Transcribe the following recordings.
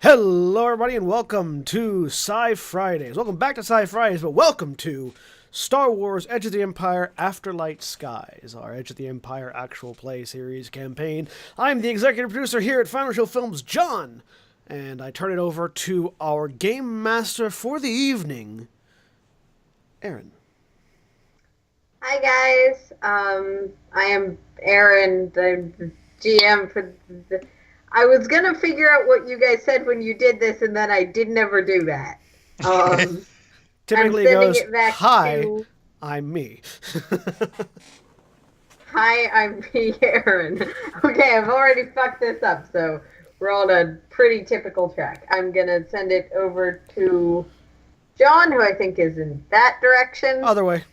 Hello, everybody, and welcome to SciFridays. Welcome back to SciFridays, but welcome to Star Wars Edge of the Empire Afterlight Skies, our Edge of the Empire actual play series campaign. I'm the executive producer here at Final Show Films, John, and I turn it over to our game master for the evening, Aaron. Hi guys, I am Aaron, the GM for the... I was gonna figure out what you guys said when you did this, and then I did never do that. Typically goes, hi, I'm me. Hi, I'm me, Aaron. Okay, I've already fucked this up, so we're on a pretty typical track. I'm gonna send it over to John, who I think is in that direction. Other way.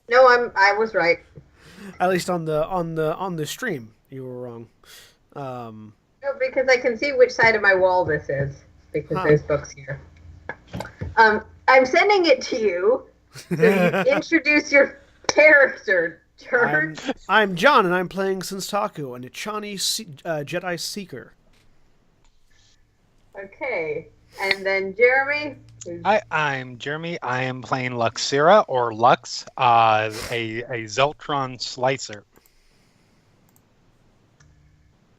No, I was right. At least on the stream, you were wrong. No, because I can see which side of my wall this is, because there's books here. I'm sending it to you, so you introduce your character, George. I'm John, and I'm playing Senstaku, an Ichani Jedi Seeker. Okay, and then Jeremy? I'm Jeremy. I am playing Luxira, or Lux, a Zeltron Slicer.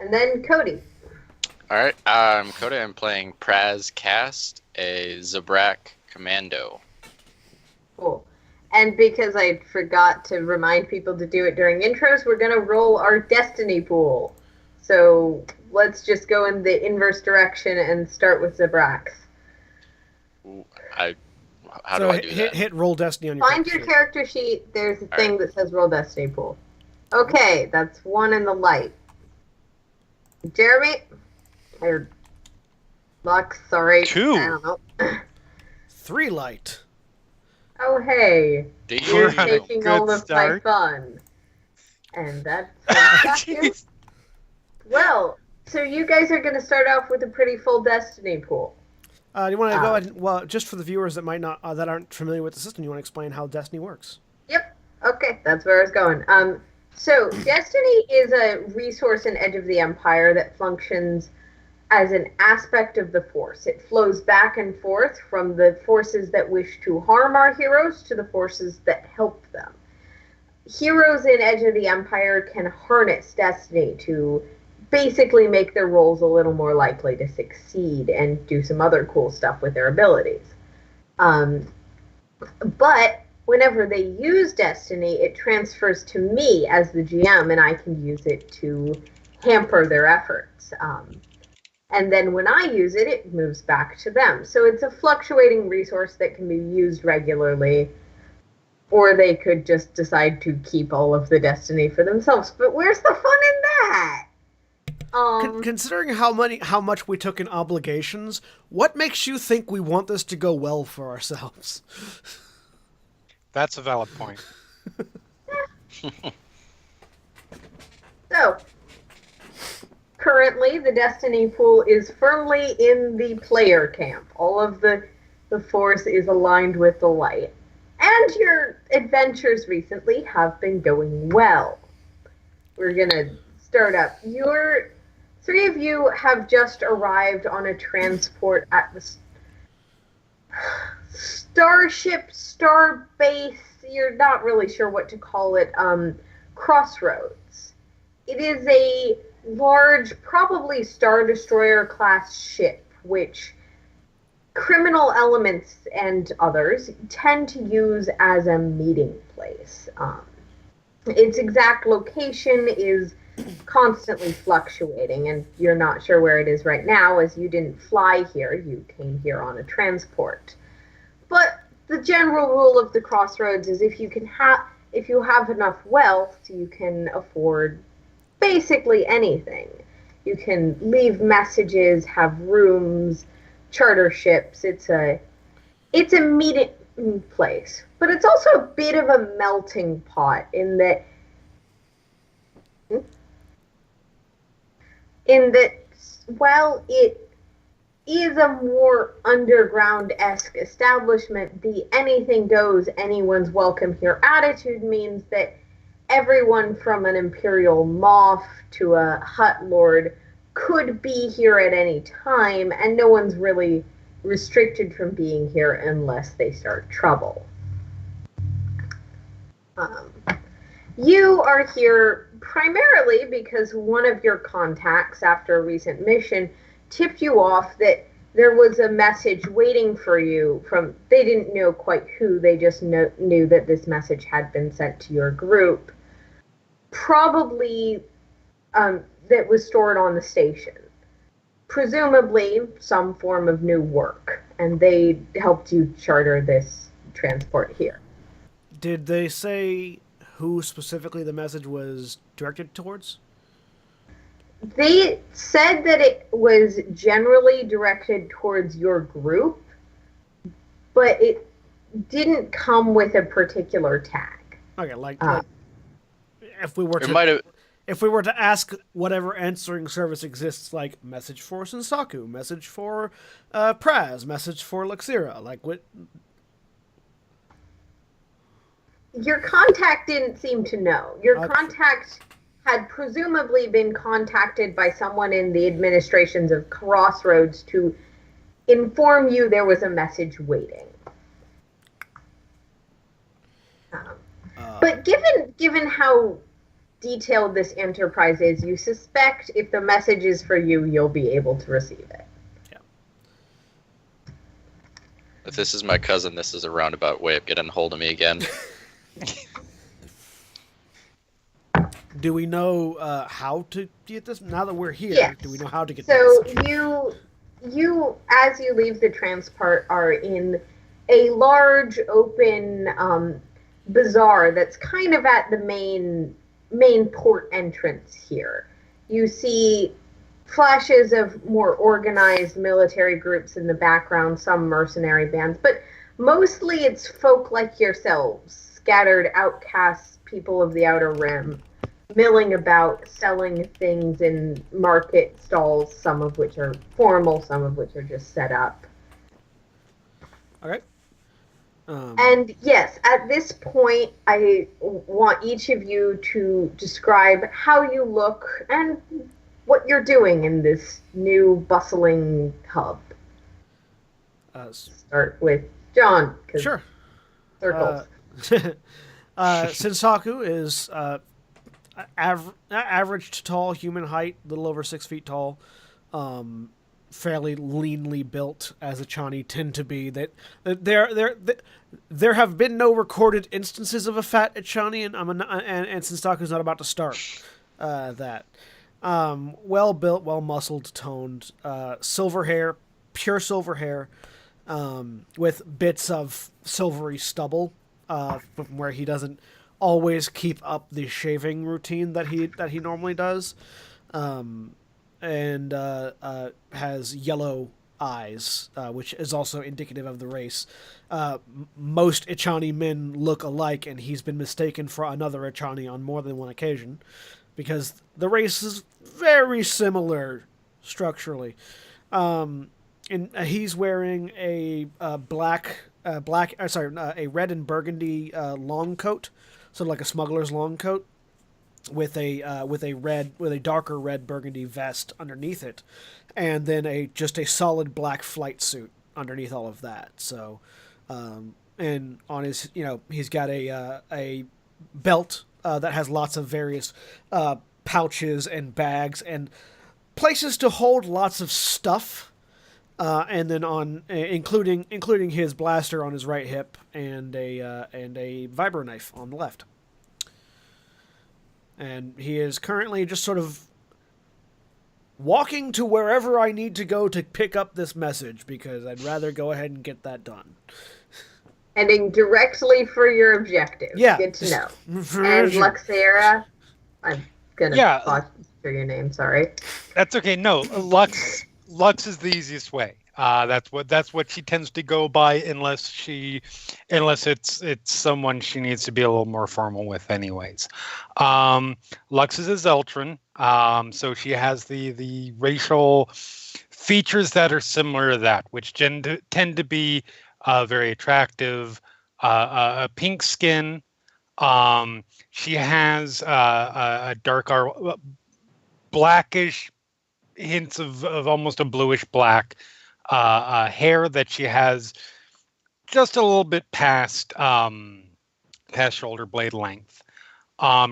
And then Cody. Alright, I'm Cody. I'm playing Praz Cast, a Zabrak Commando. Cool. And because I forgot to remind people to do it during intros, we're going to roll our Destiny pool. So let's just go in the inverse direction and start with Zabraks. How do I do that? Hit roll Destiny on your Find your character sheet. There's a thing that says roll Destiny pool. Okay, that's one in the light. Jeremy? Or Lux, sorry. 2. I don't know. 3 light. Oh, hey. You're taking all of my fun. And that's well, so you guys are going to start off with a pretty full Destiny pool. Do you want to go ahead and, well, just for the viewers that might not, that aren't familiar with the system, you want to explain how Destiny works? Yep. Okay, that's where I was going. So Destiny is a resource in Edge of the Empire that functions as an aspect of the Force. It flows back and forth from the forces that wish to harm our heroes to the forces that help them. Heroes in Edge of the Empire can harness Destiny to basically make their roles a little more likely to succeed and do some other cool stuff with their abilities. But whenever they use Destiny, it transfers to me as the GM, and I can use it to hamper their efforts. And then when I use it, it moves back to them. So it's a fluctuating resource that can be used regularly, or they could just decide to keep all of the Destiny for themselves. But where's the fun in that? Considering how much we took in obligations, what makes you think we want this to go well for ourselves? That's a valid point. So, currently the Destiny pool is firmly in the player camp. All of the Force is aligned with the light. And your adventures recently have been going well. We're going to start up. Three of you have just arrived on a transport at the Starship, Starbase, you're not really sure what to call it, Crossroads. It is a large, probably Star Destroyer class ship, which criminal elements and others tend to use as a meeting place. Its exact location is constantly fluctuating, and you're not sure where it is right now, as you didn't fly here, you came here on a transport. But the general rule of the Crossroads is if you have enough wealth, you can afford basically anything. You can leave messages, have rooms, charter ships. It's a meeting place, but it's also a bit of a melting pot in that while it is a more underground-esque establishment, the anything goes, anyone's welcome here attitude means that everyone from an Imperial Moff to a Hutt Lord could be here at any time, and no one's really restricted from being here unless they start trouble. You are here primarily because one of your contacts after a recent mission tipped you off that there was a message waiting for you from, they didn't know quite who, they just knew that this message had been sent to your group. Probably that was stored on the station. Presumably some form of new work, and they helped you charter this transport here. Did they say who specifically the message was directed towards? They said that it was generally directed towards your group, but it didn't come with a particular tag. Okay, like if we were It to might have. if we were to ask whatever answering service exists, like message for Sensaku, message for Praz, message for Luxira, like what? Your contact didn't seem to know. Your Okay. contact had presumably been contacted by someone in the administrations of Crossroads to inform you there was a message waiting. But given how detailed this enterprise is, you suspect if the message is for you, you'll be able to receive it. If this is my cousin, this is a roundabout way of getting a hold of me again. Do we know how to get this? Now that we're here, Yes. do we know how to get So this? you, as you leave the transport, are in a large open bazaar that's kind of at the main port entrance here. You see flashes of more organized military groups in the background, some mercenary bands, but mostly it's folk like yourselves, scattered outcasts, people of the Outer Rim, milling about, selling things in market stalls, some of which are formal, some of which are just set up. Okay. And yes, at this point, I want each of you to describe how you look and what you're doing in this new bustling hub. Start with John. 'Cause Sure. Circles. Sensaku is average tall, human height, little over 6 feet tall, fairly leanly built, as Achani tend to be. That there have been no recorded instances of a fat Achani, and Sensaku's not about to start that. Well built, well muscled, toned, silver hair, pure silver hair, with bits of silvery stubble, from where he doesn't always keep up the shaving routine that he normally does, and has yellow eyes, which is also indicative of the race. Most Ichani men look alike, and he's been mistaken for another Ichani on more than one occasion, because the race is very similar structurally. And he's wearing a red and burgundy long coat, sort of like a smuggler's long coat, with a darker red burgundy vest underneath it, and then just a solid black flight suit underneath all of that. So, and on his, he's got a belt that has lots of various pouches and bags and places to hold lots of stuff. And then including his blaster on his right hip and a vibro knife on the left. And he is currently just sort of walking to wherever I need to go to pick up this message, because I'd rather go ahead and get that done. Heading directly for your objective. Yeah. Good to know. And Luxira, I'm gonna butcher your name. Sorry. That's okay. No, Lux is the easiest way. That's what she tends to go by, unless it's someone she needs to be a little more formal with, anyways. Lux is a Zeltron, so she has the racial features that are similar to that, which tend to be very attractive. A pink skin. She has a dark blackish hints of almost a bluish black hair that she has just a little bit past shoulder blade length.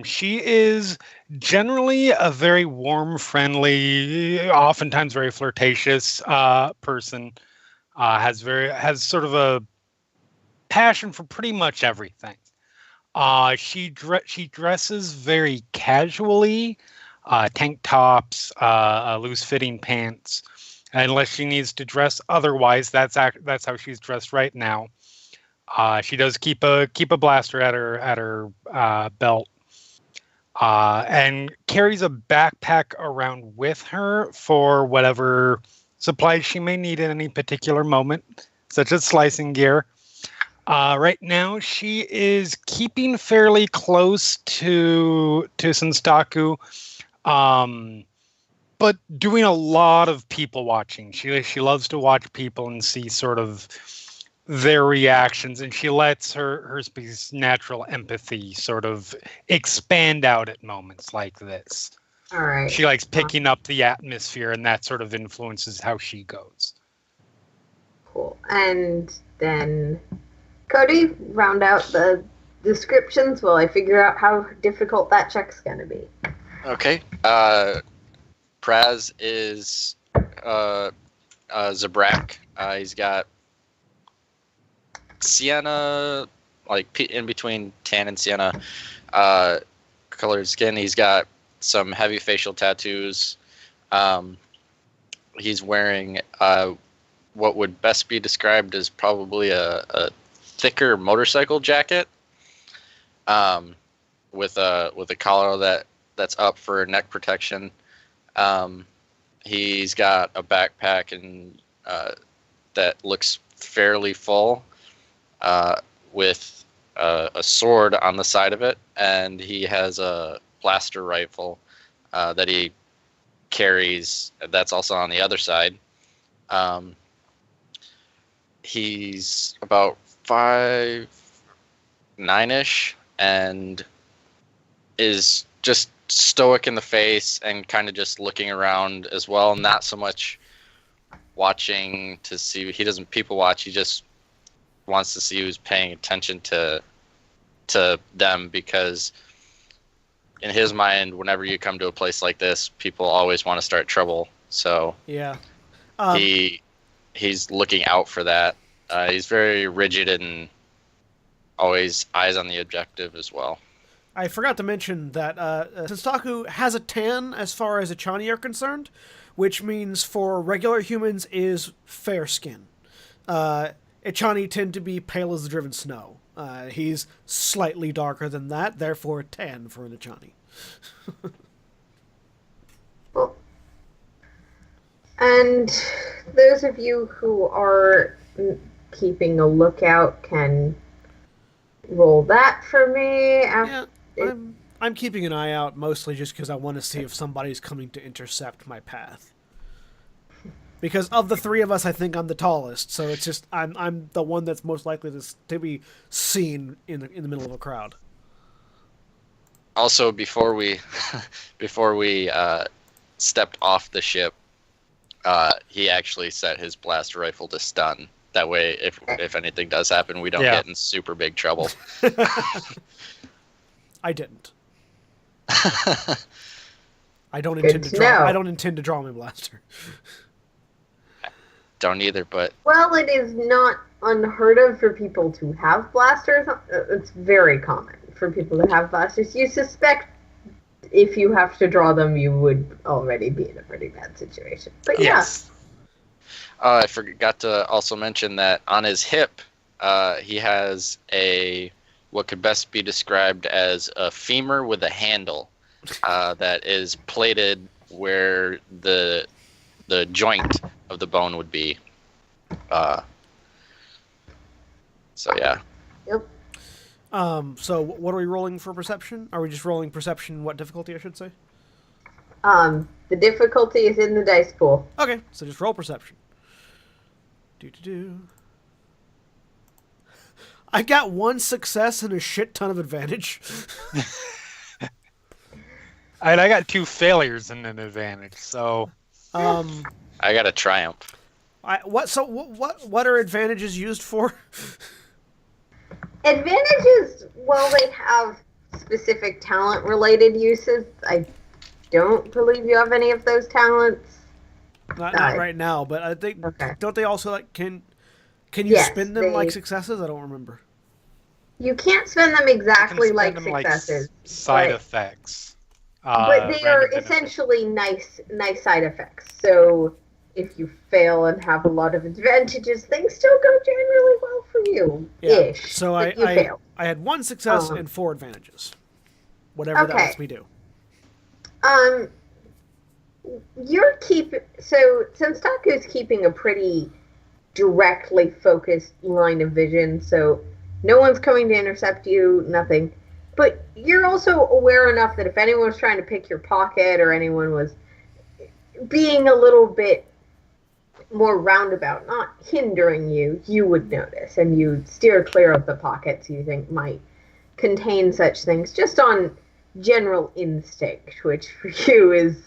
She is generally a very warm, friendly, oftentimes very flirtatious person. Has sort of a passion for pretty much everything. She dresses very casually, tank tops, loose fitting pants, unless she needs to dress otherwise. That's how she's dressed right now. She does keep a blaster at her belt, and carries a backpack around with her for whatever supplies she may need at any particular moment, such as slicing gear. Right now, she is keeping fairly close to Senstaku, but doing a lot of people watching. She loves to watch people and see sort of their reactions, and she lets her natural empathy sort of expand out at moments like this. All right. She likes picking up the atmosphere, and that sort of influences how she goes. Cool. And then, Cody, round out the descriptions while I figure out how difficult that check's going to be. Okay. Praz is Zabrak. He's got sienna, like in between tan and sienna colored skin. He's got some heavy facial tattoos. He's wearing what would best be described as probably a thicker motorcycle jacket, with a collar that's up for neck protection. He's got a backpack and that looks fairly full, with a sword on the side of it, and he has a blaster rifle that he carries that's also on the other side. He's about 5'9"-ish and is just stoic in the face and kind of just looking around as well. Not so much watching to see. He doesn't people watch. He just wants to see who's paying attention to them, because in his mind, whenever you come to a place like this, people always want to start trouble. So yeah, he's looking out for that. He's very rigid and always eyes on the objective as well. I forgot to mention that Senstaku has a tan as far as Echani are concerned, which means for regular humans is fair skin. Echani tend to be pale as the driven snow. He's slightly darker than that, therefore tan for an Echani. Well, and those of you who are keeping a lookout can roll that for me. I'm keeping an eye out mostly just because I want to see if somebody's coming to intercept my path. Because of the three of us, I think I'm the tallest, so it's just I'm the one that's most likely to be seen in the middle of a crowd. Also, before we stepped off the ship, he actually set his blaster rifle to stun. That way, if anything does happen, we don't get in super big trouble. I didn't. I don't intend to draw my blaster. Don't either, but... Well, it is not unheard of for people to have blasters. It's very common for people to have blasters. You suspect if you have to draw them, you would already be in a pretty bad situation. But yes. I forgot to also mention that on his hip, he has what could best be described as a femur with a handle that is plated where the joint of the bone would be. So yeah. Yep. So what are we rolling for perception? Are we just rolling perception? What difficulty, I should say? The difficulty is in the dice pool. Okay, so just roll perception. I got one success and a shit ton of advantage. I got 2 failures and an advantage, so... I got a triumph. What are advantages used for? Advantages, well, they have specific talent-related uses. I don't believe you have any of those talents. Not right now, but I think don't they also like can you Yes, spin them like successes? I don't remember. You can't spend them exactly You can like spend them like successes. side but- effects. But they are random benefits. essentially nice side effects. So if you fail and have a lot of advantages, things still go generally well for you. Ish. So but you failed. I had 1 success and 4 advantages. Whatever that lets me do. So since Taku's keeping a pretty directly focused line of vision, so no one's coming to intercept you, nothing. But you're also aware enough that if anyone was trying to pick your pocket or anyone was being a little bit more roundabout, not hindering you, you would notice, and you'd steer clear of the pockets you think might contain such things, just on general instinct, which for you is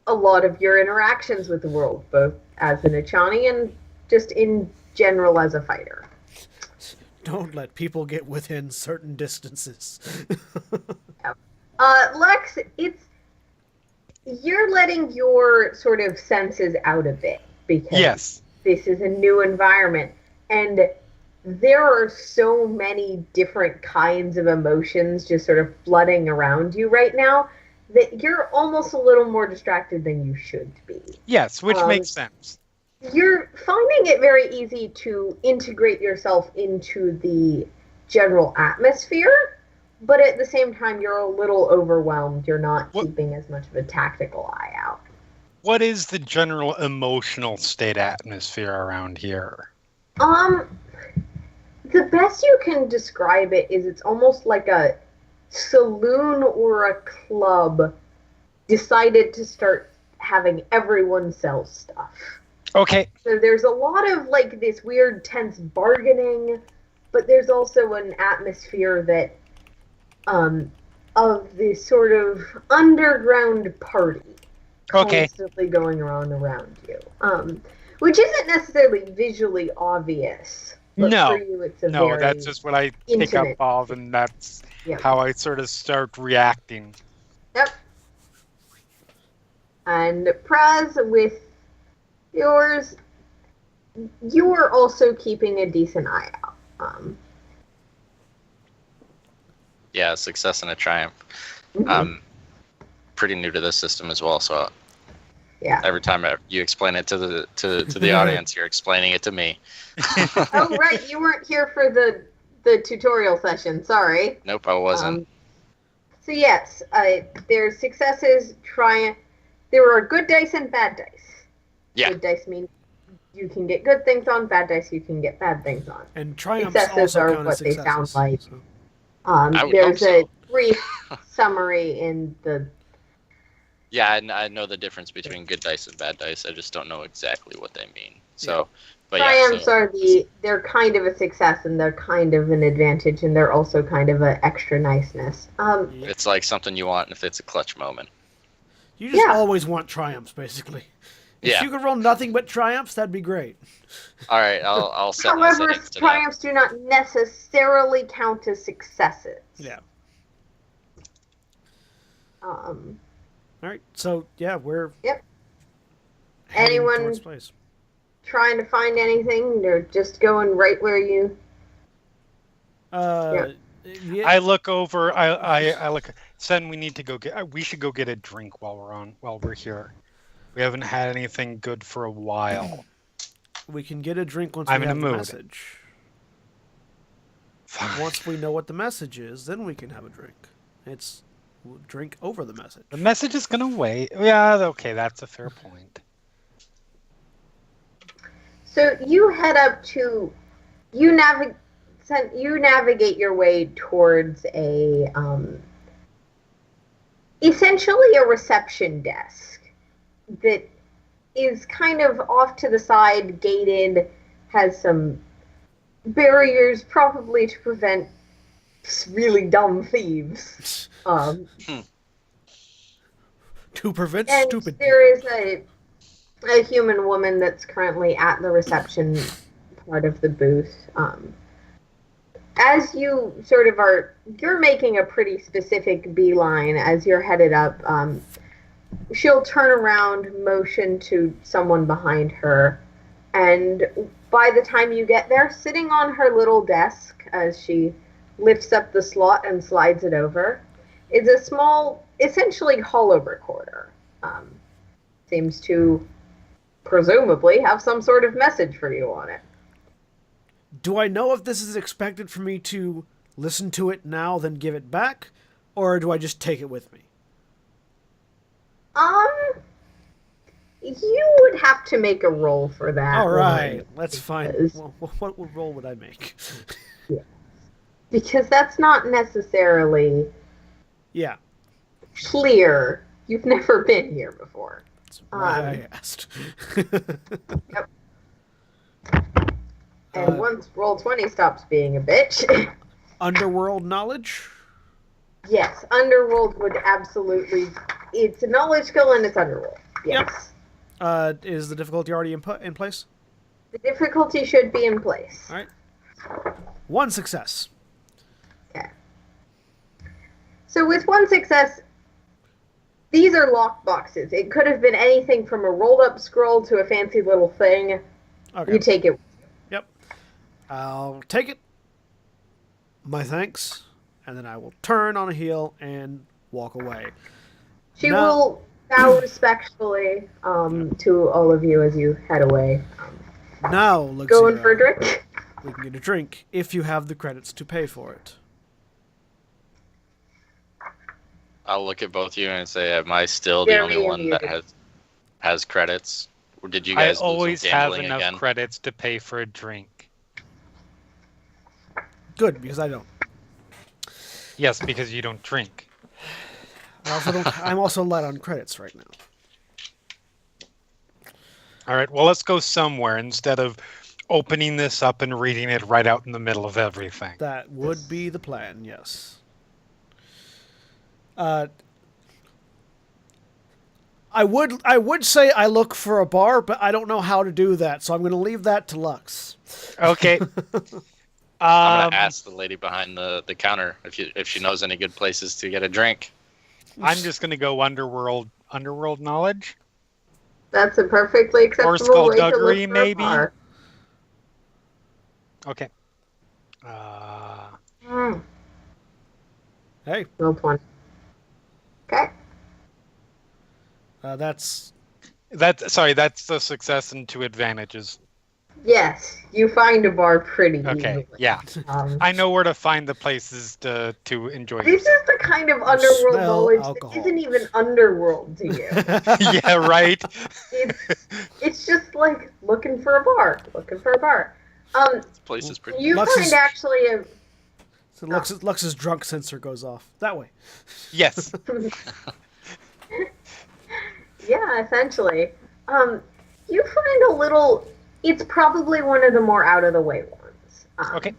a lot of your interactions with the world, both as an Achani and just in general as a fighter. Don't let people get within certain distances. Lex, you're letting your sort of senses out a bit because this is a new environment, and there are so many different kinds of emotions just sort of flooding around you right now that you're almost a little more distracted than you should be. Yes, which makes sense. You're finding it very easy to integrate yourself into the general atmosphere, but at the same time, you're a little overwhelmed. You're not keeping as much of a tactical eye out. What is the general emotional state atmosphere around here? The best you can describe it is it's almost like a saloon or a club decided to start having everyone sell stuff. Okay. So there's a lot of like this weird tense bargaining, but there's also an atmosphere that of this sort of underground party constantly going on around you. Which isn't necessarily visually obvious. But for you it's that's just what I pick up of, and that's how I sort of start reacting. Yep. And Praz, with yours, you are also keeping a decent eye out. Yeah, success and a triumph. Pretty new to this system as well, so every time you explain it to the audience, you're explaining it to me. Oh, right, you weren't here for the tutorial session. Sorry. Nope, I wasn't. So yes, there's successes, triumph. There are good dice and bad dice. Yeah. Good dice mean you can get good things on, bad dice you can get bad things on. And triumphs successes also are count what as they successes, sound like. so. There's a brief summary in the... Yeah, I know the difference between good dice and bad dice. I just don't know exactly what they mean. So, but triumphs are they're kind of a success and they're kind of an advantage and they're also kind of an extra niceness. It's like something you want if it's a clutch moment. You just always want triumphs, basically. If you could roll nothing but triumphs, that'd be great. All right, I'll set my However, settings to triumphs do not necessarily count as successes. Yeah. All right, so we're anyone place. Trying to find anything? They're just going right where you. I look over. I look. Sen, we need to go get. We should go get a drink while we're here. We haven't had anything good for a while. We can get a drink once we have the message. Fine. Once we know what the message is, then we can have a drink. We'll drink over the message. The message is gonna wait. Yeah, okay, that's a fair point. So you head up to, you navigate your way towards a, essentially a reception desk that is kind of off to the side, gated, has some barriers probably to prevent really dumb thieves. To prevent and stupid there is a human woman that's currently at the reception part of the booth. As you sort of you're making a pretty specific beeline as you're headed up. She'll turn around, motion to someone behind her, and by the time you get there, sitting on her little desk as she lifts up the slot and slides it over, is a small, essentially hollow recorder. Seems to presumably have some sort of message for you on it. Do I know if this is expected for me to listen to it now, then give it back, or do I just take it with me? You would have to make a roll for that. All right, let's find. Well, what roll would I make? Yeah. Because that's not necessarily clear. You've never been here before. That's why I asked. Yep. And once Roll20 stops being a bitch. Underworld knowledge? Yes, Underworld would absolutely. It's a knowledge skill and it's Underworld. Yes. Yep. Is the difficulty already in place? The difficulty should be in place. All right. 1 success. Okay. So with 1 success, these are lock boxes. It could have been anything from a rolled up scroll to a fancy little thing. Okay. You take it. Yep. I'll take it. My thanks. And then I will turn on a heel and walk away. She will bow respectfully to all of you as you head away. Now, Luxia, Going for a drink? we can get a drink if you have the credits to pay for it. I'll look at both of you and say, am I still the only one that has credits? Or did you guys I always lose have gambling enough again? credits to pay for a drink. Good, because I don't. Yes, because you don't drink. I'm also light on credits right now. All right, well, let's go somewhere instead of opening this up and reading it right out in the middle of everything. That would be the plan, yes. I would say I look for a bar, but I don't know how to do that, so I'm going to leave that to Lux. Okay. I'm gonna ask the lady behind the counter if she knows any good places to get a drink. I'm just going to go underworld knowledge. That's a perfectly acceptable way to skullduggery, look for maybe? a bar. Okay. Hey, Roll20. Okay. that's that's the success and 2 advantages. Yes, you find a bar pretty Okay, easily. yeah. I know where to find the places to enjoy This yourself. is the kind of underworld smell knowledge alcohol. that isn't even underworld to you. Yeah, right? It's just like looking for a bar. This place is pretty. You Lux find is- actually a so Lux's drunk sensor goes off that way. Yes. yeah, essentially. You find a little. It's probably one of the more out of the way ones. Okay.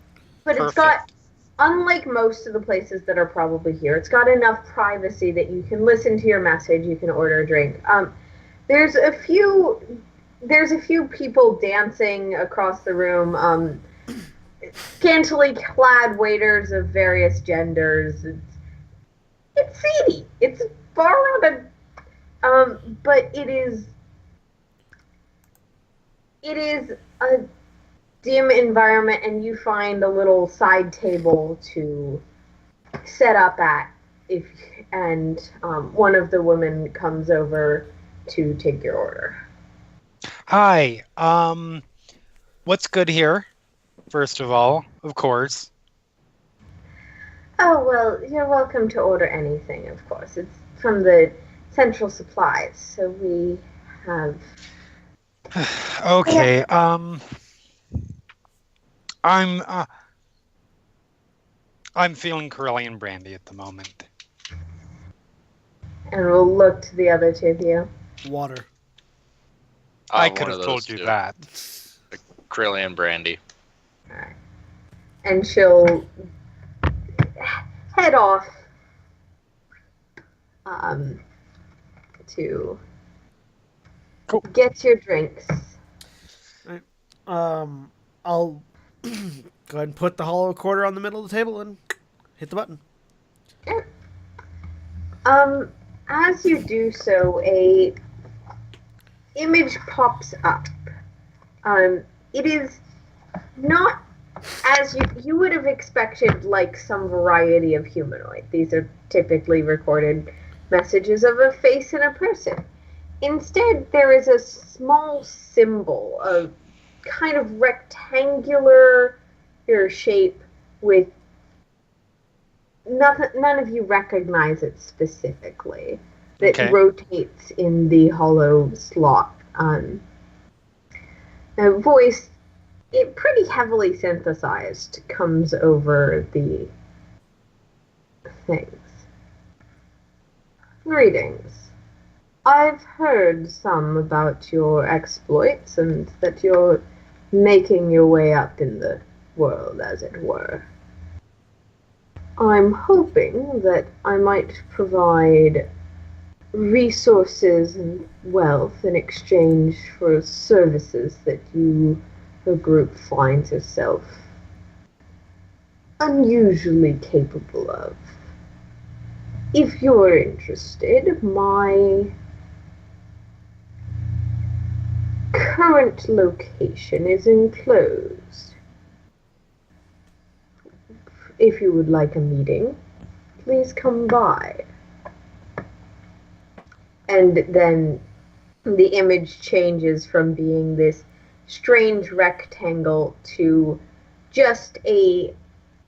But it's got, unlike most of the places that are probably here, it's got enough privacy that you can listen to your message, you can order a drink. There's a few people dancing across the room. Scantily clad waiters of various genders. It's seedy. It's far around but it is a dim environment, and you find a little side table to set up at. One of the women comes over to take your order. Hi. What's good here? First of all, of course. Oh, well, you're welcome to order anything, of course. It's from the central supplies, so we have... Okay. I'm feeling Corellian brandy at the moment. And we'll look to the other two of you. Water. I One could of have told those you two. that. Krillian brandy. All right. And she'll head off to Cool. Get your drinks. I'll go ahead and put the hollow quarter on the middle of the table and hit the button. Okay. As you do so, a image pops up. It is not as you would have expected, like some variety of humanoid. These are typically recorded messages of a face and a person. Instead, there is a small symbol, a kind of rectangular shape with none of you recognize it specifically, that rotates in the hollow slot. A voice, it pretty heavily synthesized, comes over the things. Greetings. I've heard some about your exploits and that you're making your way up in the world, as it were. I'm hoping that I might provide resources and wealth in exchange for services that you, the group, finds yourself unusually capable of. If you're interested, my current location is enclosed. If you would like a meeting, please come by. And then the image changes from being this strange rectangle to just a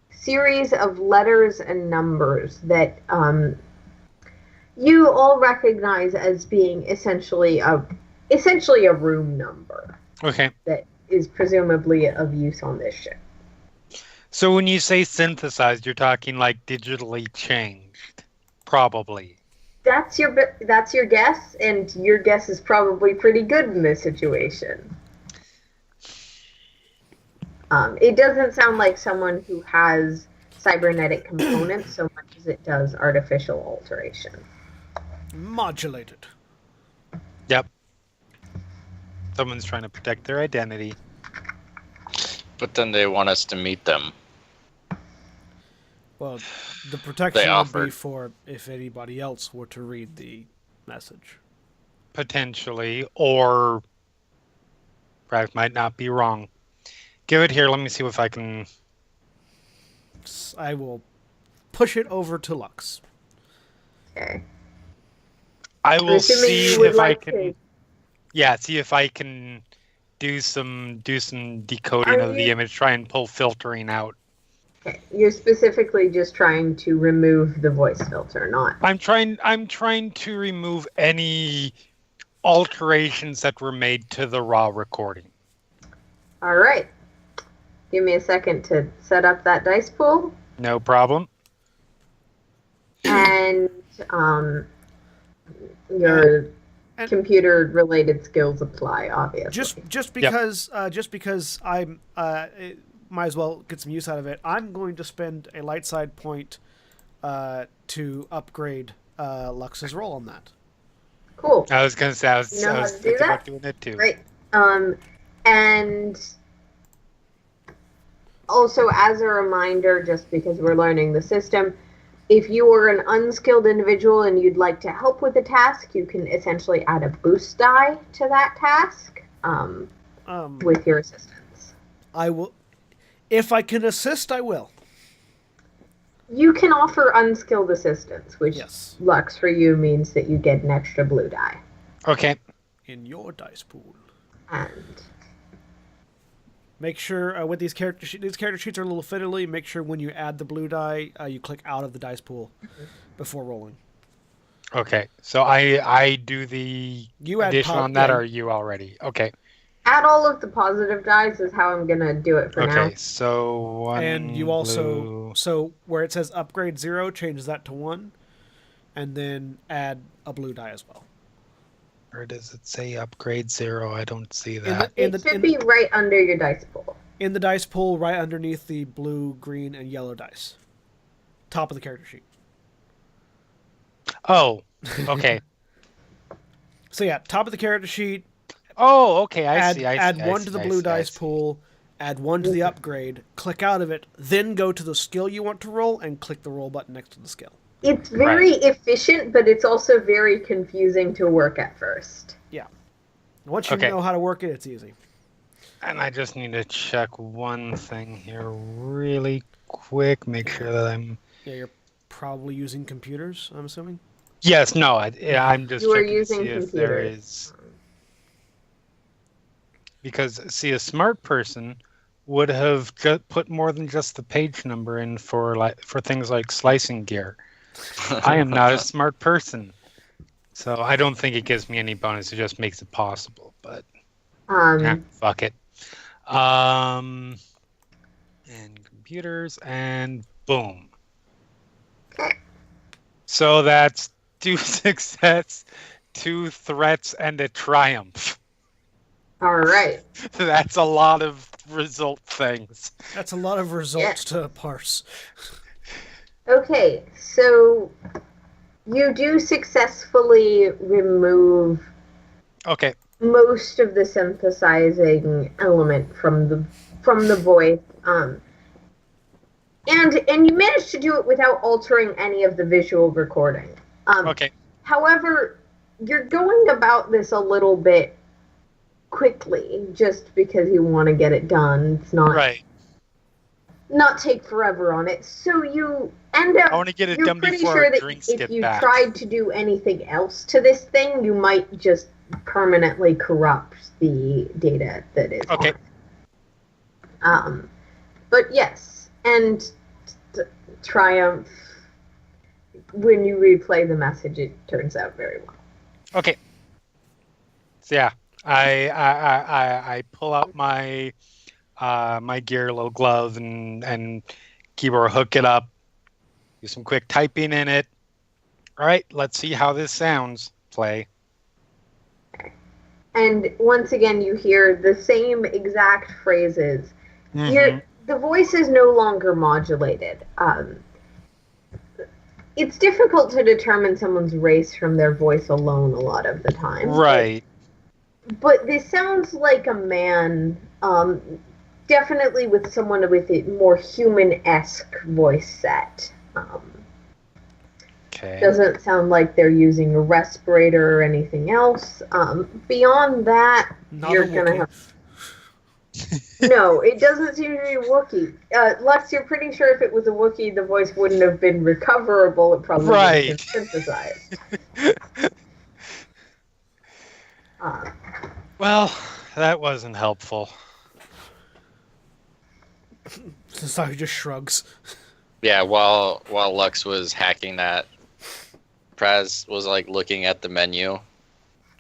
series of letters and numbers that you all recognize as being essentially a room number. Okay. That is presumably of use on this ship. So when you say synthesized, you're talking like digitally changed, probably. That's your guess, and your guess is probably pretty good in this situation. It doesn't sound like someone who has cybernetic components so much as it does artificial alteration. Modulated. Yep. Someone's trying to protect their identity. But then they want us to meet them. Well, the protection would be offered. for if anybody else were to read the message. Potentially, or Brad might not be wrong. Give it here. Let me see if I can. I will push it over to Lux. Okay. I will see if I can. to- Yeah, see if I can do some decoding of the image. Try and pull filtering out. Okay. You're specifically just trying to remove the voice filter, not... I'm trying to remove any alterations that were made to the raw recording. All right. Give me a second to set up that dice pool. No problem. And your computer-related skills apply, obviously. Just because I'm might as well get some use out of it. I'm going to spend a light side point to upgrade Lux's roll on that. Cool. I was gonna say I was how to do thinking that? about doing it too. Great. And also, as a reminder, just because we're learning the system, if you are an unskilled individual and you'd like to help with a task, you can essentially add a boost die to that task with your assistance. I will, if I can assist, I will. You can offer unskilled assistance, which Yes. Lux for you means that you get an extra blue die. Okay. In your dice pool. And Make sure with these character sheets are a little fiddly. Make sure when you add the blue die, you click out of the dice pool before rolling. Okay. So I do the addition on that, or are you already? Okay. add all of the positive dice is how I'm gonna do it for now. Okay. So one And you also blue. so where it says upgrade 0, change that to 1, and then add a blue die as well. Or does it say upgrade 0? I don't see that. It should be right under your dice pool. In the dice pool, right underneath the blue, green, and yellow dice. Top of the character sheet. Oh, okay. So yeah, top of the character sheet, Oh, okay. I add see. I add see. one to the blue dice pool, add one to the upgrade, click out of it, then go to the skill you want to roll and click the roll button next to the skill. It's very efficient, but it's also very confusing to work at first. Yeah. Once you know how to work it, it's easy. And I just need to check one thing here really quick. Make sure that I'm... Yeah, you're probably using computers, I'm assuming? Yes, no. I'm just You are checking to using see if there is... Because, see, a smart person would have put more than just the page number in for things like slicing gear. I am not a smart person. So I don't think it gives me any bonus. It just makes it possible. But fuck it. And computers, and boom. So that's 2 success, 2 threats, and a triumph. All right. That's a lot of result things. That's a lot of results to parse. Okay, so you do successfully remove most of the synthesizing element from the voice, and you managed to do it without altering any of the visual recording. However, you're going about this a little bit quickly, just because you want to get it done. It's not not take forever on it. So you end up. I want to get it you're done pretty before sure our that drinks if get you back. tried to do anything else to this thing, you might just permanently corrupt the data that is on. But yes, and triumph. When you replay the message, it turns out very well. Okay. So yeah, I pull out my my gear, little glove, and keyboard, hook it up, do some quick typing in it. All right, let's see how this sounds. Play. And once again, you hear the same exact phrases. The voice is no longer modulated. It's difficult to determine someone's race from their voice alone a lot of the time. Right. But this sounds like a man, definitely with someone with a more human-esque voice set. Doesn't sound like they're using a respirator or anything else. Beyond that, you're going to have... No, it doesn't seem to be a Wookiee. Lux, you're pretty sure if it was a Wookiee, the voice wouldn't have been recoverable. It probably would have been synthesized. Well, that wasn't helpful. Sasaki just shrugs. Yeah, while Lux was hacking that, Praz was like looking at the menu.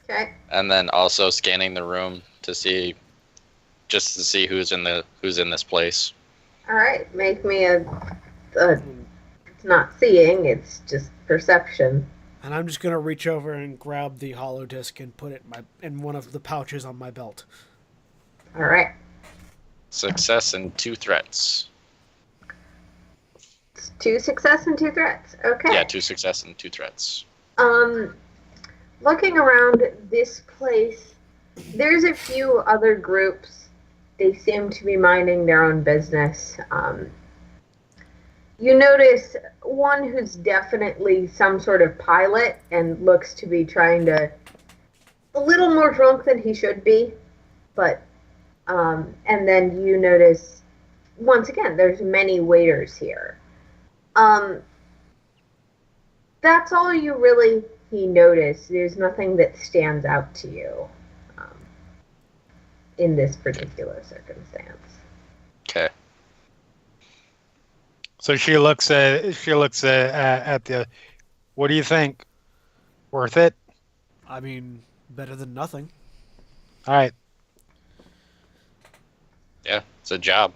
Okay. And then also scanning the room to see who's in this place. All right, make me a it's not seeing, it's just perception. And I'm just gonna reach over and grab the hollow disc and put it in one of the pouches on my belt. All right. Success and 2 threats. 2 success and 2 threats. Okay. Yeah, 2 success and 2 threats. Looking around this place, there's a few other groups. They seem to be minding their own business. You notice one who's definitely some sort of pilot and looks to be trying to... a little more drunk than he should be. But, and then you notice, once again, there's many waiters here. That's all you really notice. There's nothing that stands out to you in this particular circumstance. Okay. So she looks at the. What do you think? Worth it? I mean, better than nothing. All right. Yeah, it's a job.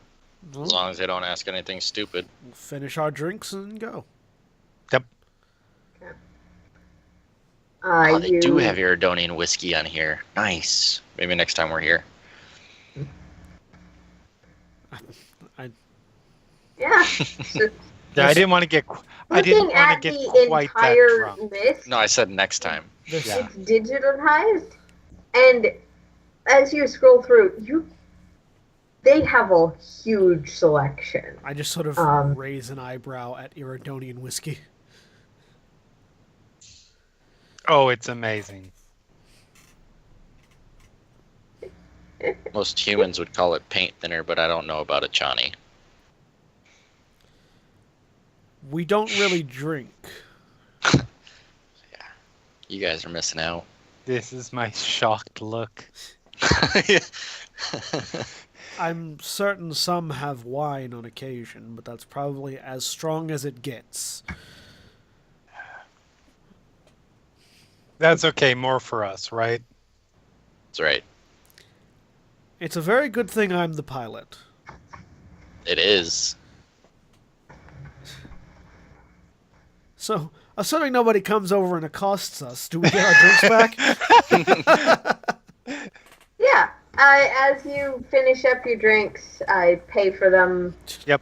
As long as they don't ask anything stupid. We'll finish our drinks and go. Yep. Oh, they do have Iridonian whiskey on here. Nice. Maybe next time we're here. Yeah. Yeah, I didn't want to get. I didn't want to get quite that drunk. List, No, I said next time. it's digitized, and as you scroll through, they have a huge selection. I just sort of raise an eyebrow at Iridonian whiskey. Oh, it's amazing. Most humans would call it paint thinner, but I don't know about a Chani. We don't really drink. Yeah, you guys are missing out. This is my shocked look. I'm certain some have wine on occasion, but that's probably as strong as it gets. That's okay, more for us, right? That's right. It's a very good thing I'm the pilot. It is. So, assuming nobody comes over and accosts us, do we get our drinks back? Yeah. As you finish up your drinks, I pay for them. Yep.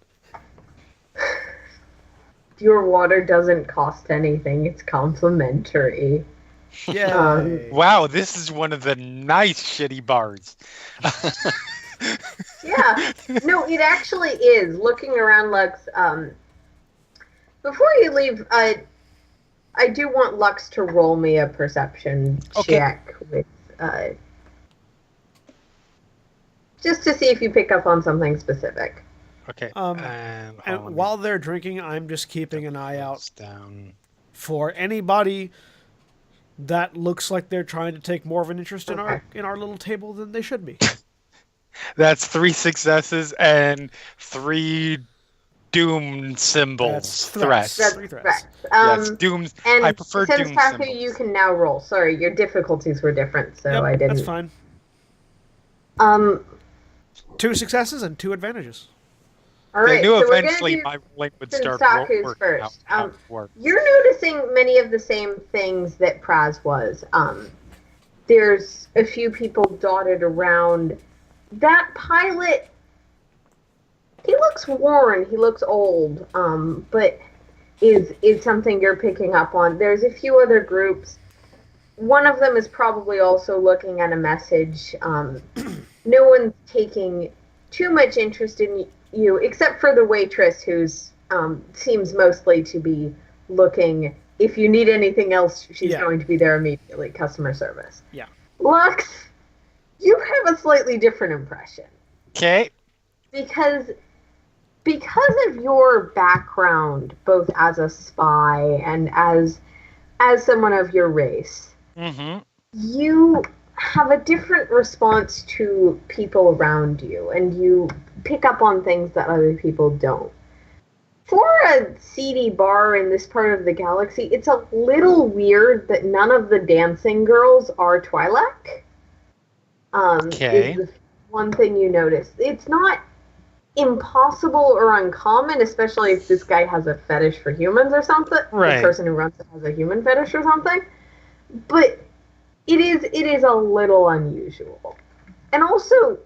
Your water doesn't cost anything. It's complimentary. Yeah. Wow, this is one of the nice shitty bars. Yeah. No, it actually is. Looking around, Lux, before you leave, I do want Lux to roll me a perception check with, just to see if you pick up on something specific. Okay. And let me while they're drinking, I'm just keeping an eye out this down. for anybody that looks like they're trying to take more of an interest in our little table than they should be. That's 3 successes and 3 doom symbols. That's threats. That's Three threats. correct. Yes, dooms. And I prefer since doom Taku, symbols. you can now roll. Sorry, your difficulties were different, so Yep, I didn't. that's fine. 2 successes and 2 advantages. All right, I knew so we're eventually gonna my rolling would do start Saku's working first. out how it works. You're noticing many of the same things that Praz was. There's a few people dotted around. That pilot, he looks worn, he looks old, but is something you're picking up on. There's a few other groups. One of them is probably also looking at a message. No one's taking too much interest in you, except for the waitress, who's seems mostly to be looking. If you need anything else, she's going to be there immediately. Customer service. Yeah. Lux, you have a slightly different impression. Okay. Because of your background, both as a spy and as someone of your race, Mm-hmm. you have a different response to people around you, and you pick up on things that other people don't. For a seedy bar in this part of the galaxy, it's a little weird that none of the dancing girls are Twi'lek. Okay. Is the one thing you notice. It's not impossible or uncommon, especially if this guy has a fetish for humans or something. Right. The person who runs it has a human fetish or something. But it is a little unusual. And also,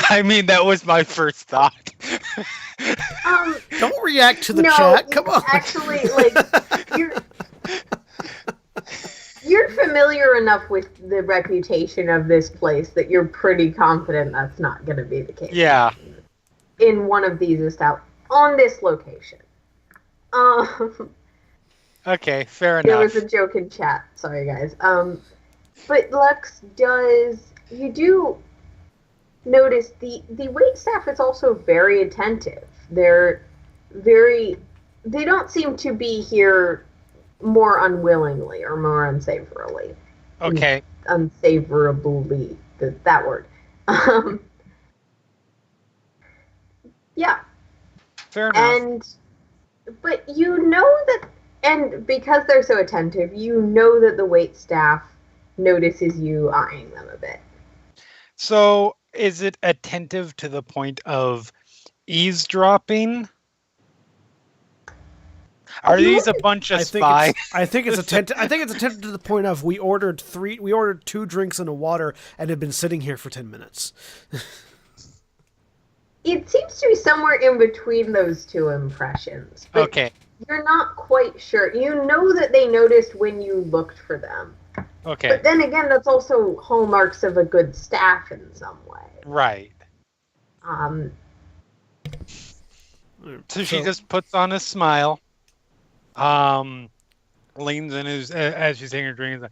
I mean, that was my first thought. Don't react to the no, chat. Come on. Actually, like, you're familiar enough with the reputation of this place that you're pretty confident that's not going to be the case. Yeah. In one of these on this location. Okay, fair enough. There was a joke in chat. Sorry, guys. But Lux you do notice the wait staff is also very attentive. They don't seem to be here more unwillingly or more unsavourily. Okay. Unsavourably, that word. Yeah. Fair enough. But you know that, and because they're so attentive, you know that the wait staff notices you eyeing them a bit. So, is it attentive to the point of eavesdropping? Are these a bunch of spies? I think it's attentive to the point of we ordered 2 drinks and a water and have been sitting here for 10 minutes. It seems to be somewhere in between those two impressions. But Okay. you're not quite sure. You know that they noticed when you looked for them. Okay. But then again, that's also hallmarks of a good staff in some way. Right. Um, So she just puts on a smile, leans in as she's taking her drink.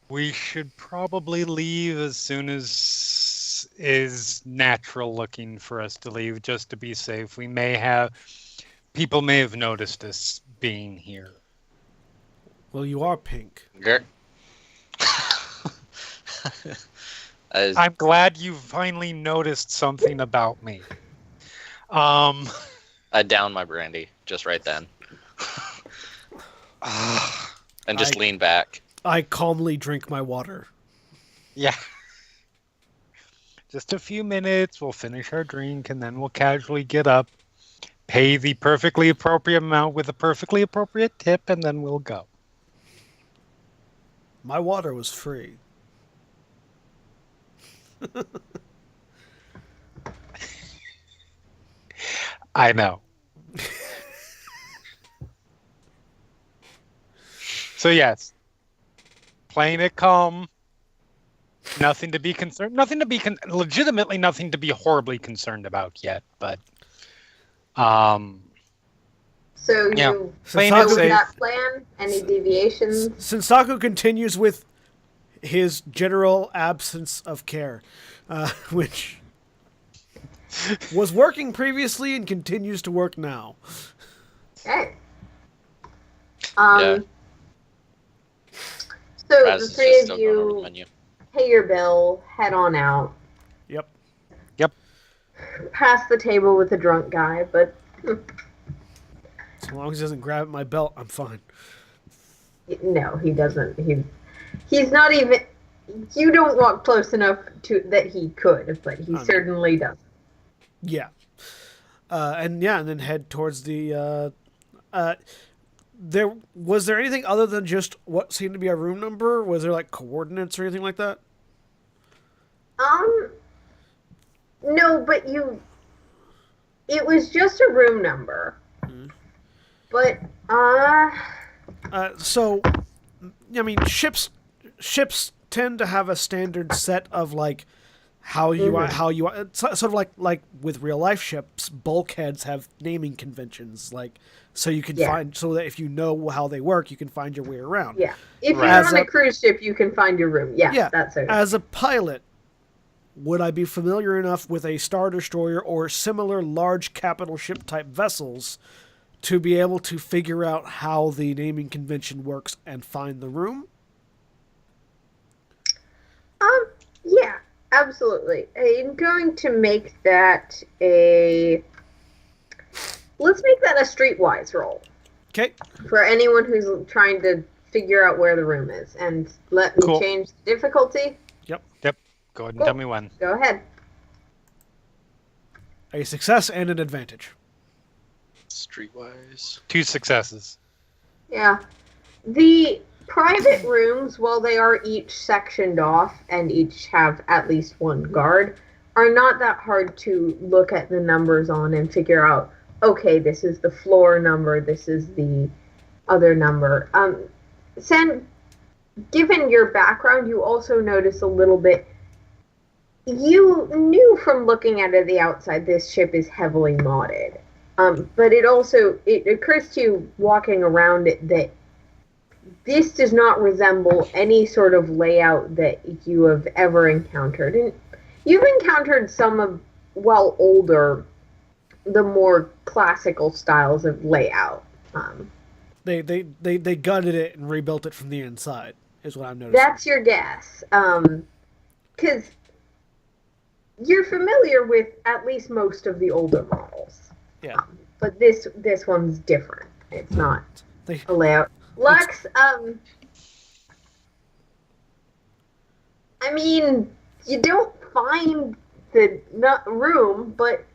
We should probably leave as soon as is natural looking for us to leave, just to be safe. People may have noticed us being here. Well, you are pink. I'm glad you finally noticed something about me. I down my brandy just right then. And just lean back. I calmly drink my water. Yeah. Just a few minutes, we'll finish our drink, and then we'll casually get up, pay the perfectly appropriate amount with a perfectly appropriate tip, and then we'll go. My water was free. I know. So yes, playing it calm. Nothing to be concerned. Legitimately nothing to be horribly concerned about yet. But, so yeah. you Playing go it with safe. that plan? Any deviations? Sensaku continues with his general absence of care, which was working previously and continues to work now. Okay. Yeah. So Raz the is three just of still going over the you menu. pay your bill, head on out. Yep. Past the table with the drunk guy, but As long as he doesn't grab at my belt, I'm fine. no, he doesn't. He's not even. You don't walk close enough to that he could, but he certainly doesn't. Yeah. And then head towards the. Was there anything other than just what seemed to be a room number? Was there like coordinates or anything like that? No, but it was just a room number. But so, I mean, ships tend to have a standard set of like how you it's sort of like with real life ships, bulkheads have naming conventions, like so you can find so that if you know how they work, you can find your way around. Yeah, if you're As on a cruise ship, you can find your room. Yeah, that's it. As a pilot, would I be familiar enough with a Star Destroyer or similar large capital ship type vessels to be able to figure out how the naming convention works and find the room? Yeah, absolutely. I'm going to make that a... Let's make that a streetwise roll. Okay. For anyone who's trying to figure out where the room is. And let me change the difficulty. Yep. Go ahead and tell me when. Go ahead. A success and an advantage. Streetwise. 2 successes. Yeah. The private rooms, while they are each sectioned off and each have at least one guard, are not that hard to look at the numbers on and figure out, okay, this is the floor number, this is the other number. Sen, given your background, you also notice a little bit. You knew from looking at it the outside this ship is heavily modded. But it occurs to you walking around it that this does not resemble any sort of layout that you have ever encountered. And you've encountered some of, older, the more classical styles of layout. They gutted it and rebuilt it from the inside, is what I'm noticing. That's your guess. Because you're familiar with at least most of the older models. Yeah. But this one's different. It's not a layout. Lux, I mean, you don't find the room, but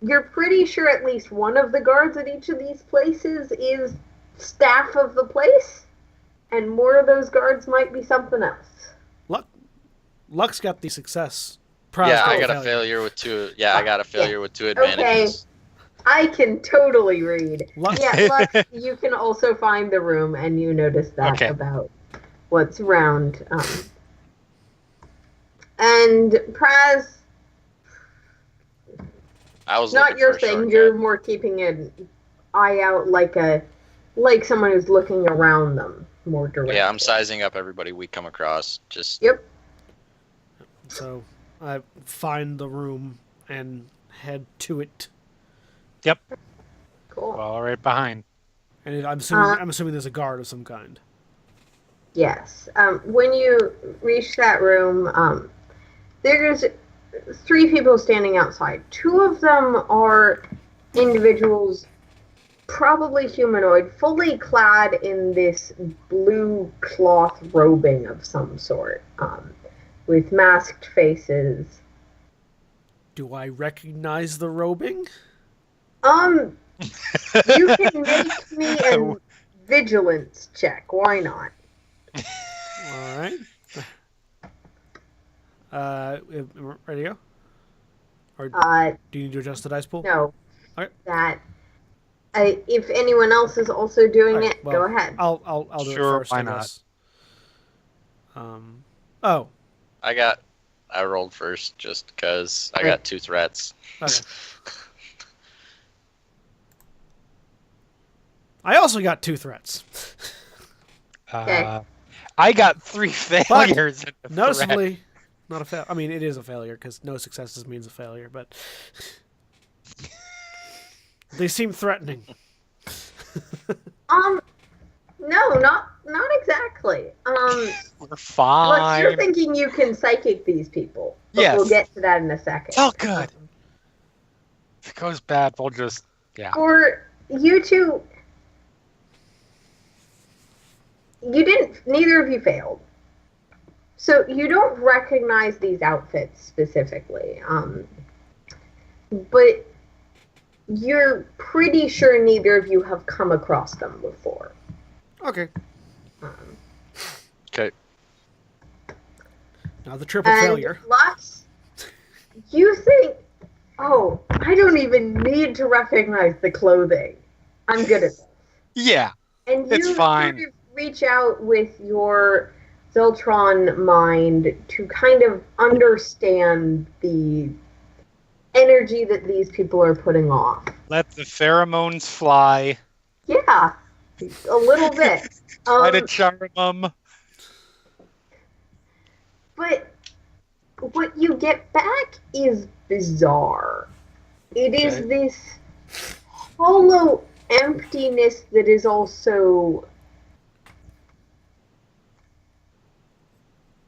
you're pretty sure at least one of the guards at each of these places is staff of the place, and more of those guards might be something else. Lux got the success Praz Yeah, got I a got a failure. failure with two. Yeah, I got a failure with two Okay. advantages. I can totally read. Lux- Yeah, Lux, you can also find the room, and you notice that Okay. about what's around. And Praz, I was not looking your for a thing. shortcut. You're more keeping an eye out, like someone who's looking around them more directly. Yeah, I'm sizing up everybody we come across. Just Yep. So I find the room and head to it. Cool. Well, right behind. And I'm assuming there's a guard of some kind. Yes. When you reach that room, there's 3 people standing outside. 2 of them are individuals, probably humanoid, fully clad in this blue cloth robing of some sort, with masked faces. Do I recognize the robing? You can make me a vigilance check. Why not? All right. Ready to go? Or do you need to adjust the dice pool? No. Okay. That. If anyone else is also doing Alright, it, well, go ahead. I'll do Sure, it first. why I not? guess. Oh. I rolled first just because I got 2 threats. Okay. I also got 2 threats. Okay. I got 3 failures. in the threat. Noticeably, not a fail. I mean, it is a failure because no successes means a failure, but they seem threatening. No, not exactly. We're Look, fine. you're thinking you can psychic these people. But Yes. we'll get to that in a second. Oh, good. If it goes bad, we'll just For you two, neither of you failed. So you don't recognize these outfits specifically. But you're pretty sure neither of you have come across them before. Okay. Okay. Now the triple And failure. Lux, you think, oh, I don't even need to recognize the clothing. I'm good at this. Yeah. And It's you fine. sort of reach out with your Zeltron mind to kind of understand the energy that these people are putting off. Let the pheromones fly. Yeah, a little bit. Try to charm them. But what you get back is bizarre. It is Okay. this hollow emptiness that is also...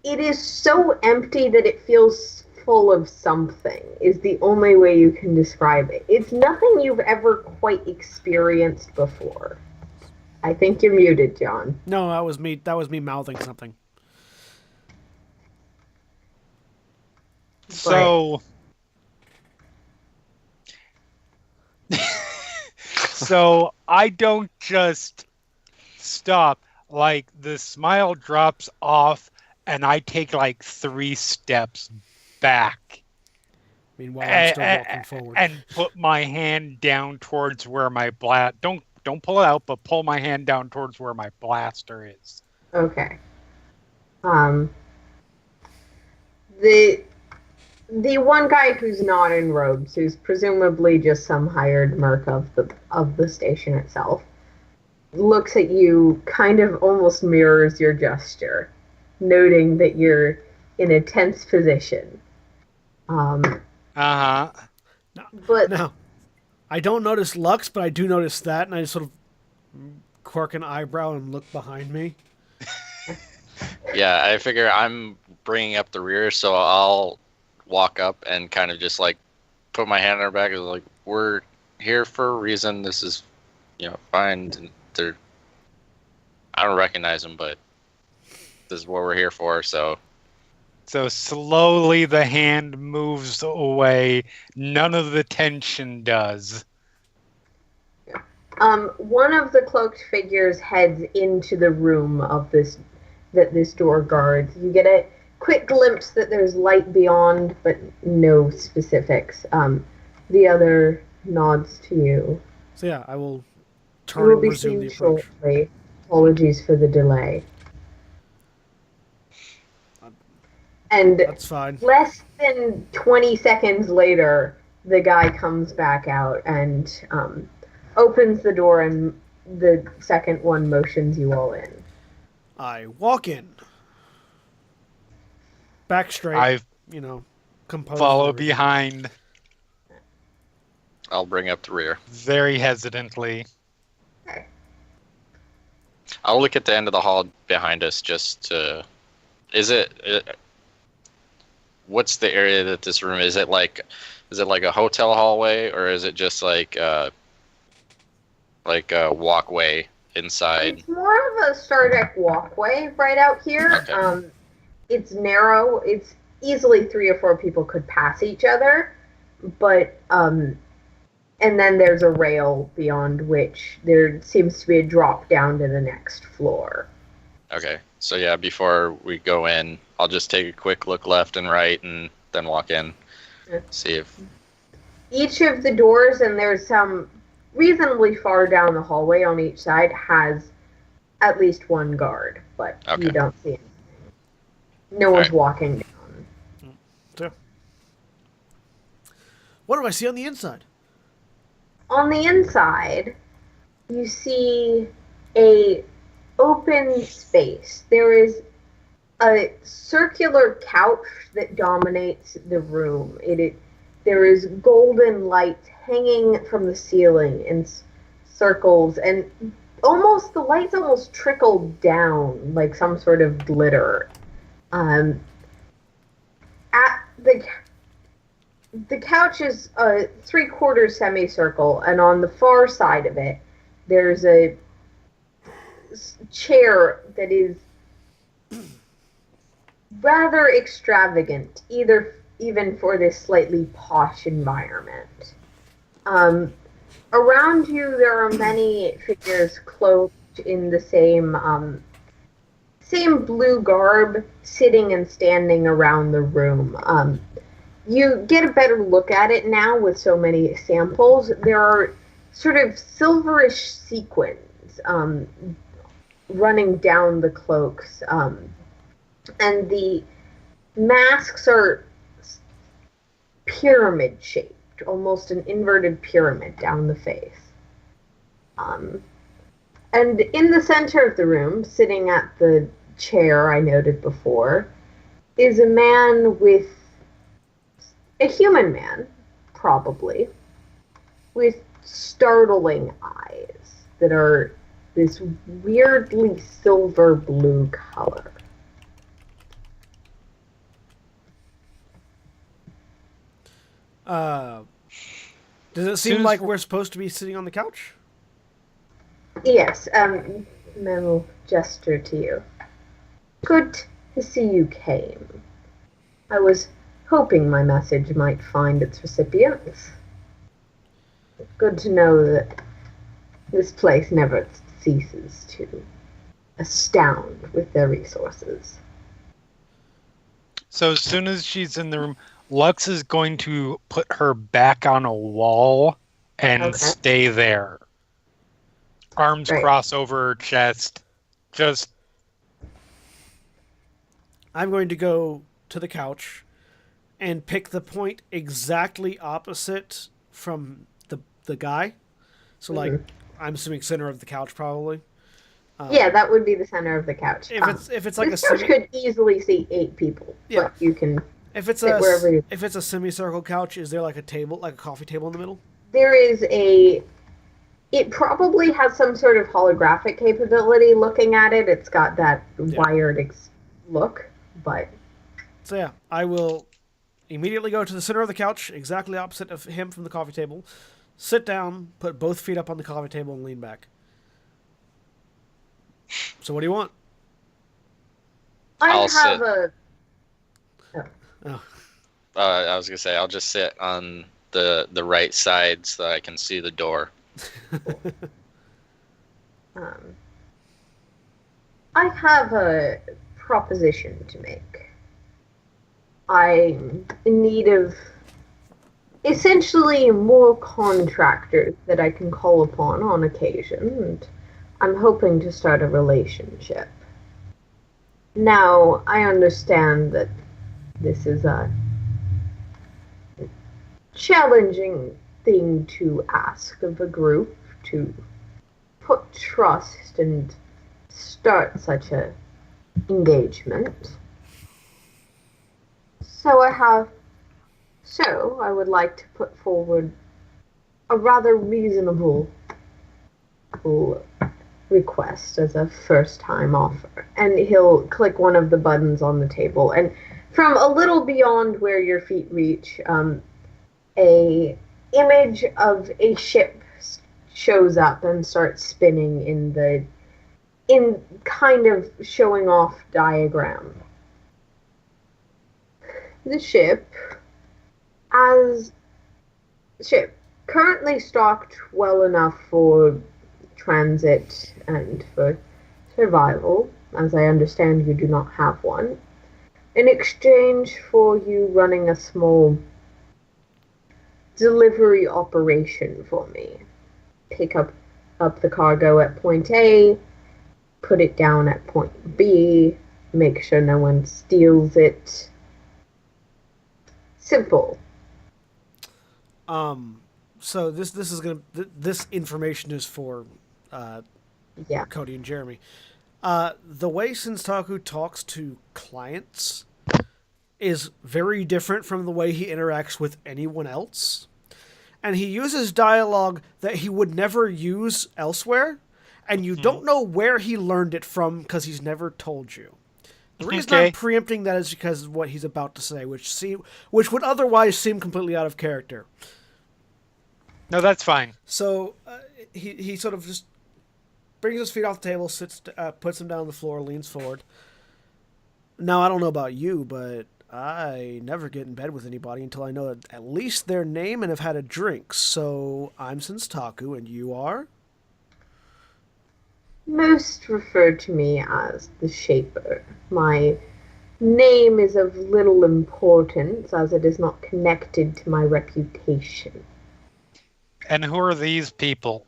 It is so empty that it feels full of something, is the only way you can describe it. It's nothing you've ever quite experienced before. I think you're muted, John. No, that was me. That was me mouthing something. So, so I don't just stop. Like the smile drops off, and I take like 3 steps back Meanwhile, I'm still walking forward. and put my hand down towards where my don't pull it out, but pull my hand down towards where my blaster is. Okay. The one guy who's not in robes, who's presumably just some hired merc of the station itself, looks at you, kind of almost mirrors your gesture, noting that you're in a tense position. But Now, I don't notice Lux, but I do notice that, and I just sort of quirk an eyebrow and look behind me. Yeah, I figure I'm bringing up the rear, so I'll walk up and kind of just like put my hand on her back and like, we're here for a reason. This is, fine. And I don't recognize them, but this is what we're here for. So slowly the hand moves away. None of the tension does. one of the cloaked figures heads into the room of this door guards. You get quick glimpse that there's light beyond, but no specifics. The other nods to you. So yeah, I will You turn will and be resume seen the approach. shortly. Apologies for the delay. And That's fine. less than 20 seconds later, the guy comes back out and opens the door, and the second one motions you all in. I walk in. Back straight, I composed. follow and everything. behind I'll bring up the rear. very hesitantly. Okay. I'll look at the end of the hall behind us just to. Is it? What's the area that this room is? Is it like a hotel hallway, or is it just like a walkway inside? It's more of a Star Trek walkway right out here. Okay. It's narrow. It's easily 3 or 4 people could pass each other, but and then there's a rail beyond which there seems to be a drop down to the next floor. Okay. So yeah, before we go in, I'll just take a quick look left and right, and then walk in. See if. Each of the doors, and there's some reasonably far down the hallway on each side, has at least one guard, but Okay. you don't see anything. No one's Alright. walking down. So, what do I see on the inside? On the inside, you see a open space. There is a circular couch that dominates the room. There is golden light hanging from the ceiling in circles, and the lights almost trickle down like some sort of glitter. At the couch is a 3/4 semicircle, and on the far side of it, there's a chair that is rather extravagant, even for this slightly posh environment. Around you, there are many figures cloaked in the same blue garb, sitting and standing around the room. You get a better look at it now with so many samples. There are sort of silverish sequins running down the cloaks, and the masks are pyramid shaped, almost an inverted pyramid down the face. And in the center of the room, sitting at the chair I noted before, is a human man, probably, with startling eyes that are this weirdly silver blue color. Does it seem like we're supposed to be sitting on the couch? Yes, Men will gesture to you. Good to see you came. I was hoping my message might find its recipients. Good to know that this place never ceases to astound with their resources. So as soon as she's in the room, Lux is going to put her back on a wall and stay there. Arms crossed over her chest. Just. I'm going to go to the couch and pick the point exactly opposite from the guy. So, like, I'm assuming center of the couch, probably. Yeah, that would be the center of the couch. If it's like this couch could easily seat 8 people. Yeah, but you can. If it's a semicircle couch, is there like a table, like a coffee table in the middle? There is a. It probably has some sort of holographic capability. Looking at it, it's got that wired look, but. So yeah, I will immediately go to the center of the couch, exactly opposite of him from the coffee table. Sit down, put both feet up on the coffee table, and lean back. So what do you want? I have a. Oh. I was gonna say I'll just sit on the right side so that I can see the door. I have a proposition to make. I'm in need of essentially more contractors that I can call upon on occasion, and I'm hoping to start a relationship. Now, I understand that this is a challenging thing to ask of a group to put trust and start such a engagement. So I would like to put forward a rather reasonable request as a first-time offer. And he'll click one of the buttons on the table, and from a little beyond where your feet reach, a image of a ship shows up and starts spinning in kind of showing off diagram. The ship currently stocked well enough for transit and for survival, as I understand you do not have one, in exchange for you running a small delivery operation for me. Pick up the cargo at point A, put it down at point B, make sure no one steals it. Simple. So this information is for Cody and Jeremy. The way Senstaku talks to clients is very different from the way he interacts with anyone else. And he uses dialogue that he would never use elsewhere, and you don't know where he learned it from because he's never told you. The reason I'm preempting that is because of what he's about to say, which would otherwise seem completely out of character. No, that's fine. So he sort of just brings his feet off the table, puts them down on the floor, leans forward. Now, I don't know about you, but I never get in bed with anybody until I know at least their name and have had a drink. So I'm Senstaku, and you are? Most refer to me as the Shaper. My name is of little importance, as it is not connected to my reputation. And who are these people?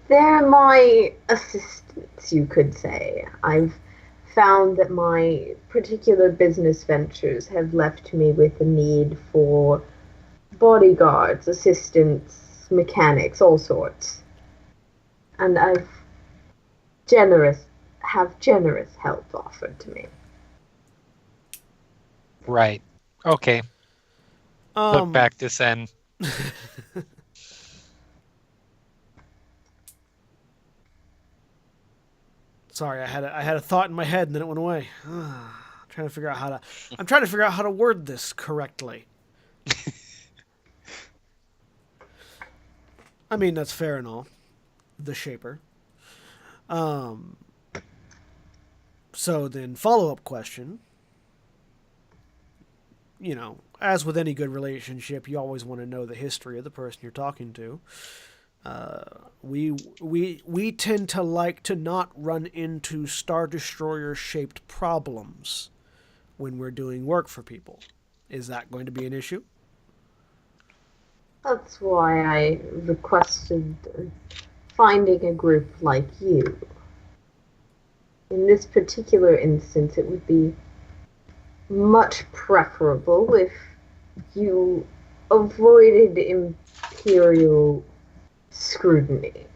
They're my assistants, you could say. I've found that my particular business ventures have left me with a need for bodyguards, assistants, mechanics, all sorts. And I've generous help offered to me. Right. Okay. Look back to Sen. Sorry, I had a thought in my head and then it went away. I'm trying to figure out how to word this correctly. I mean, that's fair and all. The Shaper. So then, follow-up question. You know, as with any good relationship, you always want to know the history of the person you're talking to. We tend to like to not run into Star Destroyer-shaped problems when we're doing work for people. Is that going to be an issue? That's why I requested finding a group like you. In this particular instance, it would be much preferable if you avoided Imperial scrutiny.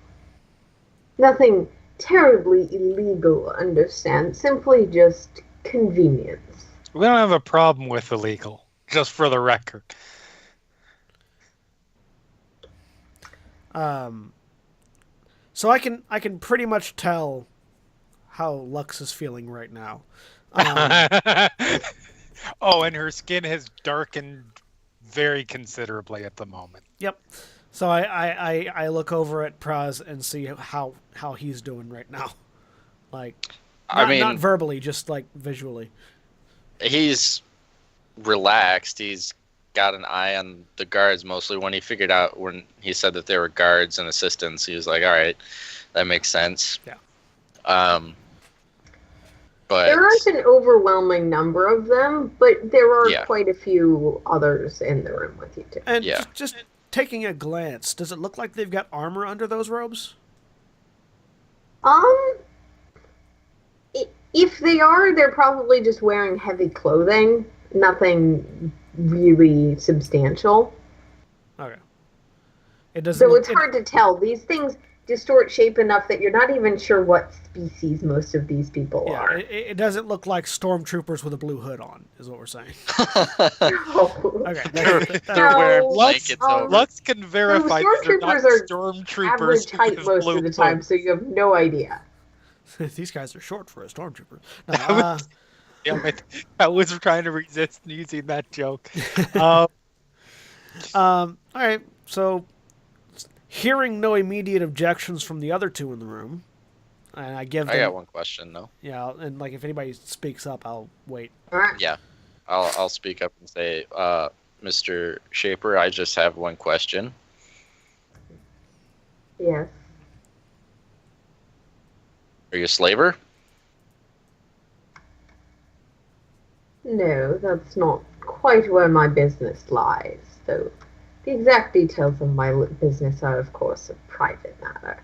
Nothing terribly illegal, understand, simply just convenience. We don't have a problem with illegal, just for the record. So I can pretty much tell how Lux is feeling right now. Oh, and her skin has darkened very considerably at the moment. Yep. So I look over at Praz and see how he's doing right now. Like, not verbally, just like visually. He's relaxed. He's got an eye on the guards mostly. When he said that there were guards and assistants, he was like, all right, that makes sense. Yeah. But There aren't an overwhelming number of them, but there are Yeah. quite a few others in the room with you too. And Yeah. just taking a glance, does it look like they've got armor under those robes? Um, if they are, they're probably just wearing heavy clothing. Nothing really substantial. Okay. It doesn't. So look, it's hard to tell. These things distort shape enough that you're not even sure what species most of these people Yeah, are. it doesn't look like stormtroopers with a blue hood on, is what we're saying. Oh. Okay. They're wearing No, blankets over. Lux can verify that they're not stormtroopers are stormtroopers. Average height with most blue of the time, hoods. so you have no idea. These guys are short for a stormtrooper. No, Damn it. I was trying to resist using that joke. all right. So, hearing no immediate objections from the other two in the room, and I give them. I got one question though. Yeah, and like if anybody speaks up, I'll wait. All right. Yeah, I'll speak up and say, Mr. Shaper, I just have one question. Yes. Are you a slaver? No, that's not quite where my business lies, though the exact details of my business are, of course, a private matter.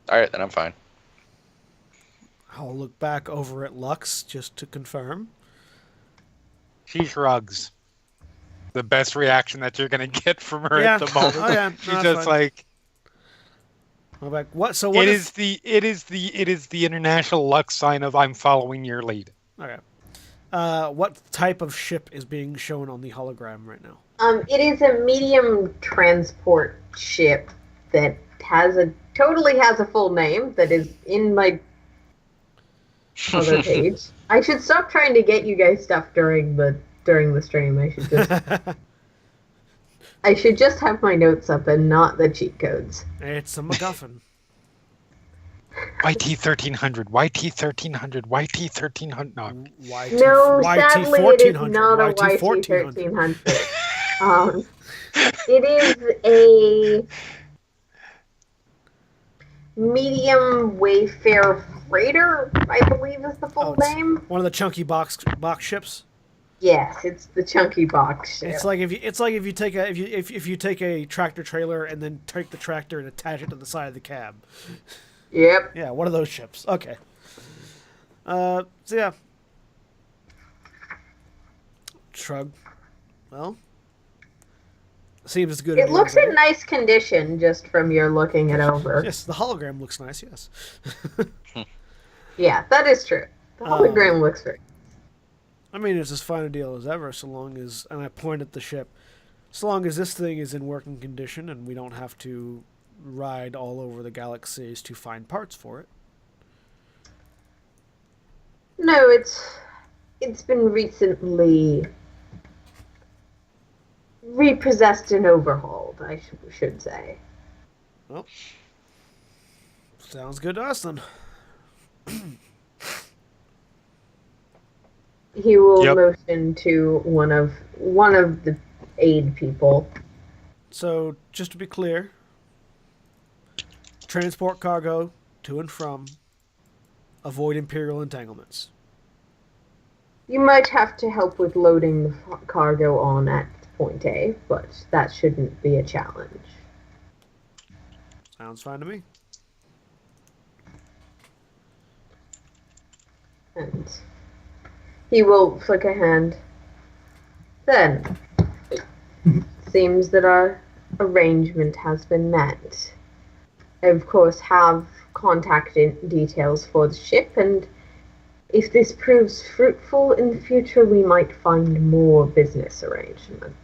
All right, then I'm fine. I'll look back over at Lux just to confirm. She shrugs. The best reaction that you're going to get from her Yeah. at the moment. Oh yeah. No, She's that's just fine. like, I'll back. What? So what it is the international Lux sign of I'm following your lead. Okay. What type of ship is being shown on the hologram right now? It is a medium transport ship that totally has a full name that is in my other page. I should stop trying to get you guys stuff during the stream. I should just have my notes up and not the cheat codes. It's a MacGuffin. YT1300, YT1300, YT1300. No, YT, No, YT sadly, it is not a YT YT1300. It is a medium Wayfarer freighter, I believe is the full it's name. one of the chunky box ships. Yes, it's the chunky box ship. It's like if you take a tractor trailer and then take the tractor and attach it to the side of the cab. Yep. Yeah, one of those ships. Okay. So yeah. Shrug. Well, seems as good. It looks in nice condition just from your looking it over. Yes, the hologram looks nice. Yes. Yeah, that is true. The hologram looks great. I mean, it's as fine a deal as ever, so long as, and I point at the ship, so long as this thing is in working condition and we don't have to ride all over the galaxies to find parts for it. No, it's been recently repossessed and overhauled, I should say. Well, sounds good to us then. He will Yep. motion to one of the aid people. So, just to be clear, transport cargo to and from, avoid Imperial entanglements. You might have to help with loading the cargo on at point A, but that shouldn't be a challenge. Sounds fine to me. And he will flick a hand. Then, seems that our arrangement has been met. I, of course, have contact details for the ship, and if this proves fruitful in the future, we might find more business arrangements.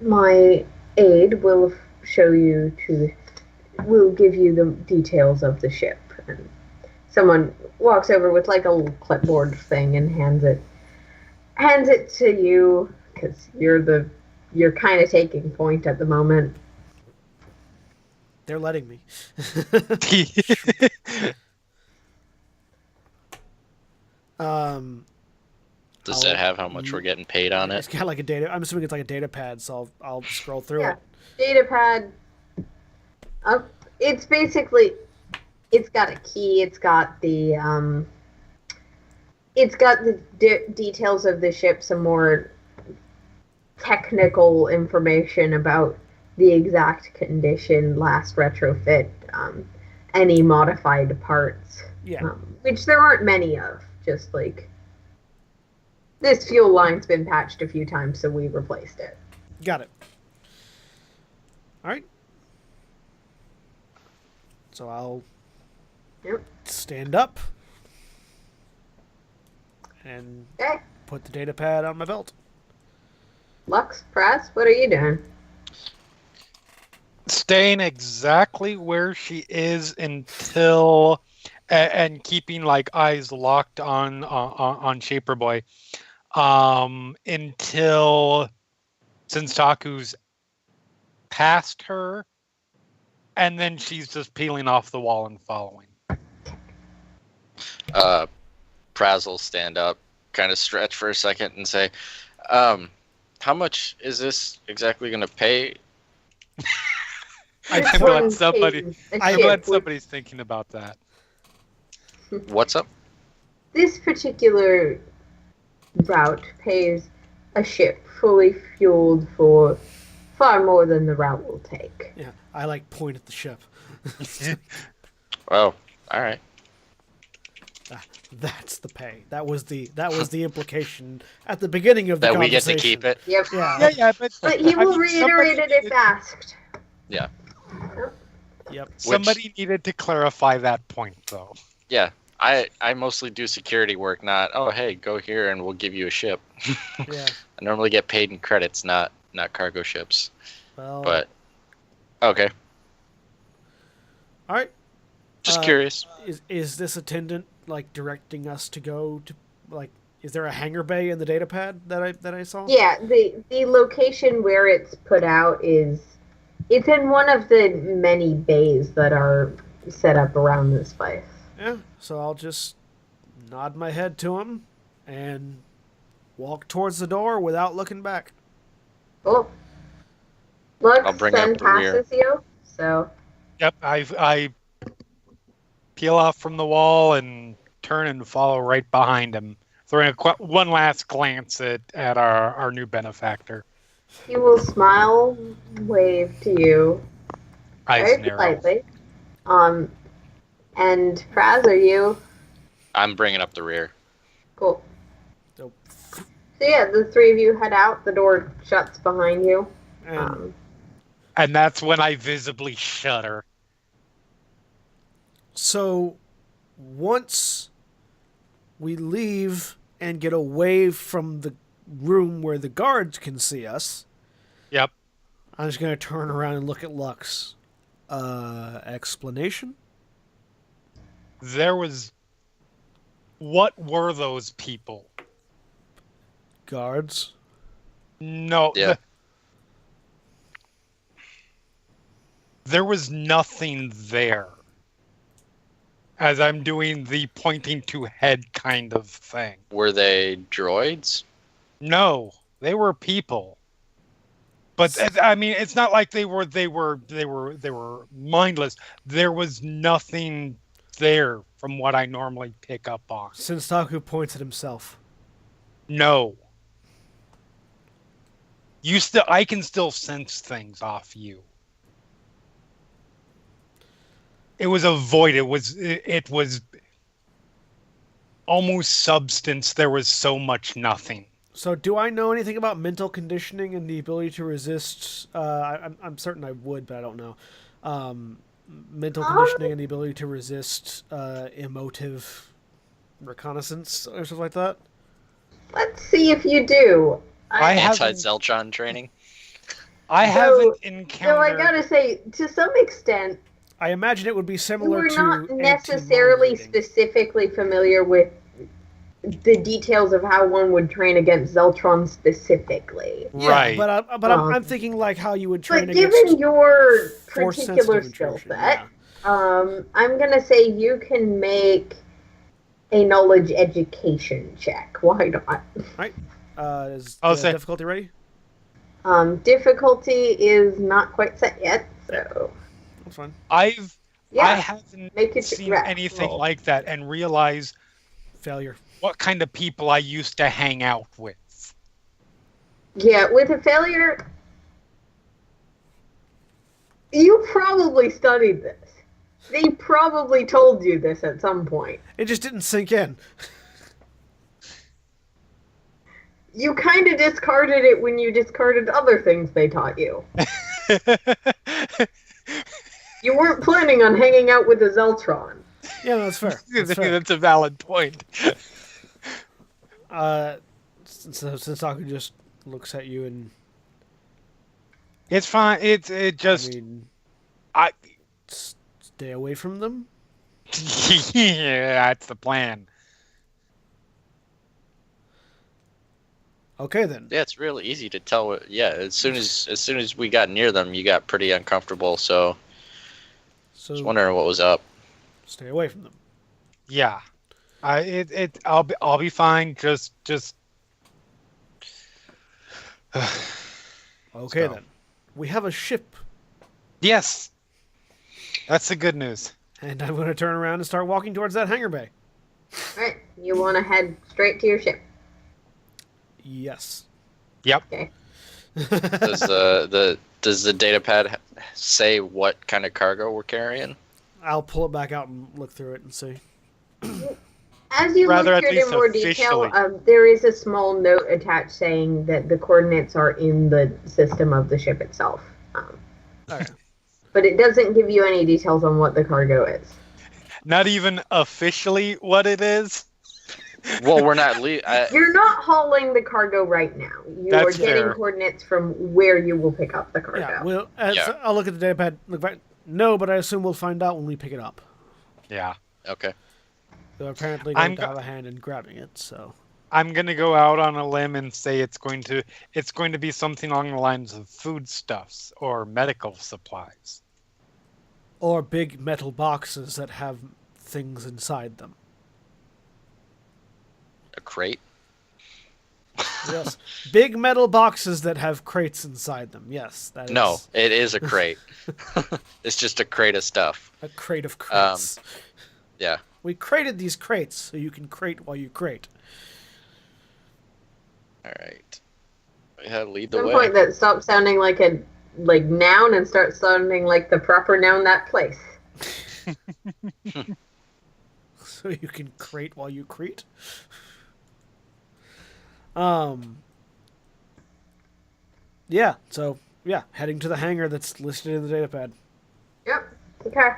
My aide will will give you the details of the ship. And someone walks over with like a little clipboard thing and hands it to you, because you're kind of taking point at the moment. They're letting me. Does that have how much we're getting paid on It's it? got like a data. I'm assuming it's like a data pad, so I'll scroll through Yeah. it. Data pad. It's basically It's got a key. It's got the details of the ship, some more technical information about the exact condition, last retrofit, any modified parts. Yeah. Which there aren't many of. Just like this fuel line's been patched a few times, so we replaced it. Got it. All right. So I'll stand up and Okay. put the data pad on my belt. Lux, Press, what are you doing? Staying exactly where she is until, and keeping like eyes locked on Shaper Boy, until Sensaku's past her, and then she's just peeling off the wall and following. Praz will stand up, kind of stretch for a second, and say, "How much is this exactly going to pay?" I'm This glad one somebody's thinking about that. What's up? This particular route pays a ship fully fueled for far more than the route will take. Yeah, I like point at the ship. Oh, all right. That's the pay. That was the implication at the beginning of the That we get conversation. to keep it. Yep. Yeah. Yeah, But he will reiterate it if asked. Yeah. Yep. Somebody needed to clarify that point, though. Yeah. I mostly do security work, not, oh, hey, go here and we'll give you a ship. Yeah. I normally get paid in credits, not cargo ships. Well. But, okay. All right. Just curious. Is this attendant like directing us to go to like? Is there a hangar bay in the data pad that I saw? Yeah, the location where it's put out is it's in one of the many bays that are set up around this place. Yeah. So I'll just nod my head to him and walk towards the door without looking back. Cool. Lux I'll bring then up the rear. passes you, so Yep, I peel off from the wall and turn and follow right behind him, throwing one last glance at our new benefactor. he will smile, wave to you Eyes very narrow. politely. And Fraz, are you I'm bringing up the rear. cool? So, So yeah, the three of you head out. The door shuts behind you. and And that's when I visibly shudder. so once we leave and get away from the room where the guards can see us, Yep. I'm just gonna turn around and look at Lux. Explanation? What were those people? Guards? No. Yeah. There was nothing there. As I'm doing the pointing to head kind of thing. Were they droids? No, they were people. But I mean, it's not like they were mindless. There was nothing there from what I normally pick up on. Sensaku points at himself. No. I can still sense things off you. It was a void. It was almost substance. There was so much nothing. So, do I know anything about mental conditioning and the ability to resist? I'm certain I would, but I don't know. Mental conditioning and the ability to resist emotive reconnaissance or something like that. Let's see if you do. I haven't. Anti-Zeltron training? I haven't encountered. So I gotta say, to some extent, I imagine it would be you similar were to not necessarily anti-mind reading. specifically familiar with the details of how one would train against Zeltron specifically. Yeah, Right. but I'm thinking like how you would train But given against your force particular sensitive skill intrusion. set, Yeah. I'm gonna say you can make a knowledge education check. Why not? Is I'll the say- difficulty ready? Difficulty is not quite set yet, so That's fine. Yeah. I haven't Make it seen direct anything roll. like that and realize Failure. what kind of people I used to hang out with. Yeah, with a failure, you probably studied this. They probably told you this at some point. It just didn't sink in. You kind of discarded it when you discarded other things they taught you. You weren't planning on hanging out with a Zeltron. Yeah, no, that's fair. That's fair. That's a valid point. Since Aku just looks at you and It's fine. It I just mean, I stay away from them. yeah, that's the plan. Okay then. Yeah, it's really easy to tell. Yeah, as soon as we got near them, you got pretty uncomfortable. So So just wondering what was up. stay away from them. Yeah, I'll be fine. Just Okay So. then. We have a ship, yes, that's the good news. and I'm going to turn around and start walking towards that hangar bay. Alright, you want to head straight to your ship. Yes. Yep. Okay. Does the data pad say what kind of cargo we're carrying? I'll pull it back out and look through it and see. As you Rather, look at through it in least more detail, officially. there is a small note attached saying that the coordinates are in the system of the ship itself. Okay. But it doesn't give you any details on what the cargo is. Not even officially what it is. Well, we're not. You're not hauling the cargo right now. You That's are getting fair. coordinates from where you will pick up the cargo. Yeah. Well, Yeah. I'll look at the data pad. Look back. No, but I assume we'll find out when we pick it up. Yeah, Okay. They're apparently I'm going to have a hand in grabbing it. So. I'm gonna go out on a limb and say it's going to be something along the lines of foodstuffs or medical supplies. Or big metal boxes that have things inside them. A crate. Yes. Big metal boxes that have crates inside them. Yes, that is No, it is a crate. It's just a crate of stuff. a crate of crates. Yeah. We crated these crates so you can crate while you crate. All right. Yeah, lead At the some way. point that stops sounding like a noun and starts sounding like the proper noun that place. So you can crate while you crete. Yeah, so yeah, heading to the hangar that's listed in the data pad. Yep. Okay.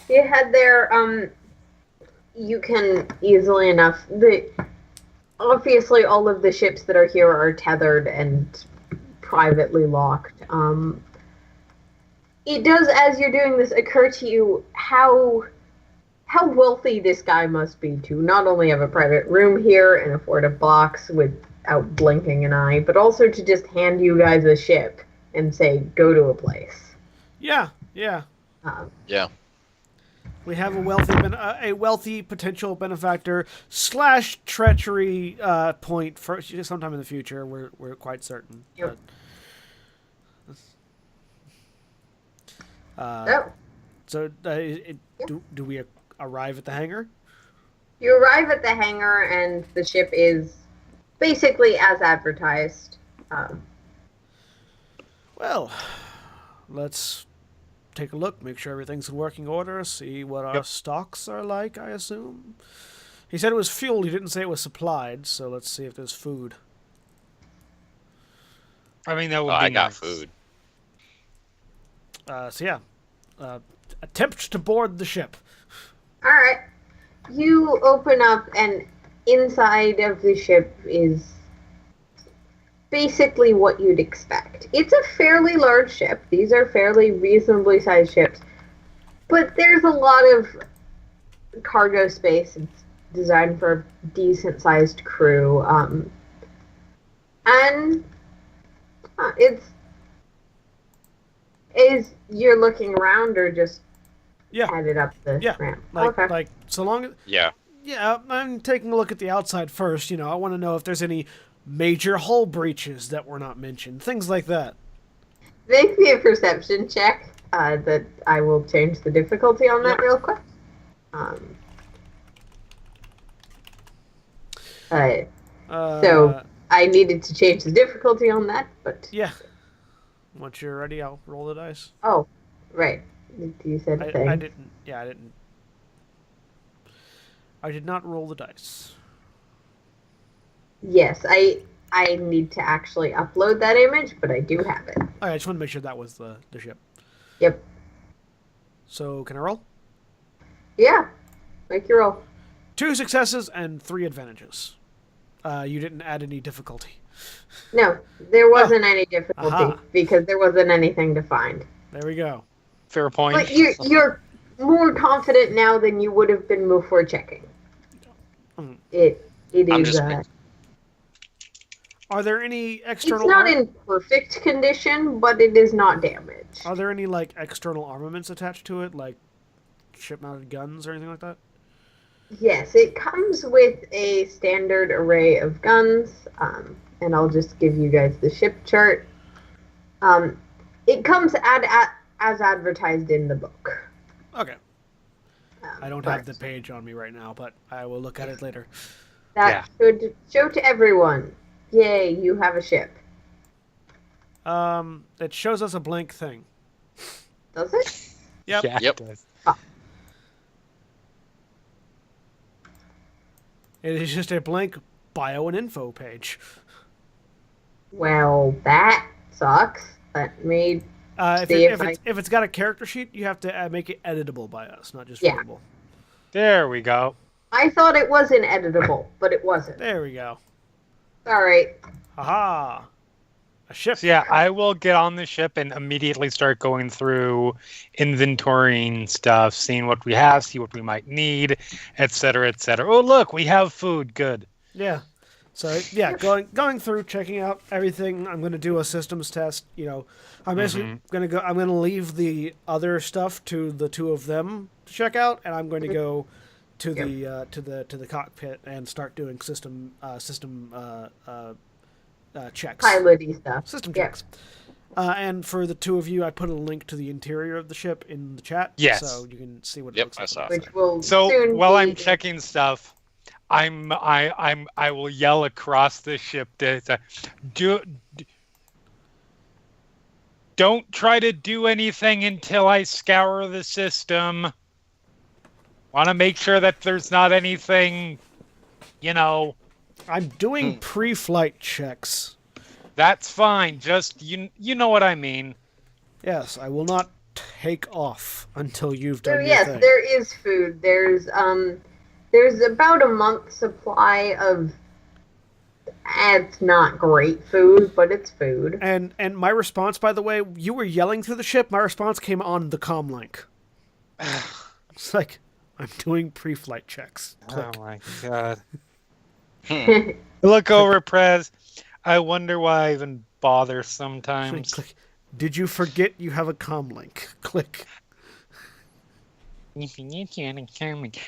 You head there. You can easily enough. Obviously all of the ships that are here are tethered and privately locked. It does, as you're doing this, occur to you how wealthy this guy must be to not only have a private room here and afford a box without blinking an eye, but also to just hand you guys a ship and say, go to a place. Yeah. Yeah. We have a wealthy potential benefactor / treachery point for sometime in the future. We're quite certain. Yep. So do we arrive at the hangar? You arrive at the hangar and the ship is basically as advertised. Well, let's take a look, make sure everything's in working order, see what our stocks are like, I assume. He said it was fueled, he didn't say it was supplied, so let's see if there's food. I mean, that would be I got nice. food. Attempt to board the ship. Alright. You open up and inside of the ship is basically what you'd expect. It's a fairly large ship. These are fairly reasonably sized ships. But there's a lot of cargo space. It's designed for a decent sized crew. And it's... Is you're looking around or just headed up the ramp? Like so long as... Yeah. Yeah, I'm taking a look at the outside first. I want to know if there's any major hull breaches that were not mentioned. Things like that. Make me a perception check. that I will change the difficulty on that real quick. So I needed to change the difficulty on that, but Yeah. Once you're ready, I'll roll the dice. oh, right. You said a thing. I didn't. Yeah, I didn't. I did not roll the dice. Yes, I need to actually upload that image, but I do have it. I just want to make sure that was the ship. Yep. So can I roll? Yeah. Make your roll. 2 successes and 3 advantages. You didn't add any difficulty. No, there wasn't any difficulty Aha. because there wasn't anything to find. There we go. Fair point. But you're more confident now than you would have been before checking. Mm. It I'm is. just Are there any It's external? not in perfect condition, but it is not damaged. Are there any like external armaments attached to it, like ship-mounted guns or anything like that? Yes, it comes with a standard array of guns, and I'll just give you guys the ship chart. It comes as advertised in the book. Okay. I don't have the page on me right now, but I will look at it later. That should show to everyone. Yay, you have a ship. It shows us a blank thing. Does it? Yep. Yeah, Yep. it does. It is just a blank bio and info page. Well, that sucks. Let me If it's got a character sheet, you have to make it editable by us, not just readable. There we go. I thought it was ineditable, but it wasn't. There we go. Sorry. Haha. A ship. So yeah, I will get on the ship and immediately start going through inventorying stuff, seeing what we have, see what we might need, etc., etc. Oh, look, we have food. Good. Yeah. So yeah, going through, checking out everything. I'm going to do a systems test. I'm basically going to go. I'm going to leave the other stuff to the two of them to check out, and I'm going to go to the cockpit and start doing system checks. Piloty stuff. System checks. And for the two of you, I put a link to the interior of the ship in the chat. Yes. So you can see what it Yep, looks I like. saw. Which will So soon while be I'm checking stuff, I will yell across the ship to don't try to do anything until I scour the system. Want to make sure that there's not anything, I'm doing pre-flight checks. That's fine. Just you know what I mean. Yes, I will not take off until you've done So your yes, thing. there is food. There's about a month's supply of. It's not great food, but it's food. And my response, by the way, you were yelling through the ship. My response came on the comm link. It's like, I'm doing pre-flight checks. Click. Oh my god. Look over, Prez. I wonder why I even bother sometimes. Click. Did you forget you have a comm link? Click.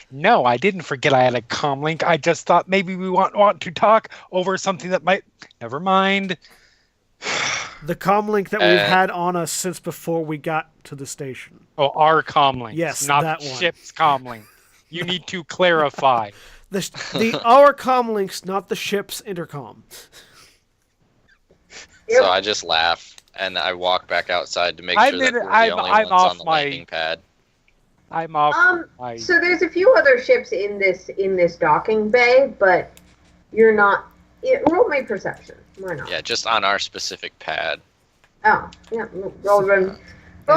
No, I didn't forget I had a comm link. I just thought maybe we want to talk over something that might. Never mind. The comm link that we've had on us since before we got to the station. Oh, our comm link. Yes, not that the one. ship's comm link. You need to clarify. Our comm links, not the ship's intercom. Yep. So I just laugh and I walk back outside to make sure that we're the only I'm ones off on the my- landing pad. I'm off. So there's a few other ships in this docking bay, but you're not. Roll me perception. Why not? Yeah, just on our specific pad. Oh, yeah. Roll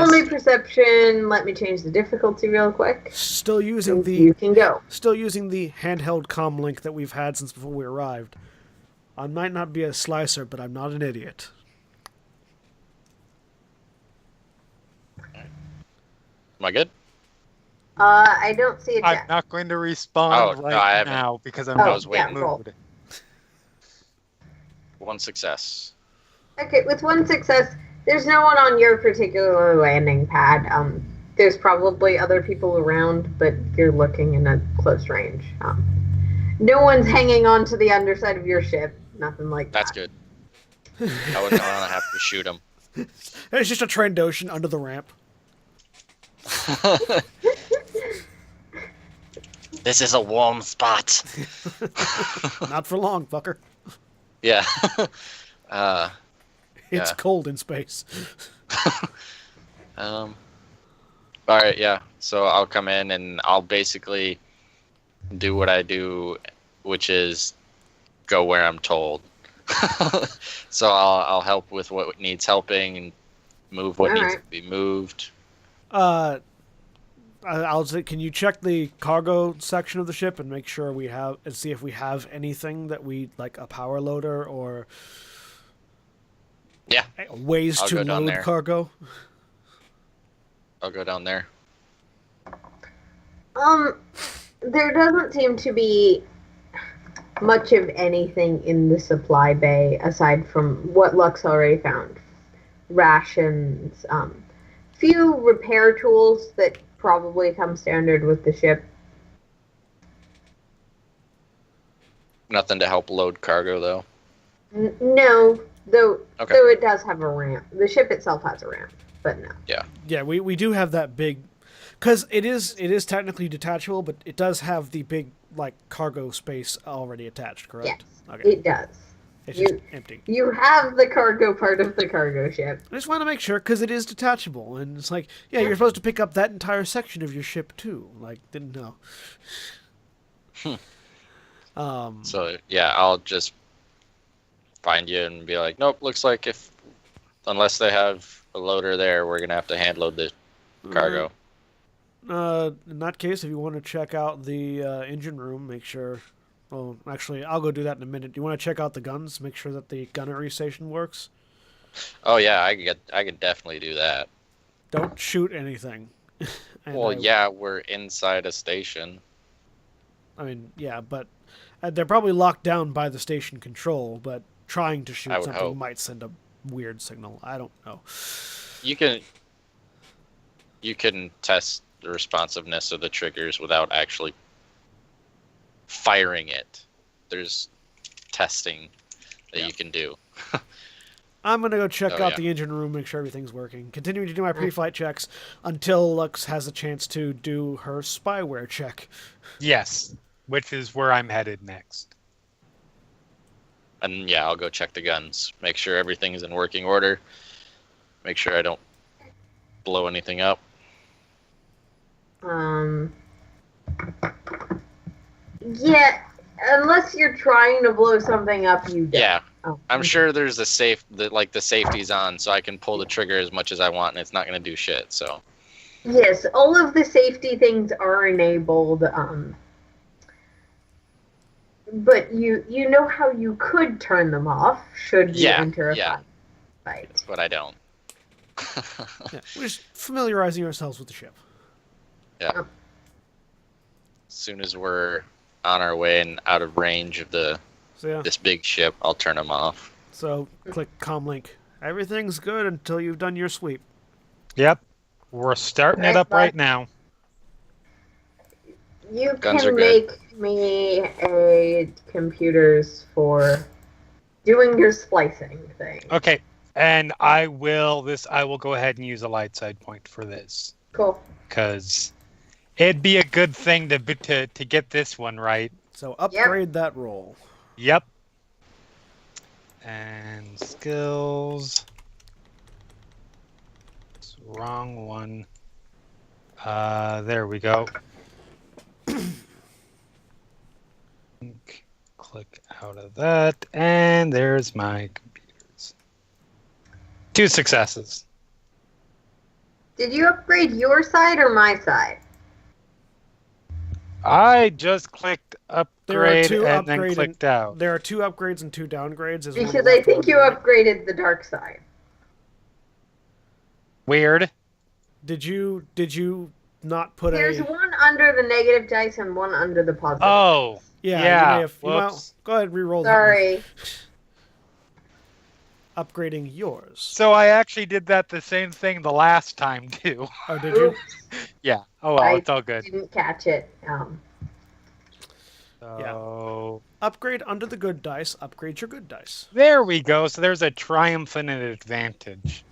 me perception. Let me change the difficulty real quick. Still using You can go. the handheld comm link that we've had since before we arrived. I might not be a slicer, but I'm not an idiot. Am I good? I don't see it I'm yet. not going to respond Oh, no, I haven't. now because I'm Oh, not yeah, in roll. mood. One success. Okay, with one success, there's no one on your particular landing pad. There's probably other people around, but you're looking in a close range. No one's hanging on to the underside of your ship. Nothing like that. That's good. I wouldn't want to have to shoot him. It's just a Trandoshan under the ramp. This is a warm spot. Not for long, fucker. Yeah. It's Yeah. cold in space. All right, yeah. So I'll come in and I'll basically do what I do, which is go where I'm told. So I'll help with what needs helping and move what needs to be moved. I'll say, can you check the cargo section of the ship and make sure we have, and see if we have anything that we, like a power loader or Yeah, ways I'll to go down load there. cargo? I'll go down there. There doesn't seem to be much of anything in the supply bay aside from what Lux already found. Rations, few repair tools that probably come standard with the ship. Nothing to help load cargo though. No, though Okay. though it does have a ramp. The ship itself has a ramp, but no. Yeah, we do have that big, because it is technically detachable, but it does have the big like cargo space already attached, correct? Yes, Okay. it does. It's just empty. You have the cargo part of the cargo ship. I just want to make sure because it is detachable, and it's like, yeah, you're supposed to pick up that entire section of your ship too. Like, didn't know. So yeah, I'll just find you and be like, nope. Looks like unless they have a loader there, we're gonna have to hand load the cargo. In that case, if you want to check out the engine room, make sure. Well, actually, I'll go do that in a minute. Do you want to check out the guns? Make sure that the gunnery station works. Oh yeah, I could definitely do that. Don't shoot anything. Well, yeah, we're inside a station. I mean, yeah, but they're probably locked down by the station control. But trying to shoot I would something hope. might send a weird signal. I don't know. You can test the responsiveness of the triggers without actually firing it. There's testing that you can do. I'm going to go check Oh, out yeah. the engine room, make sure everything's working. Continuing to do my pre-flight checks until Lux has a chance to do her spyware check. Yes, which is where I'm headed next. And yeah, I'll go check the guns. Make sure everything is in working order. Make sure I don't blow anything up. Yeah, unless you're trying to blow something up, you don't. Yeah. Oh, I'm okay. sure there's the safety's on, so I can pull the trigger as much as I want, and it's not going to do shit. So Yes, all of the safety things are enabled. But you know how you could turn them off should you enter a fight. but I don't. Yeah, we're just familiarizing ourselves with the ship. Yeah. As soon as we're on our way and out of range of So yeah, this big ship, I'll turn them off. so click comlink. Everything's good until you've done your sweep. Yep, we're starting it up right now. You Guns are can good. make me a computers for doing your splicing thing. Okay, and I will go ahead and use a light side point for this Cool. because it'd be a good thing to get this one right. So upgrade that roll. Yep. And skills. It's the wrong one. There we go. Click out of that, and there's my computers. 2 successes. Did you upgrade your side or my side? I just clicked There are upgrade two and then upgrade clicked out. There are 2 upgrades and 2 downgrades. Is one Because left, I think one you right. upgraded the dark side. Weird. Did you not put There's a? one under the negative dice and one under the positive. Oh, Yeah. yeah. You may have, Whoops. go ahead, re-roll. that one. Sorry. Upgrading yours. So I actually did that the same thing the last time too. Oh, did you? Oops, Yeah. Oh well, I it's all good. didn't catch it. So Upgrade under the good dice. Upgrade your good dice. there we go. So there's a triumphant advantage.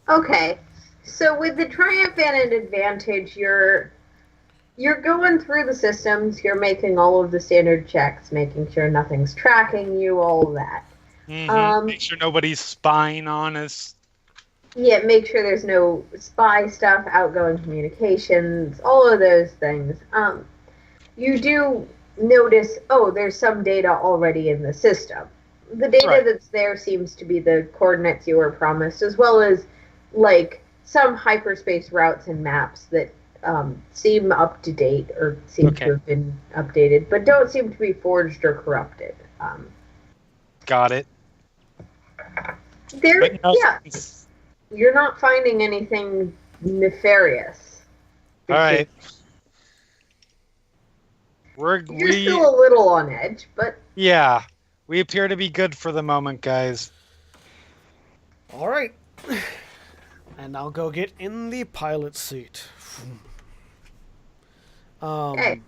Okay. So with the triumphant advantage, you're going through the systems. You're making all of the standard checks, making sure nothing's tracking you, all of that. Make sure nobody's spying on us. Yeah, make sure there's no spy stuff, outgoing communications, all of those things. You do notice, there's some data already in the system. The data that's there seems to be the coordinates you were promised, as well as, like, some hyperspace routes and maps that seem up to date or seem to have been updated, but don't seem to be forged or corrupted. Got it. You're not finding anything nefarious. All right. You're still a little on edge, but... Yeah. We appear to be good for the moment, guys. All right. And I'll go get in the pilot seat. Okay.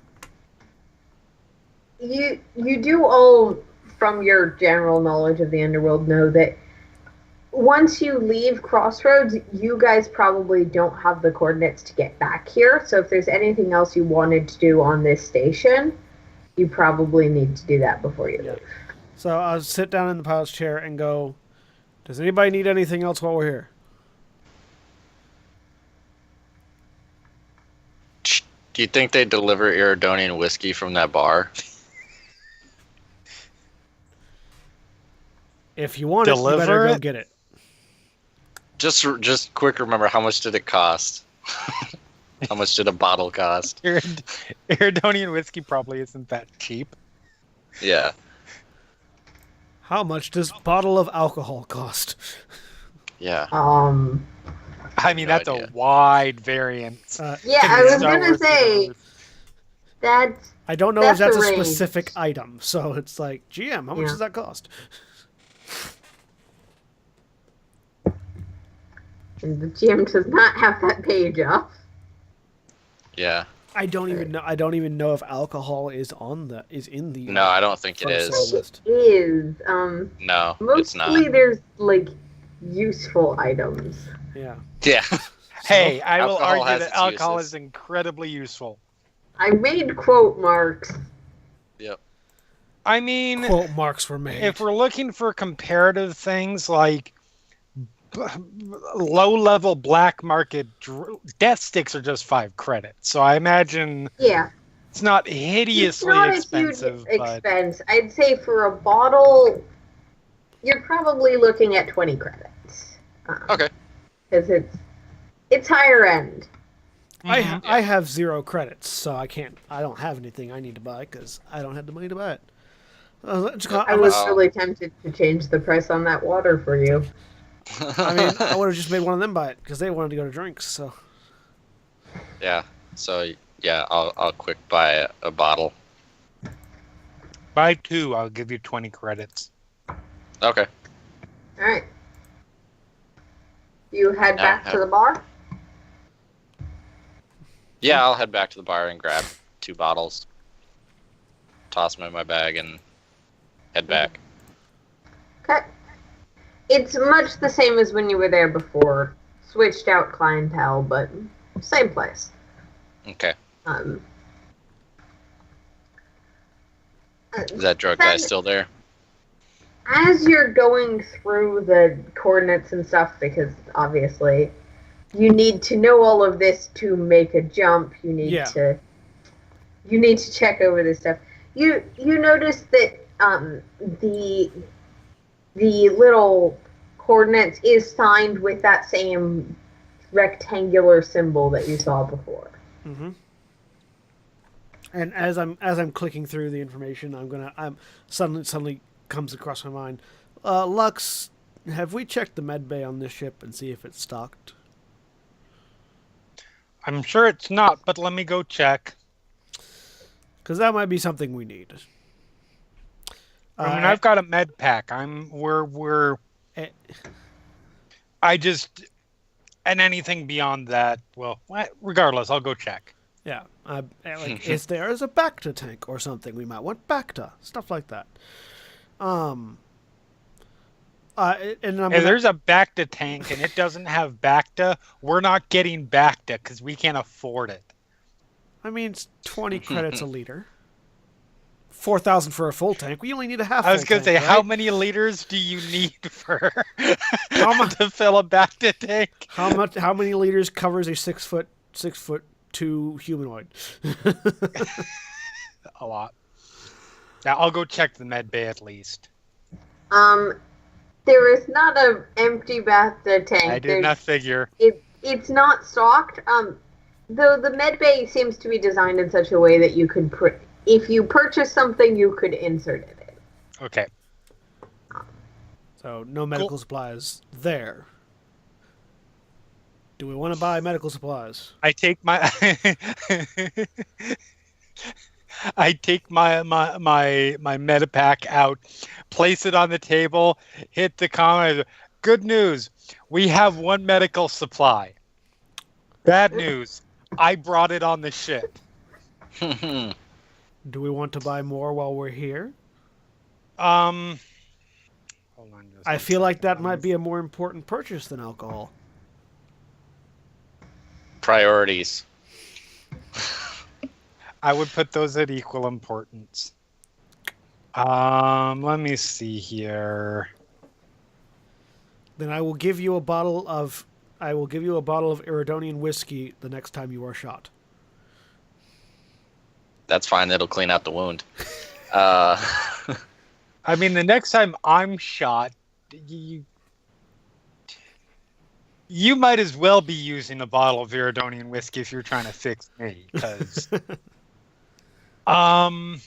You do all, from your general knowledge of the underworld, know that once you leave Crossroads, you guys probably don't have the coordinates to get back here. So if there's anything else you wanted to do on this station, you probably need to do that before you leave. So I'll sit down in the pilot's chair and go, does anybody need anything else while we're here? Do you think they deliver Iridonian whiskey from that bar? If you want it, you better go get it. Just quick, remember, how much did it cost? How much did a bottle cost? Iridonian whiskey probably isn't that cheap. Yeah. How much does a bottle of alcohol cost? Yeah. I mean, that's a wide variance. I was gonna say that's. I don't know if that's a specific item, so it's like, GM, how much does that cost? And the GM does not have that page up. Yeah. I don't even know if alcohol is in the. No, I don't think it is. It is. No, it's not. Mostly there's like useful items. Yeah. Yeah. Hey, I will Alcohol argue has that its alcohol uses. is incredibly useful. I made quote marks. Yep. I mean, Quote marks were made. if we're looking for comparative things like low-level black market death sticks are just 5 credits, so I imagine it's not hideously expensive. It's not a huge expense. I'd say for a bottle, you're probably looking at 20 credits. Okay. Because it's higher end. I have 0 credits, so I don't have anything I need to buy because I don't have the money to buy it. I was really tempted to change the price on that water for you. I mean, I would have just made one of them buy it because they wanted to go to drinks. So. Yeah. So I'll quick buy a bottle. Buy 2, I'll give you 20 credits. Okay. All right. You head back to the bar? Yeah, I'll head back to the bar and grab 2 bottles, toss them in my bag, and head back. Okay. It's much the same as when you were there before. Switched out clientele, but same place. Okay. Is that drug guy still there? As you're going through the coordinates and stuff, because obviously you need to know all of this to make a jump. You need to check over this stuff. You notice that the little coordinates is signed with that same rectangular symbol that you saw before. Mm-hmm. And as I'm clicking through the information, I'm suddenly comes across my mind. Lux, have we checked the med bay on this ship and see if it's stocked? I'm sure it's not, but let me go check. Because that might be something we need. I mean, I've got a med pack. And anything beyond that, well, regardless, I'll go check. Yeah. If there is a Bacta tank or something, we might want Bacta. Stuff like that. And I'm If gonna, there's a Bacta tank and it doesn't have Bacta, we're not getting Bacta because we can't afford it. I mean, it's 20 credits a liter. 4,000 for a full tank. We only need a half. I was going gonna to say, how many liters do you need for How mu- to fill a Bacta tank? How many liters covers a 6'2" humanoid? A lot. Now I'll go check the med bay at least. There is not an empty bathtub tank. I did not figure. It's not stocked. Though the med bay seems to be designed in such a way that you could, if you purchase something, you could insert it in. Okay. So no medical supplies there. Do we want to buy medical supplies? I take my I take my Medipack out, place it on the table, hit the comment. Good news, we have one medical supply. Bad news, I brought it on the ship. Do we want to buy more while we're here? Hold on. I feel like that might be a more important purchase than alcohol. Priorities. I would put those at equal importance. Let me see here. Then I will give you a bottle of Iridonian whiskey the next time you are shot. That's fine. It'll clean out the wound. I mean, the next time I'm shot, you might as well be using a bottle of Iridonian whiskey if you're trying to fix me, because I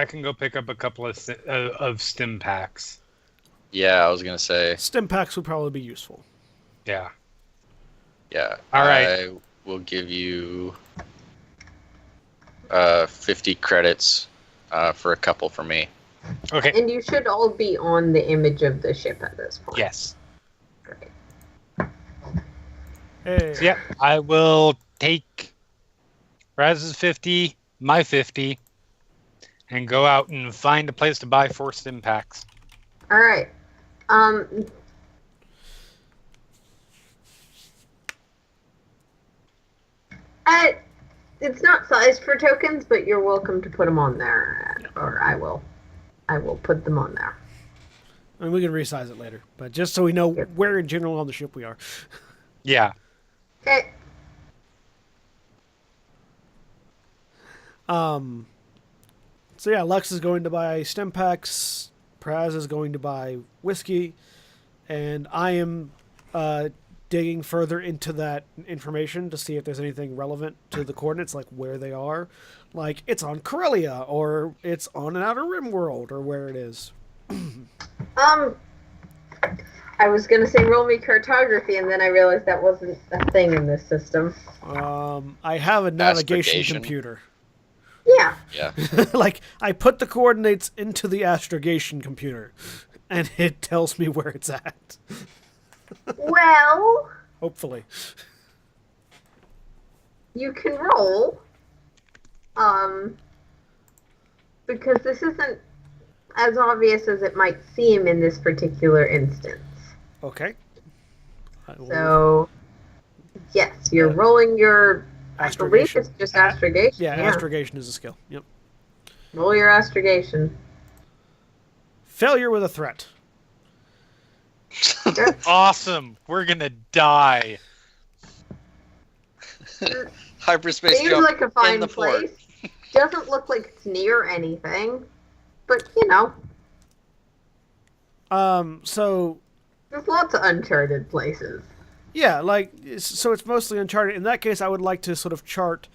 can go pick up a couple of stim packs. Yeah, I was gonna say. Stim packs would probably be useful. Yeah. Yeah. All right. I will give you 50 credits for a couple for me. Okay. And you should all be on the image of the ship at this point. Yes. Great. Hey. So, yeah, I will take Raz's 50, my 50, and go out and find a place to buy 4 stim packs. All right. It's not sized for tokens, but you're welcome to put them on there, or I will put them on there. I mean, we can resize it later, but just so we know where in general on the ship we are. Yeah. Okay. So yeah, Lux is going to buy stem packs, Praz is going to buy whiskey, and I am digging further into that information to see if there's anything relevant to the coordinates, like where they are. Like, it's on Corellia, or it's on an Outer Rim world, or where it is. I was going to say roll me cartography, and then I realized that wasn't a thing in this system. I have a navigation Astrogation. computer. Yeah. Yeah. Like, I put the coordinates into the astrogation computer, and it tells me where it's at. Well, Hopefully. you can roll. Because this isn't as obvious as it might seem in this particular instance. Okay. So, yes, you're rolling your... I believe Astrogation. it's just astrogation. Yeah, astrogation is a skill. Yep. Roll your astrogation. Failure with a threat. Awesome. We're going to die. Hyperspace Seems jump like a fine in the port. place. Doesn't look like it's near anything. But, you know, So, there's lots of uncharted places. yeah, like, so it's mostly uncharted. In that case, I would like to sort of chart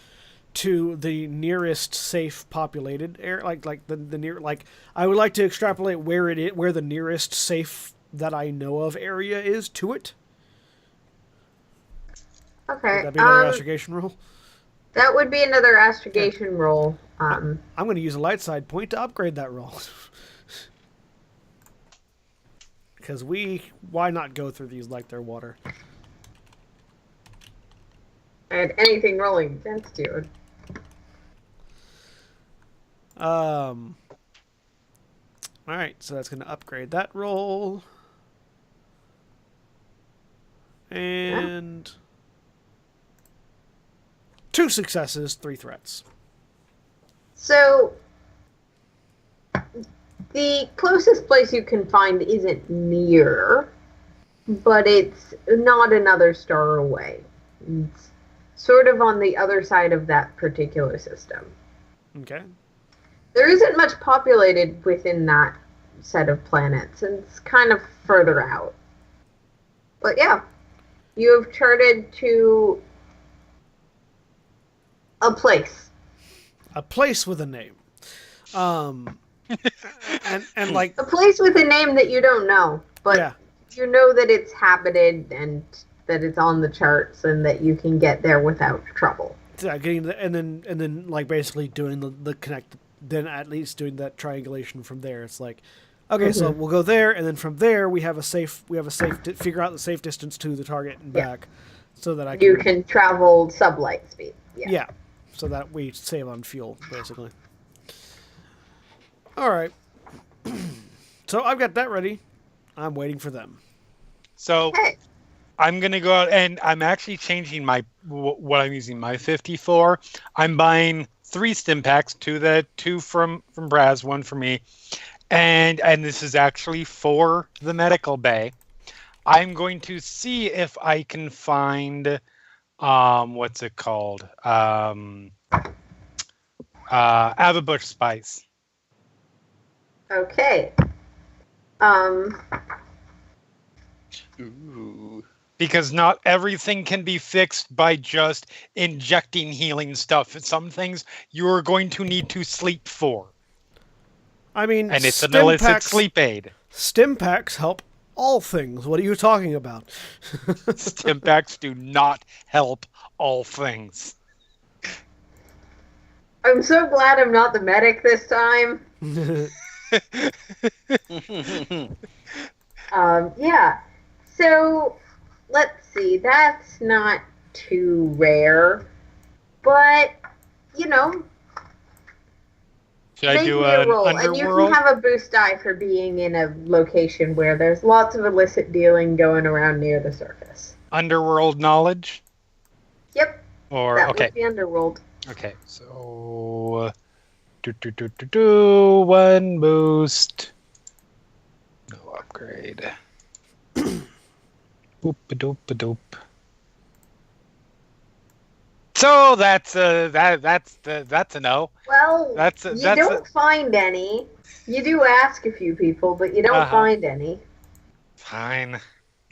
to the nearest safe populated area, like the near, like, I would like to extrapolate where it is, where the nearest safe that I know of area is to it. Okay. Would that be another astrogation roll? That would be another astrogation roll. I'm going to use a light side point to upgrade that roll. Because why not go through these like they're water? And anything rolling against you. All right, so that's going to upgrade that roll. And 2 successes, 3 threats. So, the closest place you can find isn't near, but it's not another star away. It's sort of on the other side of that particular system. Okay. There isn't much populated within that set of planets, and it's kind of further out. But yeah, you have charted to a place. A place with a name. And like A place with a name that you don't know, but yeah. you know that it's habited and that it's on the charts and that you can get there without trouble. Yeah, getting the, and then like basically doing the connect, then at least doing that triangulation from there. It's like, okay, so we'll go there, and then from there we have a safe figure out the safe distance to the target and back, so that You can travel sublight speed. Yeah, so that we save on fuel basically. All right, so I've got that ready. I'm waiting for them. So Hey. I'm gonna go out and I'm actually changing my what I'm using my 54. I'm buying 3 stim packs, 2 from Braz, 1 for me, and this is actually for the medical bay. I'm going to see if I can find what's it called? Avabush spice. Okay. Ooh. Because not everything can be fixed by just injecting healing stuff. Some things you're going to need to sleep for. I mean, And it's an illicit sleep aid. Stim packs help all things. What are you talking about? Stim packs do not help all things. I'm so glad I'm not the medic this time. Yeah. So, let's see. That's not too rare. But, you know, Should I make do me a an roll. And you underworld? can have a boost die for being in a location where there's lots of illicit dealing going around near the surface. Underworld knowledge? Yep. Or That okay. would be underworld. Okay, so 1 boost. No upgrade. Boop a doop a doop. So that's a no. Well, That's you that's don't find any. You do ask a few people, but you don't find any. Fine.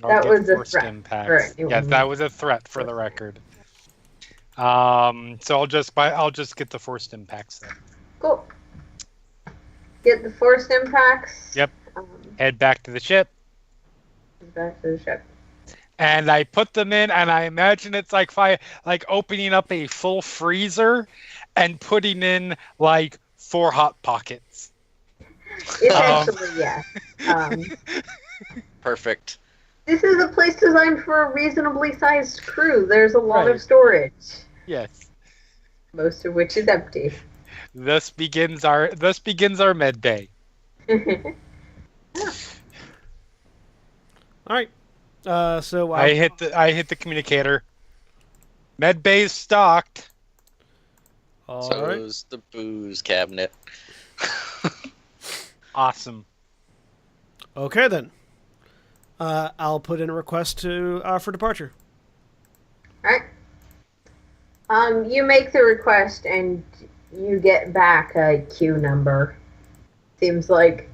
That was a 4 threat stim for packs. anyone. Yes, that was a threat for the record. So I'll just get the 4 stim packs then. Cool. Get the 4 stim packs. Yep. Head back to the ship. Back to the ship. And I put them in, and I imagine it's like opening up a full freezer and putting in like 4 hot pockets. Essentially, yes. Perfect. This is a place designed for a reasonably sized crew. There's a lot Right. of storage, Yes. most of which is empty. Thus begins our med bay. All right. So I hit the communicator. Med bay's stocked. All So right. is the booze cabinet. Awesome. Okay then. I'll put in a request to for departure. Alright. You make the request and you get back a queue number. Seems like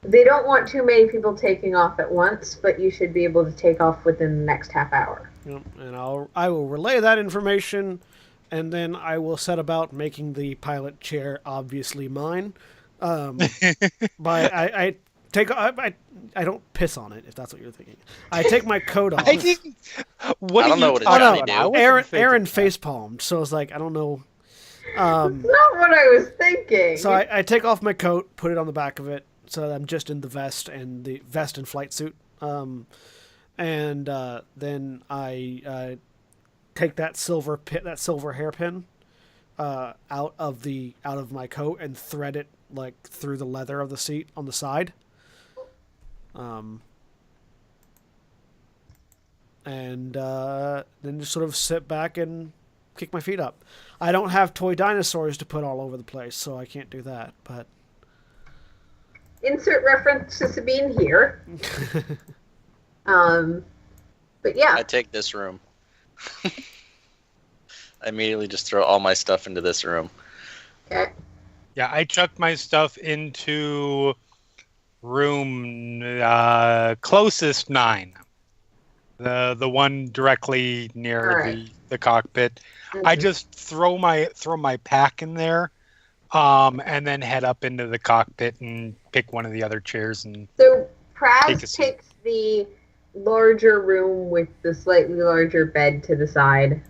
they don't want too many people taking off at once, but you should be able to take off within the next half hour. Yep, and I will relay that information, and then I will set about making the pilot chair obviously mine. I don't piss on it, if that's what you're thinking. I take my coat off. I didn't. What I do don't know you what it's talking actually about? do. I wasn't Aaron thinking face palmed, so it's like I don't know. That's not what I was thinking. So I take off my coat, put it on the back of it, so that I'm just in the vest and flight suit. And then I take that silver hairpin, out of my coat and thread it like through the leather of the seat on the side. And then just sort of sit back and kick my feet up. I don't have toy dinosaurs to put all over the place, so I can't do that. But insert reference to Sabine here. But yeah. I take this room. I immediately just throw all my stuff into this room. Okay. Yeah, I chucked my stuff into room closest 9. The one directly near the cockpit. I just throw my pack in there, and then head up into the cockpit and pick one of the other chairs. And so Praz takes the larger room with the slightly larger bed to the side.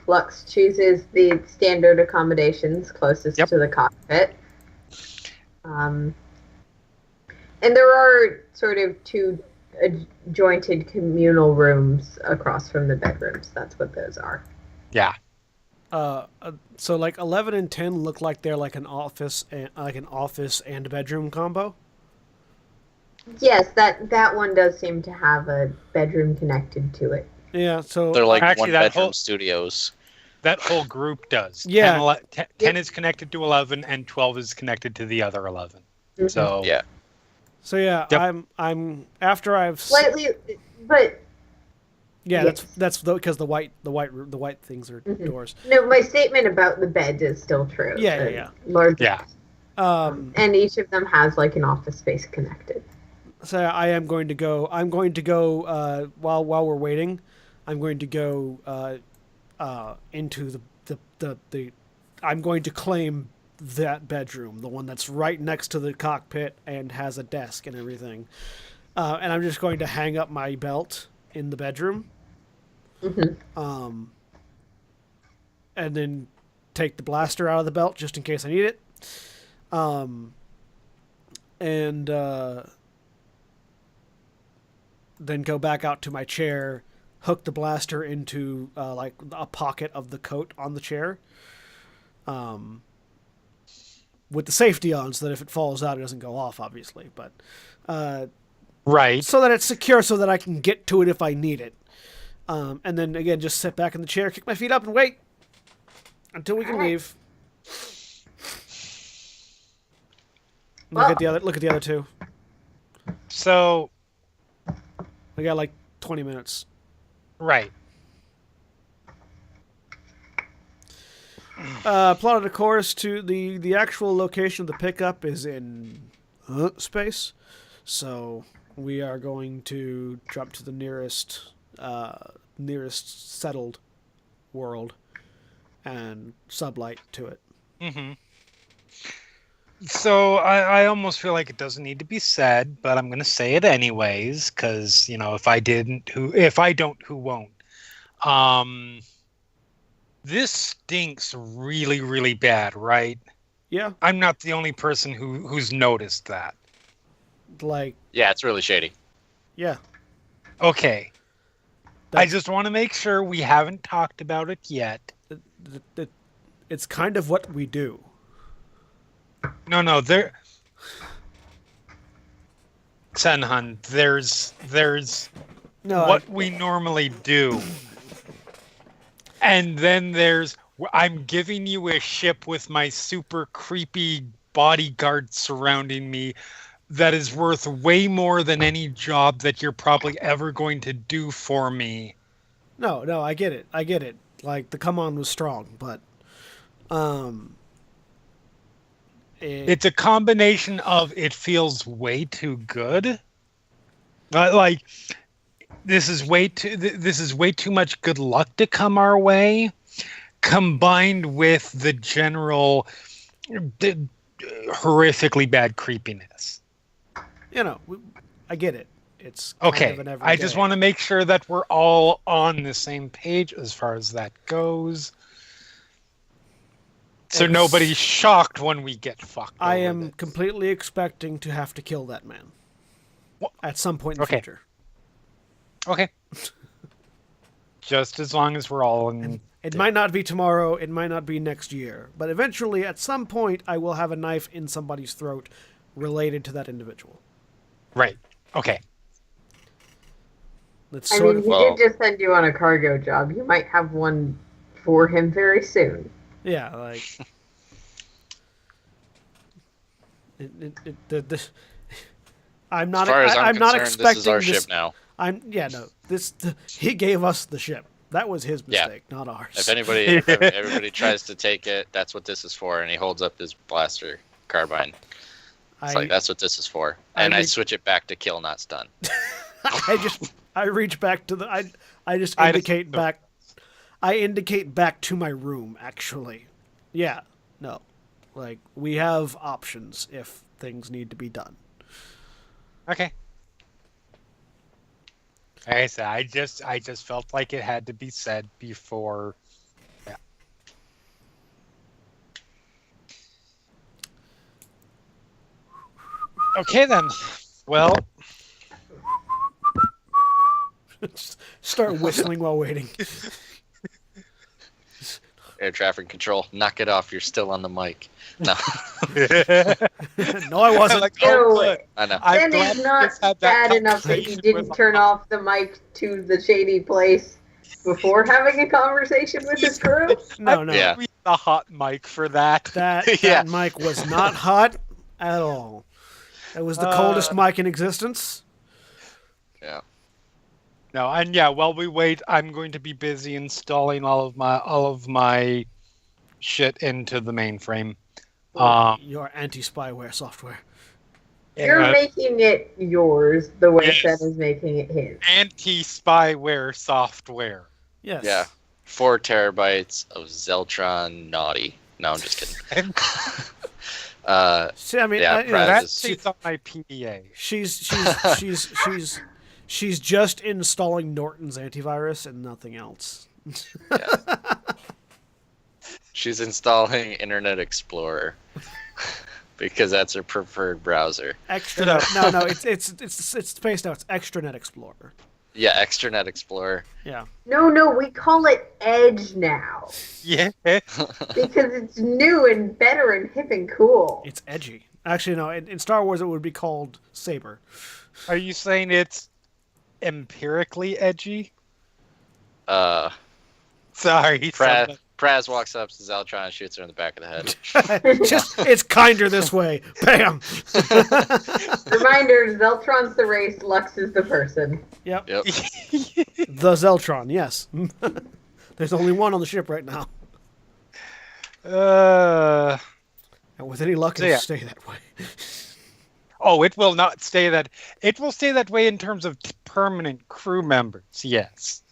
Lux chooses the standard accommodations closest to the cockpit. And there are sort of 2 jointed communal rooms across from the bedrooms. That's what those are. Yeah. So like 11 and 10 look like they're like an office and bedroom combo. Yes, that one does seem to have a bedroom connected to it. Yeah, so they're like actually, one-bedroom studios. That whole group does. Yeah. 10 is connected to 11, and 12 is connected to the other 11. Mm-hmm. So yeah. So yeah, yep. I'm after I've slightly, but yeah, yes. that's because the white things are doors. No, my statement about the bed is still true. Yeah. Large. Yeah. And each of them has like an office space connected. So I'm going to go while we're waiting, I'm going to go into the I'm going to claim that bedroom, the one that's right next to the cockpit and has a desk and everything. And I'm just going to hang up my belt in the bedroom. Mm-hmm. And then take the blaster out of the belt just in case I need it. And then go back out to my chair, hook the blaster into like a pocket of the coat on the chair. With the safety on, so that if it falls out, it doesn't go off, obviously. But right, so that it's secure, so that I can get to it if I need it. And then again, just sit back in the chair, kick my feet up, and wait until we can leave. Look at the other 2. So we got like 20 minutes. Right. Plotted a course to the actual location of the pickup is in space, so we are going to drop to the nearest settled world and sublight to it. Mm-hmm. So I almost feel like it doesn't need to be said, but I'm going to say it anyways, because if I don't, who won't? This stinks really, really bad, right? Yeah. I'm not the only person who's noticed that. Like. Yeah, it's really shady. Yeah. Okay. I just want to make sure we haven't talked about it yet. It's kind of what we do. No, there. Senhun, there's what we normally do. And then I'm giving you a ship with my super creepy bodyguard surrounding me that is worth way more than any job that you're probably ever going to do for me. No, I get it. Like, the come on was strong, but it's a combination of it feels way too good. Like, this is way too much good luck to come our way, combined with the general horrifically bad creepiness. I get it. It's okay. Kind of I just want to make sure that we're all on the same page as far as that goes. So nobody's shocked when we get fucked. I am completely expecting to have to kill that man at some point in the future. Okay. Just as long as we're all It might not be tomorrow, it might not be next year, but eventually, at some point, I will have a knife in somebody's throat related to that individual. Right. Okay. That's I sort mean, of, he Well- did just send you on a cargo job. You might have one for him very soon. yeah, like I'm not. As far as I'm not concerned, expecting this is our this. ship now. He gave us the ship. That was his Yeah. mistake, not ours. If everybody tries to take it, that's what this is for. And he holds up his blaster carbine. It's like, that's what this is for. And I switch it back to kill, not stun. I reach back to the. I just indicate back. I indicate back to my room. Actually, yeah, no, like we have options if things need to be done. Okay. Like I said, I just felt like it had to be said before. Yeah. Okay then. Well, Just start whistling while waiting. Air traffic control, knock it off. You're still on the mic. No, No, I wasn't. like, No, good. I know. I'm Then glad it's we not just had that bad enough that you conversation didn't with- turn off the mic to the shady place before having a conversation with his crew. No, no. Yeah. We need a hot mic for that. That Yeah. mic was not hot at all. It was the coldest mic in existence. Yeah. No, and yeah, while we wait, I'm going to be busy installing all of my shit into the mainframe. Your anti-spyware software. You're and, making it yours the way Yes. Seth is making it his. anti-spyware software. Yes. Yeah. 4 terabytes of Zeltron naughty. No, I'm just kidding. See, I mean, Yeah, you know, Brad That is- stays on my PDA. she's just installing Norton's antivirus and nothing else. She's installing Internet Explorer because that's her preferred browser. Extranet. No, it's spaced out. It's Extranet Explorer. Yeah, Extranet Explorer. Yeah. No, we call it Edge now Yeah. because it's new and better and hip and cool. It's edgy. Actually, no. In Star Wars, it would be called Saber. Are you saying it's empirically edgy? Sorry. Praz walks up to Zeltron and shoots her in the back of the head. Just it's kinder this way. Bam. Reminder: Zeltron's the race, Lux is the person. Yep. Yep. The Zeltron. Yes. There's only one on the ship right now, and with any luck, So, it'll yeah. stay that way. Oh, it will not stay that. It will stay that way in terms of permanent crew members. Yes.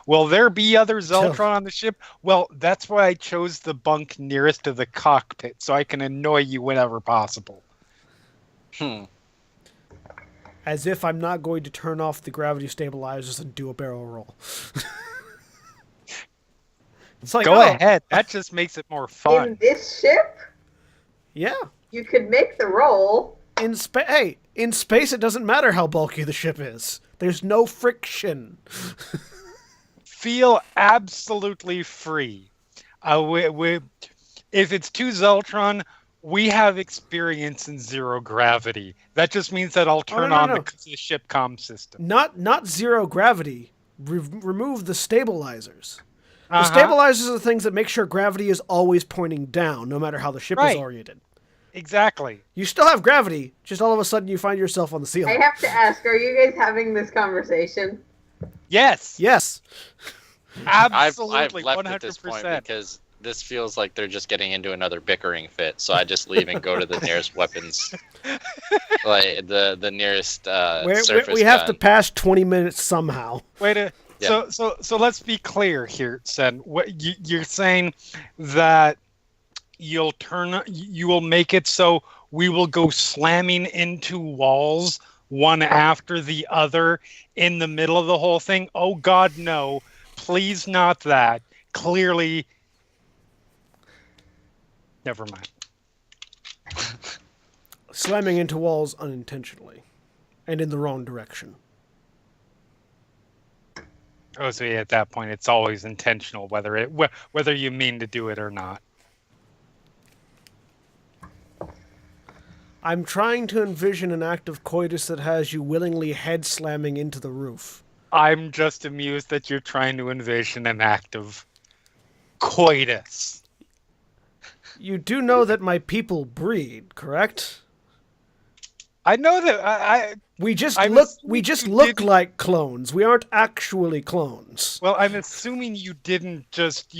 Will there be other Zeltron on the ship? Well, that's why I chose the bunk nearest to the cockpit, so I can annoy you whenever possible. As if I'm not going to turn off the gravity stabilizers and do a barrel roll. It's like, Go oh, ahead. That just makes it more In fun. this ship, Yeah. you could make the roll. In space, it doesn't matter how bulky the ship is. There's no friction. Feel absolutely free. If it's 2 Zeltron, we have experience in zero gravity. That just means that I'll turn no, on no. the ship comm system. Not zero gravity. Remove the stabilizers. The Uh-huh. stabilizers are the things that make sure gravity is always pointing down, no matter how the ship is Right. oriented. Exactly. You still have gravity, just all of a sudden you find yourself on the I ceiling. have to ask: are you guys having this conversation? Yes. Yes. I've Absolutely. left 100%. at this point because this feels like they're just getting into another bickering fit. So I just leave and go to the nearest weapons, like the nearest surface We have gun. to pass 20 minutes somehow. Wait a Yeah. so let's be clear here, Sen. What you're saying that you will make it so we will go slamming into walls one after the other in the middle of the whole thing? Oh God, no. Please not that. Clearly never mind. Slamming into walls unintentionally. And in the wrong direction. Oh, so yeah, at that point, it's always intentional, whether you mean to do it or not. I'm trying to envision an act of coitus that has you willingly head slamming into the roof. I'm just amused that you're trying to envision an act of coitus. You do know that my people breed, correct? I know that We just I'm look assuming you look didn't- like clones. We aren't actually clones. Well, I'm assuming you didn't just,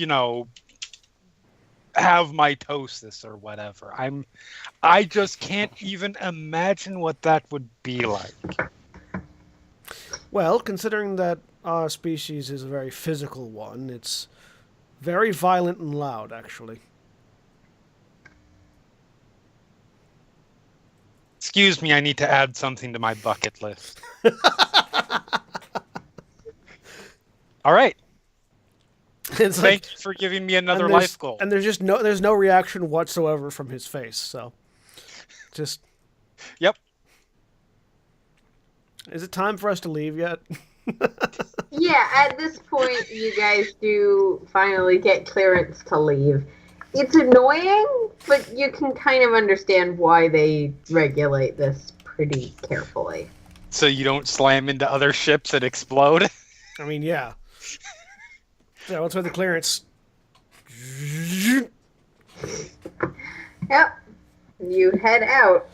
have mitosis or whatever. I just can't even imagine what that would be like. Well, considering that our species is a very physical one, it's very violent and loud, actually. Excuse me, I need to add something to my bucket list. All right. It's like, Thank you for giving me another and there's- life goal. And there's no reaction whatsoever from his face. So, just Yep. is it time for us to leave yet? Yeah, at this point, you guys do finally get clearance to leave. It's annoying, but you can kind of understand why they regulate this pretty carefully. So you don't slam into other ships and explode. I mean, yeah. So let's wait the clearance. Yep. You head out.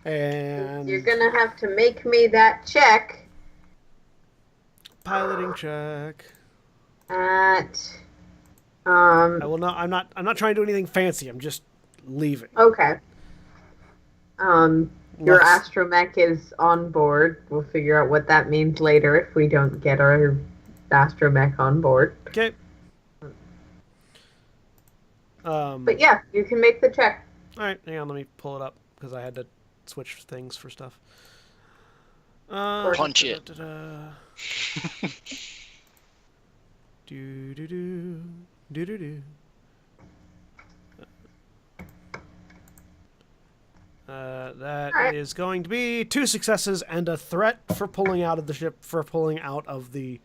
And You're gonna have to make me that check piloting check. at I will not. I'm not trying to do anything fancy. I'm just leaving. okay. Your Lux- astromech is on board. We'll figure out what that means later if we don't get our astromech on board. Okay. But yeah, you can make the check. All right, hang on. Let me pull it up because I had to switch things for stuff. Punch it. Do do do do do do. That Alright. is going to be 2 successes and a threat for pulling out of the ship, for pulling out of the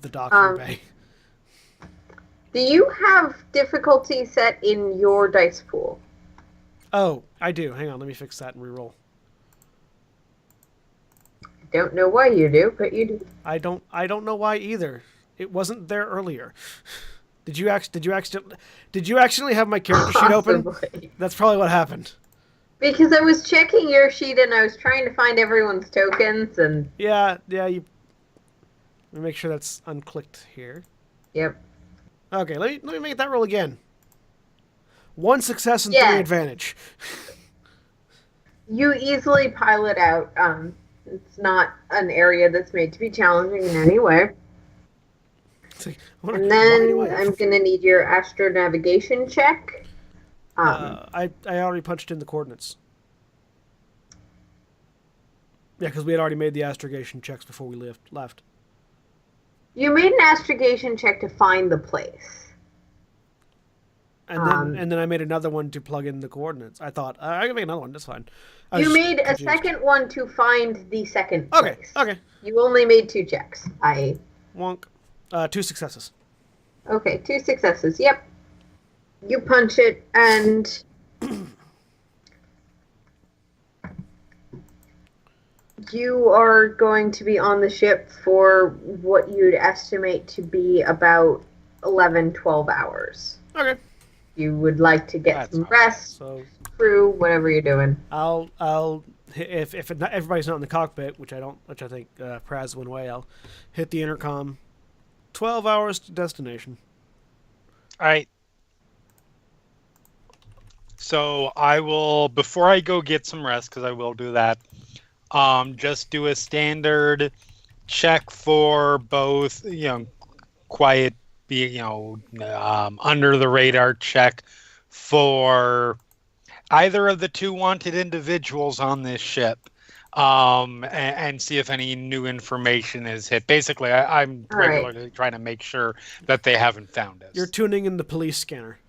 docking bay. Do you have difficulty set in your dice pool? Oh, I do. Hang on, let me fix that and reroll. Don't know why you do, but you do. I don't know why either. It wasn't there earlier. Did you actually have my character sheet open? Possibly. That's probably what happened. Because I was checking your sheet and I was trying to find everyone's tokens and Yeah, you. Let me make sure that's unclicked here. yep. Okay, let me make that roll again. 1 success and Yes. 3 advantage. You easily pilot out. It's not an area that's made to be challenging in any way. It's like, And why then do I have- I'm gonna need your astro navigation check. I already punched in the coordinates. Yeah, because we had already made the astrogation checks before we left. You made an astrogation check to find the place. And then I made another one to plug in the coordinates. I thought I can make another one. That's fine. I was You just made a confused. second one to find the second Okay. place. Okay. You only made 2 checks. Wonk. 2 successes. Okay, 2 successes. Yep. You punch it, and you are going to be on the ship for what you'd estimate to be about 11, 12 hours. Okay. You would like to get That's some fine. rest, So crew, whatever you're doing. I'll if everybody's not in the cockpit, which I think Praz went away, I'll hit the intercom. 12 hours to destination. All right. So I will, before I go get some rest, because I will do that, just do a standard check for both, quiet, under the radar check for either of the 2 wanted individuals on this ship, and see if any new information is hit. Basically, I'm All right. regularly trying to make sure that they haven't found us. You're tuning in the police scanner.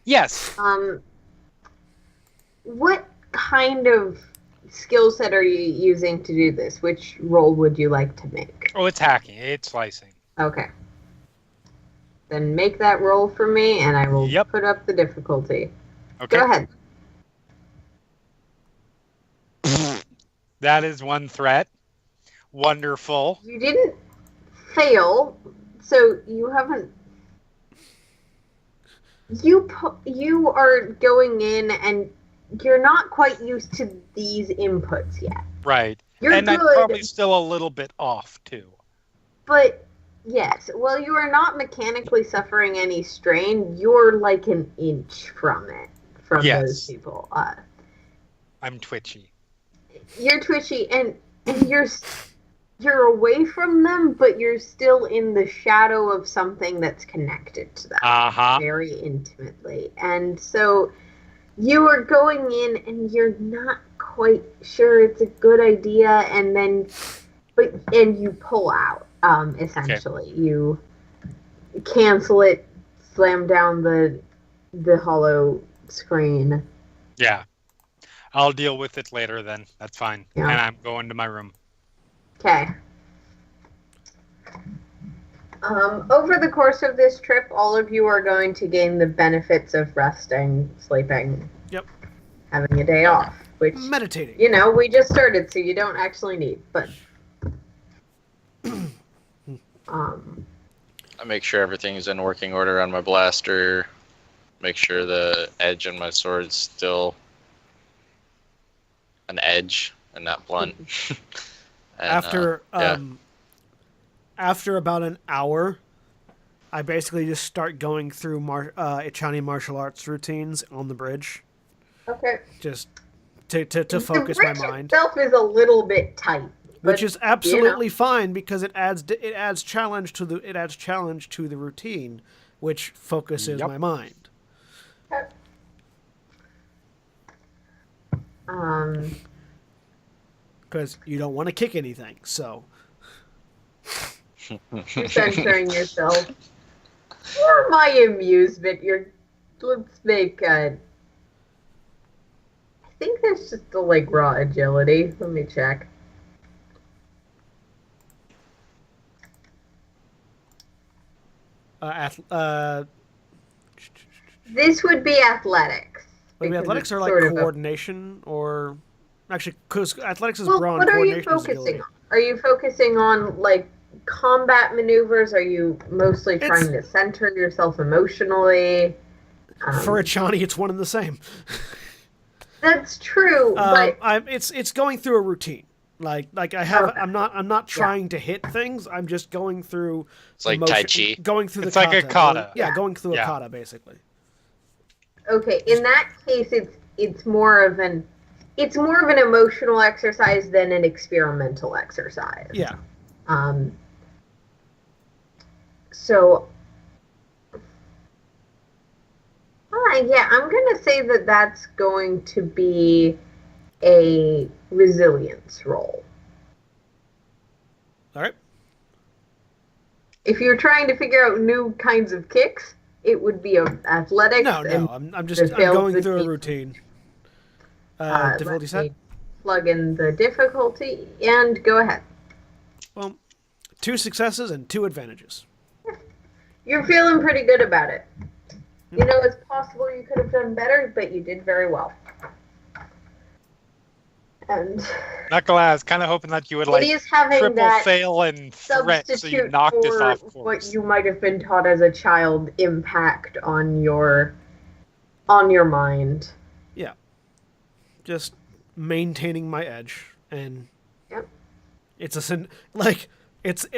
Yes. What kind of skill set are you using to do this? Which roll would you like to make? Oh, it's hacking. It's slicing. Okay. Then make that roll for me, and I will Yep. put up the difficulty. Okay. Go ahead. That is one threat. Wonderful. You didn't fail, so you haven't. You are going in, and you're not quite used to these inputs yet. Right. You're and good, I'm probably still a little bit off, too. but yes, well, you are not mechanically suffering any strain. You're like an inch from it, from Yes. those people. I'm twitchy. You're twitchy, and you're away from them, but you're still in the shadow of something that's connected to them Uh-huh. very intimately. And so you are going in, and you're not quite sure it's a good idea, and you pull out. Essentially, you cancel it, slam down the hollow screen. Yeah. I'll deal with it later then. That's fine. Yeah. And I'm going to my room. Okay. Over the course of this trip, all of you are going to gain the benefits of resting, sleeping, Yep. having a day off, which, Meditating. we just started, so you don't actually need, but... I make sure everything's in working order on my blaster. Make sure the edge on my sword's still an edge and not blunt. And, After about an hour, I basically just start going through Chinese martial arts routines on the bridge, Okay. just to focus my The bridge mind, itself is a little bit tight. which but, is absolutely fine because it adds challenge to the routine, which focuses Yep. my mind. Because you don't want to kick anything, so You're censoring yourself. For my amusement, let's make I think that's just the raw agility. Let me check. This would be athletics. maybe because athletics it's are like sort of coordination, or actually, because athletics is Well, brawn, what are you coordination is agility. focusing on? Are you focusing on combat maneuvers? Are you mostly trying to center yourself emotionally? For a Chani, it's one and the same. That's true, but it's going through a routine. Like I have, Okay. I'm not trying to hit things. I'm just going through. It's like motion, Tai Chi. Going through It's the like kata. a kata. Going through Yeah. a kata, basically. okay. In that case, it's more of an emotional exercise than an experimental exercise. Yeah. So, yeah, I'm going to say that that's going to be a resilience roll. All right. If you're trying to figure out new kinds of kicks, it would be athletics. No. I'm going through a routine. Difficulty set. Plug in the difficulty and go ahead. Well, 2 successes and 2 advantages. You're feeling pretty good about it. It's possible you could have done better, but you did very well. And Not gonna lie, I was kind of hoping that you would it is having triple that fail and threat, so you substitute knocked us for off what course. you might have been taught as a child impact on your mind. Yeah. Just maintaining my edge, and Yep.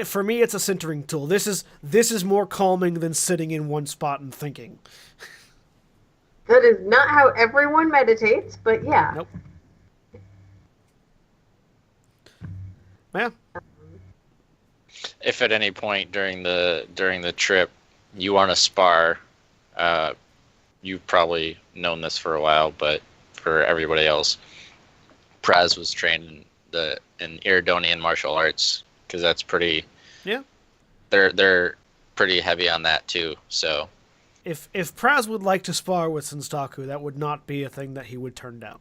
for me it's a centering tool. This is more calming than sitting in one spot and thinking. That is not how everyone meditates, but yeah. Nope. Yeah. If at any point during the trip you want to spar, you've probably known this for a while, but for everybody else, Praz was trained in Iridonian martial arts, because that's pretty. Yeah. They're pretty heavy on that too. So. If Praz would like to spar with Senstaku, that would not be a thing that he would turn down.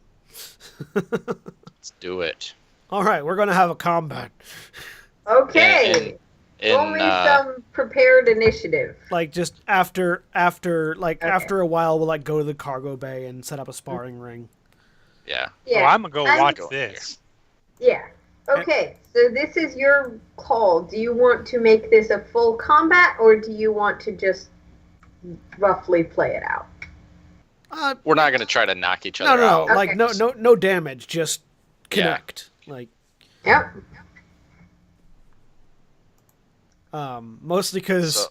Let's do it. All right, we're gonna have a combat. Okay. Roll me some prepared initiative. Like just after a while, we'll like go to the cargo bay and set up a sparring ring. Yeah. Yeah. Oh, I'm gonna go watch going this. Yeah. Okay, so this is your call. Do you want to make this a full combat, or do you want to just roughly play it out? We're not gonna try to knock each other out. No, like Okay. no damage, just connect. Like, Yep. mostly because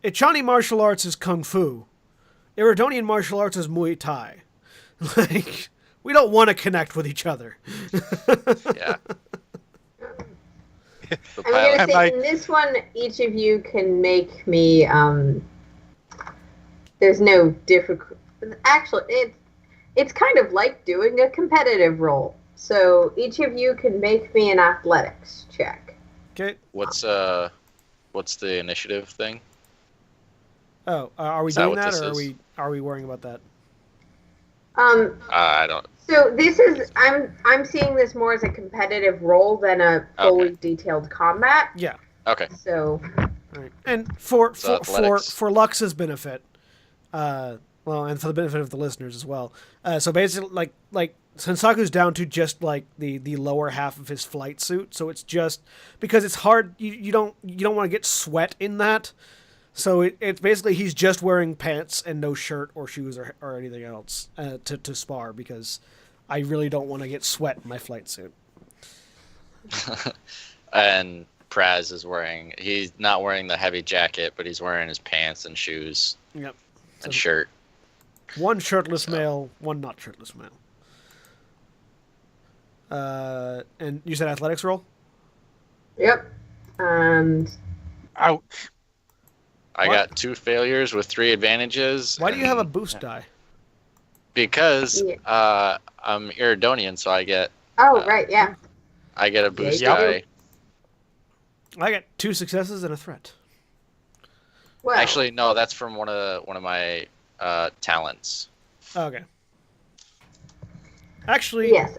Echani martial arts is kung fu, Iridonian martial arts is Muay Thai. Like, we don't want to connect with each other. Yeah. I'm gonna say in this one, each of you can make me. There's no difficult. Actually, it's kind of like doing a competitive roll. So each of you can make me an athletics check. Okay. What's the initiative thing? Oh, are we Is that doing what that, this or is? are we worrying about that? I don't. So this is I'm seeing this more as a competitive role than a fully detailed combat. Yeah. Okay. So All right. And for athletics. Lux's benefit, and for the benefit of the listeners as well. So basically, like Sensaku's down to just like the lower half of his flight suit, so it's just because it's hard. You don't want to get sweat in that. So it's basically he's just wearing pants and no shirt or shoes or anything else to spar, because I really don't want to get sweat in my flight suit. And Praz is he's not wearing the heavy jacket, but he's wearing his pants and shoes Yep. and shirt. One shirtless male, one not shirtless male. And you said athletics roll? yep. And Ouch. I What? got 2 failures with 3 advantages. Why do you have a and- boost die? Because I'm Iridonian, so I get right, yeah. a boost Yeah, you die. I got 2 successes and a threat. Well, Actually, no, that's from one of my talents. Okay. Actually, yes.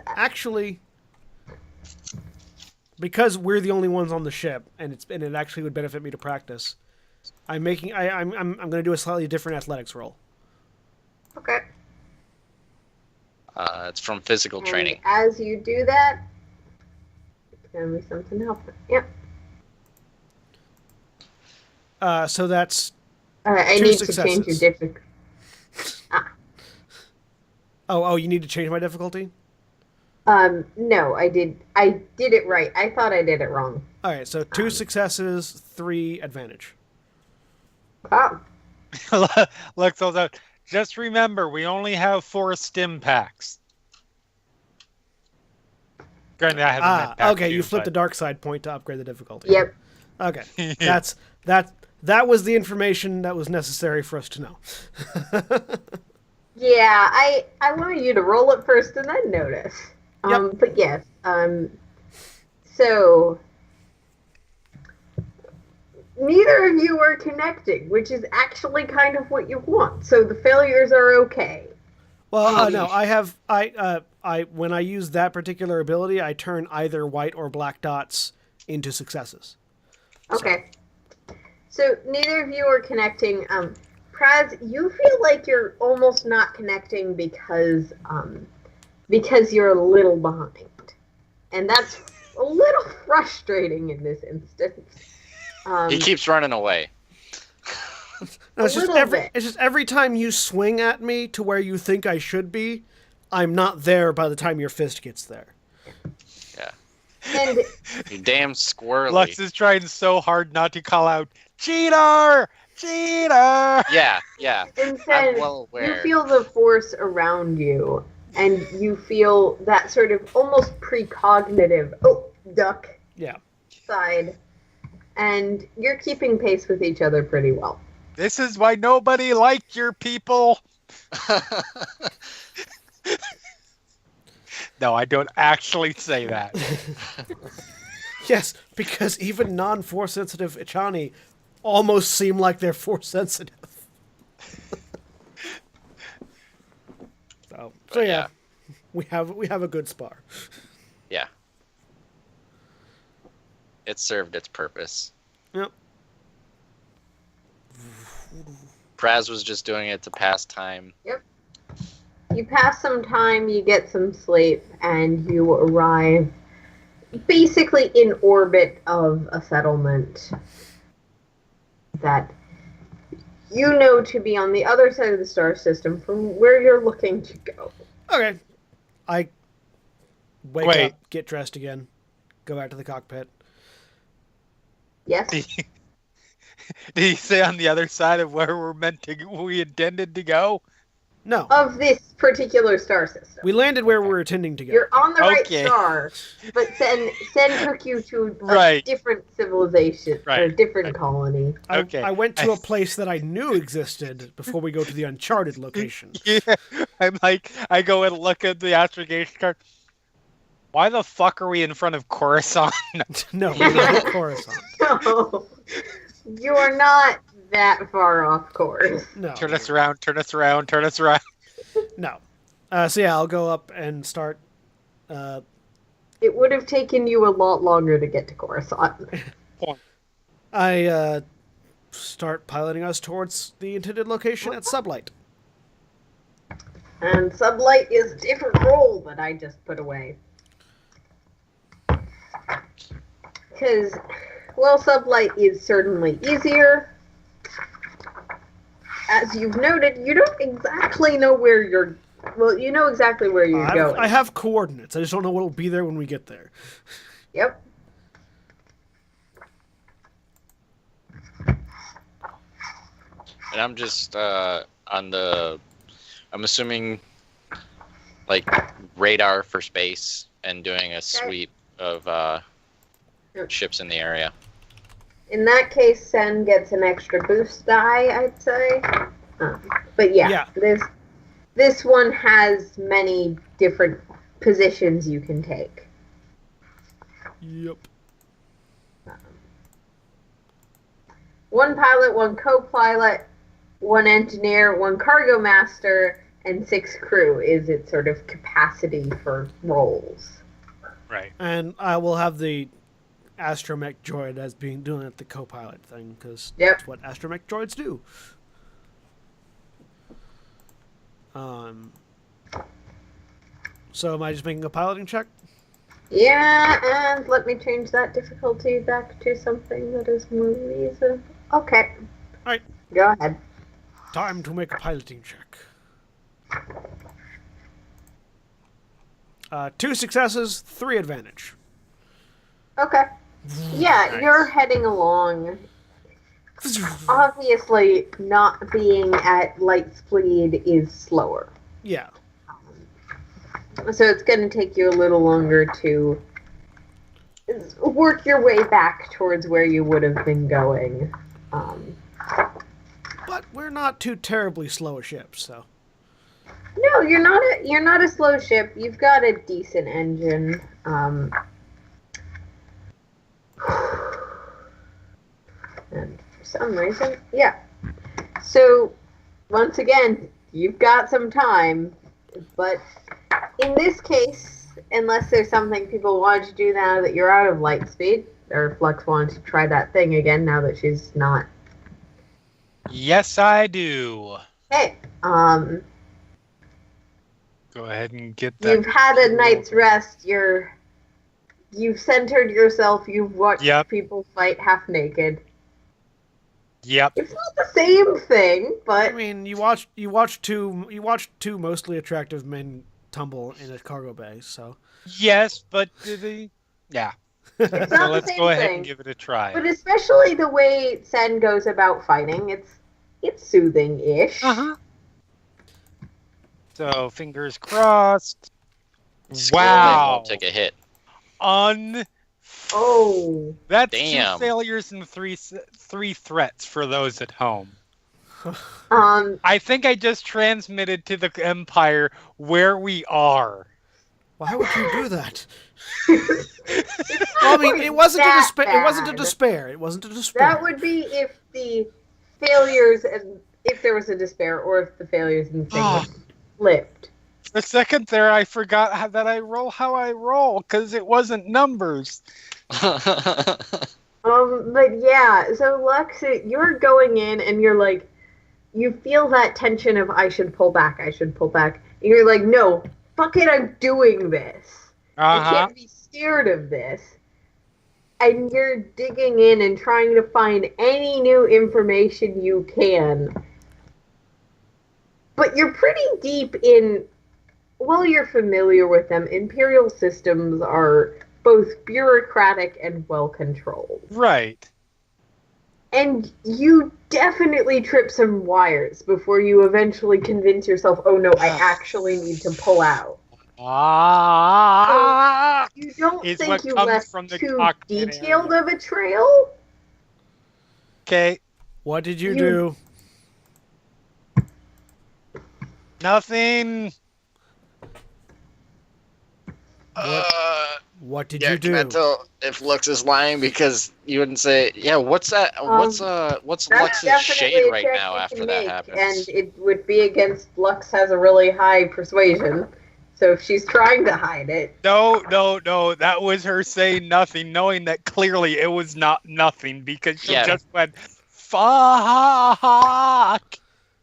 because we're the only ones on the ship, and it actually would benefit me to practice. I'm going to do a slightly different athletics roll. Okay. It's from physical training. And as you do that, it's gonna be something helpful. Yep. So that's All right. I 2 need successes. to change your difficulty. oh, you need to change my difficulty? No, I did it right. I thought I did it wrong. All right, so 2 successes, 3 advantage. Oh. Look, so just remember, we only have 4 stim packs. Granted, I have a med pack okay, too, you flipped the but- dark side point to upgrade the difficulty. Yep. Okay, that was the information that was necessary for us to know. Yeah, I wanted you to roll it first and then notice. Yep. But yes. So neither of you are connecting, which is actually kind of what you want. So the failures are okay. Well, no, I when I use that particular ability, I turn either white or black dots into successes. Okay. So neither of you are connecting. Praz, you feel like you're almost not connecting because you're a little behind. And that's a little frustrating in this instance. He keeps running away. No, it's A just little bit. it's just every time you swing at me to where you think I should be, I'm not there by the time your fist gets there. Yeah. And You damn squirrely. Lux is trying so hard not to call out, cheater! Cheater! Yeah. instead, I'm well aware. you feel the force around you, and you feel that sort of almost precognitive, duck Yeah. side, and you're keeping pace with each other pretty well. This is why nobody liked your people. No, I don't actually say that. Yes, because even non-force sensitive Ichani almost seem like they're force sensitive. So yeah. We have a good spar. Yeah. It served its purpose. Yep. Praz was just doing it to pass time. Yep. You pass some time, you get some sleep, and you arrive basically in orbit of a settlement that you know to be on the other side of the star system from where you're looking to go. Okay. I wake Wait. up, get dressed again, go back to the cockpit. Yes? Did he say on the other side of where we intended to go? No. Of this particular star system. We landed where we were intending to go. You're on the right Okay. star, but Sen took you to a Right. different civilization, or a Right. different colony. Okay. I went to a place that I knew existed before we go to the uncharted location. Yeah, I go and look at the astrogation card. Why the fuck are we in front of Coruscant? No, we're not at Coruscant. No, you are not that far off course. No. Turn us around, turn us around, turn us around. No. So yeah, I'll go up and start. It would have taken you a lot longer to get to Coruscant. I start piloting us towards the intended location at Sublight. And Sublight is a different role that I just put away. Because, well, Sublight is certainly easier. As you've noted, you don't exactly know where you're... Well, you know exactly where you're going. I have coordinates. I just don't know what'll be there when we get there. Yep. And I'm just on the, I'm assuming, like, radar for space and doing a sweep of ships in the area. In that case, Sen gets an extra boost die, I'd say. But yeah. This one has many different positions you can take. Yep. One pilot, one co-pilot, one engineer, one cargo master, and 6 crew is its sort of capacity for roles. Right. And I will have the astromech droid as being doing it the co-pilot thing, because Yep. that's what astromech droids do. So am I just making a piloting check? Yeah, and let me change that difficulty back to something that is more reason. Okay. Alright. Go ahead. Time to make a piloting check. 2 successes, 3 advantage. Okay. Yeah, Nice. you're heading along. Obviously, not being at light speed is slower. Yeah. So it's going to take you a little longer to work your way back towards where you would have been going. But we're not too terribly slow a ship, so. No, you're not a slow ship. You've got a decent engine. And for some reason, yeah. So, once again, you've got some time, but in this case, unless there's something people want to do now that you're out of light speed, or Flux wants to try that thing again now that she's not. Yes, I do. Hey, Go ahead and get that. you've had a night's rest. You've centered yourself. You've watched Yep. people fight half naked. Yep. It's not the same thing, I but mean, you watch two mostly attractive men tumble in a cargo bay, so. Yes, but yeah. it's So not the let's same go ahead thing. and give it a try. But especially the way Sen goes about fighting, it's soothing-ish. Uh-huh. So fingers crossed. Squirrel Wow. won't take a hit. Oh, That's Damn. 2 failures and three threats for those at home. I think I just transmitted to the Empire where we are. Why would you do that? Well, I mean, it wasn't to despair. It wasn't to bad. despair. It wasn't to despair. That would be if the failures and if there was a despair, or if the failures and things flipped. For a second there, I forgot that I roll how I roll because it wasn't numbers. But yeah, so Lux, you're going in and you're like, you feel that tension of I should pull back. And you're like, no, fuck it, I'm doing this. I can't be scared of this. And you're digging in and trying to find any new information you can. But you're pretty deep in, well, you're familiar with them. Imperial systems are both bureaucratic and well-controlled. Right. And you definitely trip some wires before you eventually convince yourself, oh no, I actually need to pull out. So you don't think you left too detailed of a trail? Okay. What did you do? Nothing. What did you do? Can't tell if Lux is lying because you wouldn't say, yeah, what's that? What's Lux's shade right now after that happens? And it would be against Lux has a really high persuasion. So if she's trying to hide it. No. That was her saying nothing, knowing that clearly it was not nothing because she just went, fuck.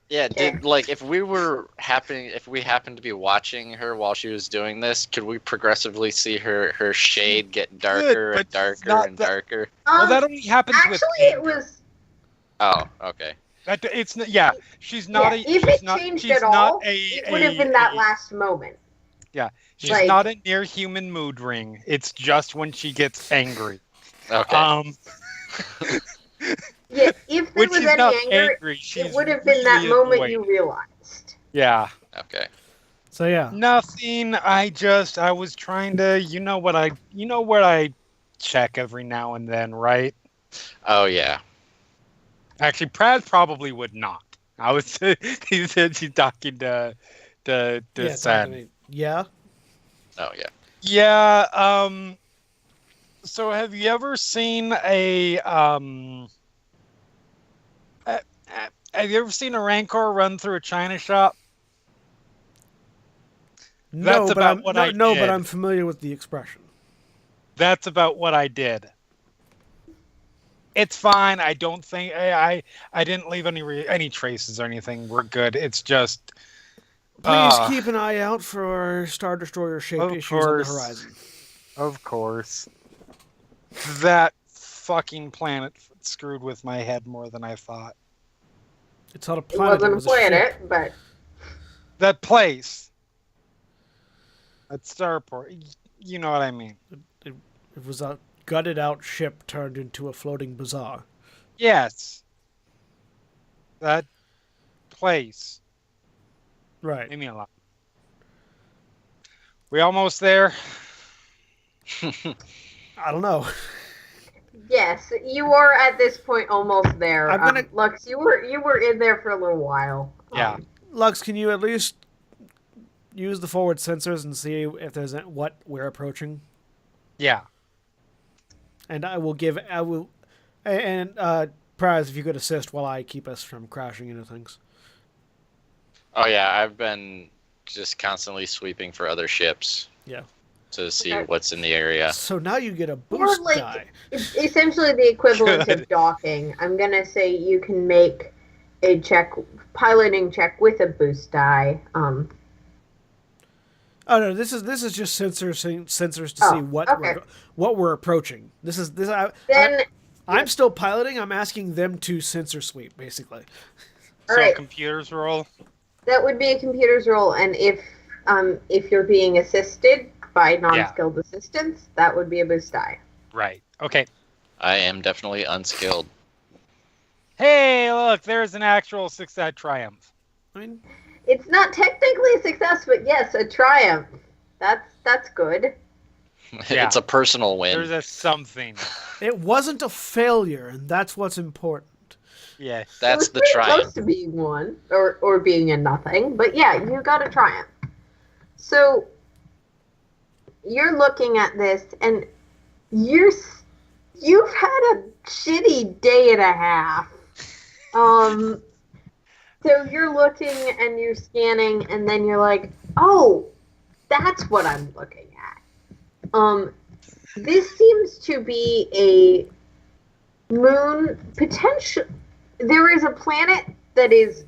Yeah, if we happened to be watching her while she was doing this, could we progressively see her shade get darker and darker and darker? Well, that only happens with it was. Oh, okay. She's not a. If it changed at all, it would have been that last moment. Yeah, she's not a near human mood ring. It's just when she gets angry. Okay. Yeah, if there was any anger, it would have been that moment you realized. Yeah. Okay. So yeah. Nothing. I was trying to. You know what I check every now and then, right? Oh yeah. Actually, Prad probably would not. He said she's talking to Sam. Yeah. Oh yeah. Yeah. So have you ever seen a Have you ever seen a Rancor run through a China shop? No, but I'm familiar with the expression. That's about what I did. It's fine. I don't think I didn't leave any traces or anything. We're good. It's just. Please keep an eye out for Star Destroyer shaped issues on the horizon. Of course. That fucking planet screwed with my head more than I thought. It's not a planet. It wasn't a planet, but that place. That starport. You know what I mean. It was a gutted out ship turned into a floating bazaar. Yes. That place. Right. Leave me alone. We almost there? I don't know. Yes, you are at this point almost there. Lux, you were in there for a little while. Yeah. Lux, can you at least use the forward sensors and see if there's what we're approaching? Yeah. And Prize, if you could assist while I keep us from crashing into things. Oh yeah, I've been just constantly sweeping for other ships. Yeah. To see what's in the area. So now you get a boost die. It's essentially the equivalent of docking. I'm gonna say you can make a piloting check with a boost die. Oh no, this is just sensors to see what we're approaching. I'm still piloting. I'm asking them to sensor sweep, basically. Computers roll. That would be a computer's roll, and if you're being assisted by non-skilled assistants, that would be a boost die. Right. Okay. I am definitely unskilled. Hey, look, there's an actual success triumph. I mean, it's not technically a success, but yes, a triumph. That's good. Yeah. It's a personal win. There's a something. It wasn't a failure, and that's what's important. Yes. That's the triumph. Close to being one, or being a nothing, but yeah, you got a triumph. So you're looking at this, and you've had a shitty day and a half. So you're looking and you're scanning, and then you're like, Oh, that's what I'm looking at. This seems to be a moon potential. There is a planet that is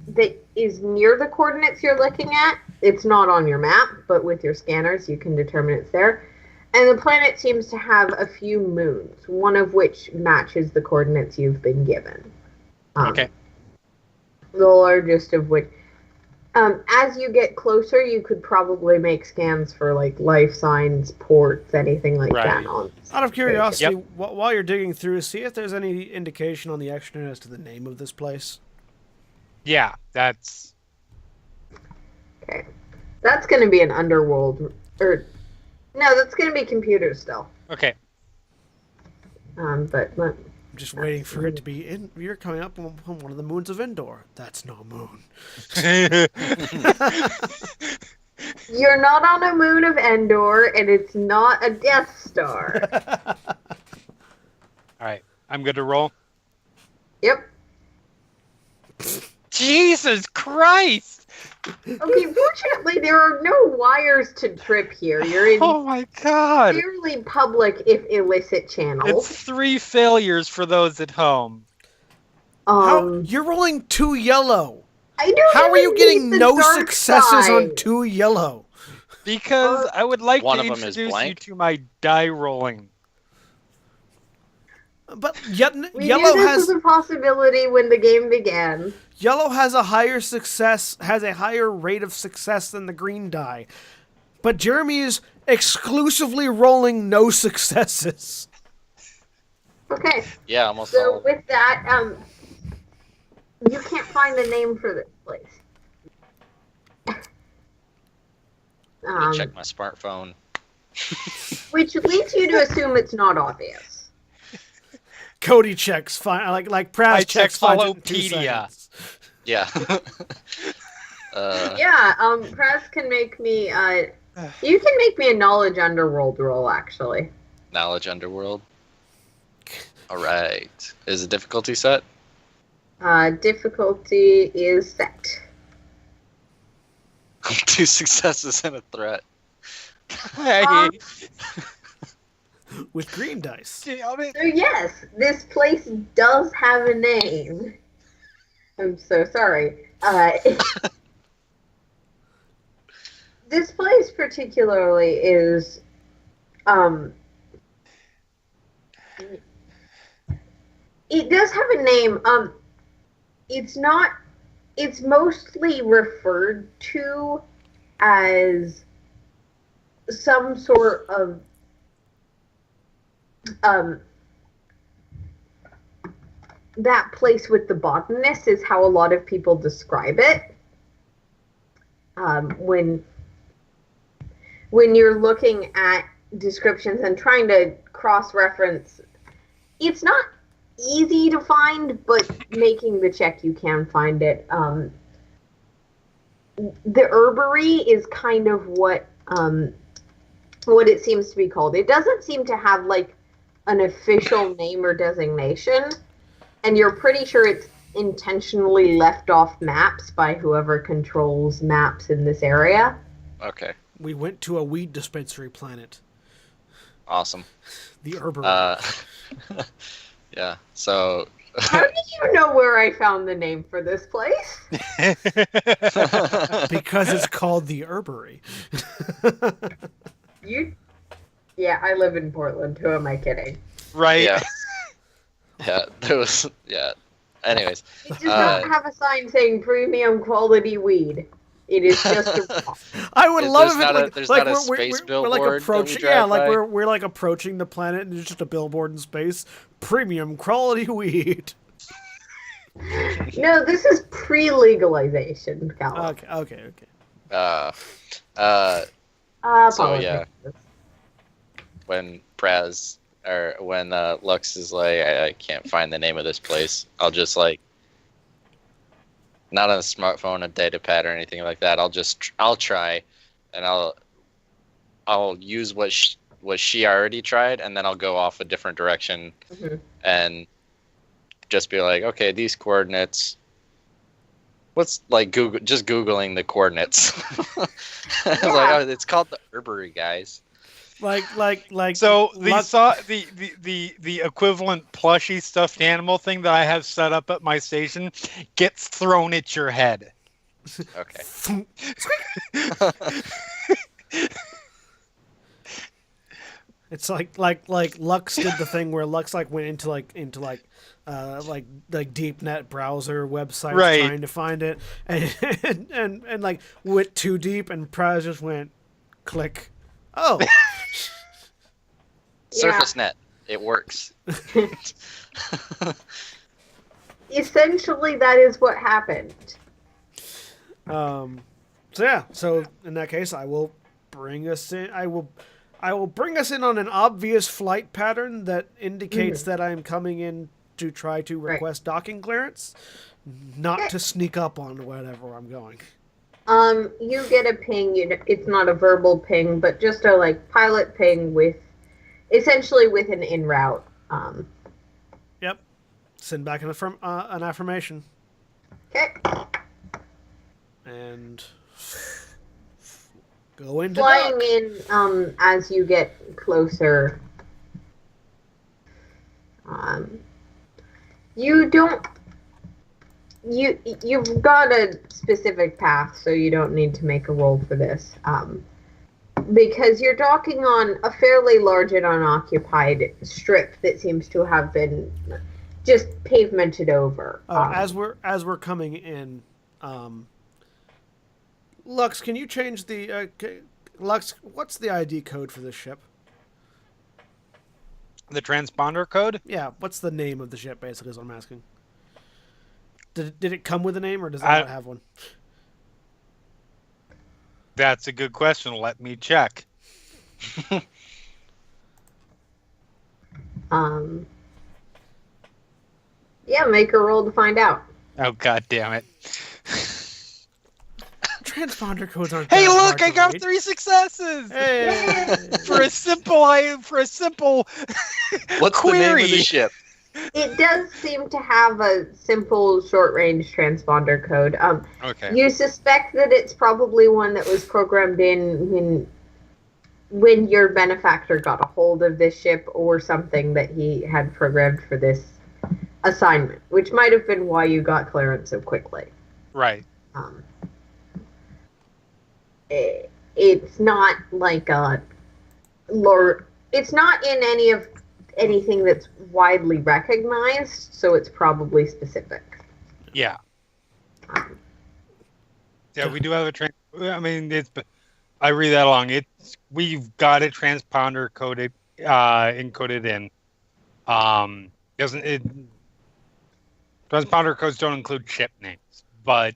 near the coordinates you're looking at. It's not on your map, but with your scanners you can determine it's there. And the planet seems to have a few moons, one of which matches the coordinates you've been given. Okay. The largest of which. As you get closer, you could probably make scans for like life signs, ports, anything like that. Out of curiosity, while you're digging through, see if there's any indication on the extra as to the name of this place. Yeah, that's... Okay. That's going to be an underworld... No, that's going to be computer still. Okay. But... I'm just waiting for it to be in. You're coming up on one of the moons of Endor. That's no moon. You're not on a moon of Endor, and it's not a Death Star. Alright, I'm good to roll. Yep. Jesus Christ! Okay, fortunately, there are no wires to trip here. You're in Oh my god! fairly public, if illicit, channels. It's 3 failures for those at home. You're rolling 2 yellow. I don't How are you even getting need the no dark successes side. on 2 yellow? Because I would like one to of them is introduce you blank. to my die rolling. But We yellow knew this has was a possibility when the game began. yellow has a higher rate of success than the green die. But Jeremy is exclusively rolling no successes. Okay, Yeah, almost so all. with that, you can't find the name for this place. Let me check my smartphone. Which leads you to assume it's not obvious. Cody checks fine, like Praz I checks check finds it in 2 Followpedia. seconds. Yeah. Press can make me, you can make me a knowledge underworld roll, actually. Knowledge Underworld. Alright. Is the difficulty set? Difficulty is set. 2 successes and a threat. Hey, With green dice. damn it. So yes, this place does have a name. I'm so sorry. This place particularly is, it does have a name. It's mostly referred to as some sort of that place with the botanist is how a lot of people describe it. When you're looking at descriptions and trying to cross-reference, it's not easy to find, but making the check you can find it. The herbery is kind of what it seems to be called. It doesn't seem to have like an official name or designation, and you're pretty sure it's intentionally left off maps by whoever controls maps in this area. Okay. We went to a weed dispensary planet. Awesome. The herbery. Yeah, so... How did you know where I found the name for this place? Because it's called the herbery. Yeah, I live in Portland. Who am I kidding? Right. Yeah. Yeah, there was... Yeah. Anyways. It does not have a sign saying premium quality weed. It is just a... I would love if it there's like not a we're space like billboard that we approaching drive by? we're like approaching the planet and there's just a billboard in space. Premium quality weed. No, this is pre-legalization, Cal. Okay. So yeah, when Praz or when Lux is like, I can't find the name of this place, I'll just like, not on a smartphone, a data pad or anything like that. I'll try, and I'll use what she already tried, and then I'll go off a different direction, and just be like, okay, these coordinates What's like Google? Just googling the coordinates. I was like, Yeah. oh, it's called the Herbery, guys. Like So Luck- the equivalent plushy stuffed animal thing that I have set up at my station gets thrown at your head. Okay. It's like Lux did the thing where Lux like went into deep net browser websites Right. trying to find it, and like went too deep, and Praz just went click. Oh, Surface net. It works. Essentially, that is what happened. so yeah. So in that case, I will bring us in. I will bring us in on an obvious flight pattern that indicates that I am coming in to try to request docking clearance, not to sneak up on whatever I'm going. You get a ping. It's not a verbal ping, but just a like pilot ping with, essentially with an en route. Yep. Send back an affirmation. Okay. And go into Flying dock. in as you get closer. You don't. You've got a specific path, so you don't need to make a roll for this. Because you're docking on a fairly large and unoccupied strip that seems to have been just pavemented over. As we're coming in, Lux, can you change the Lux? What's the ID code for this ship? The transponder code? Yeah, what's the name of the ship? Basically, is what I'm asking. Did it come with a name, or does it not have one? That's a good question. Let me check. Yeah, make a roll to find out. Oh, god damn it. Transponder codes aren't. Hey, that look! hard I to got read. 3 successes! Hey. For a simple What's query. the name of the ship? It does seem to have a simple short-range transponder code. Okay. You suspect that it's probably one that was programmed in when your benefactor got a hold of this ship, or something that he had programmed for this assignment, which might have been why you got clearance so quickly. Right. It's not like a lore. It's not in anything that's widely recognized, so it's probably specific. Yeah. Yeah, we do have a I mean, I read that along. We've got a transponder coded, encoded in. Transponder codes don't include ship names, but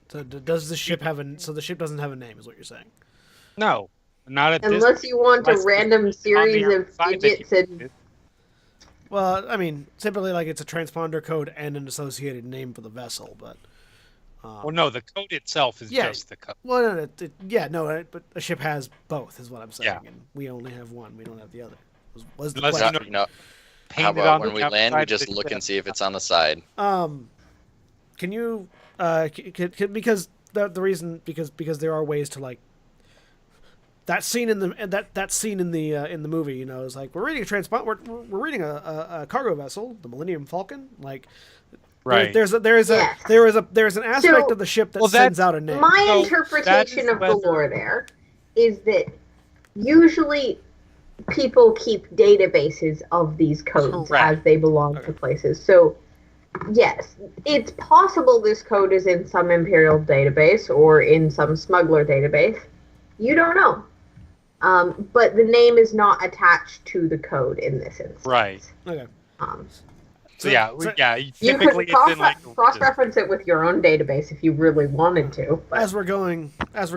So does the ship have a? So the ship doesn't have a name, is what you're saying? no, not at this. Unless you want a Unless random it's on the series of outside that digits you- and Well, I mean, typically, like, it's a transponder code and an associated name for the vessel, but. Well, no, the code itself is Yeah. just the code. Well, no, but a ship has both, is what I'm saying, Yeah. and we only have one. We don't have the other. Was the Unless question? you No, how Painted about on when the we land, we outside just of the look ship. and see if it's on the side? Can you? Because the reason because there are ways to like. That scene in the movie, you know, is like we're reading a we're reading a cargo vessel, the Millennium Falcon. Like, Right. There's an aspect So- of the ship that Well, sends out a name. my So, interpretation that of is the whether- lore there is that usually people keep databases of these codes Correct. as they belong to places. So, yes, it's possible this code is in some Imperial database or in some smuggler database. You don't know. But the name is not attached to the code in this instance. Right. Okay. So yeah, You typically could it's in like cross-reference it with your own database if you really wanted to. But As we're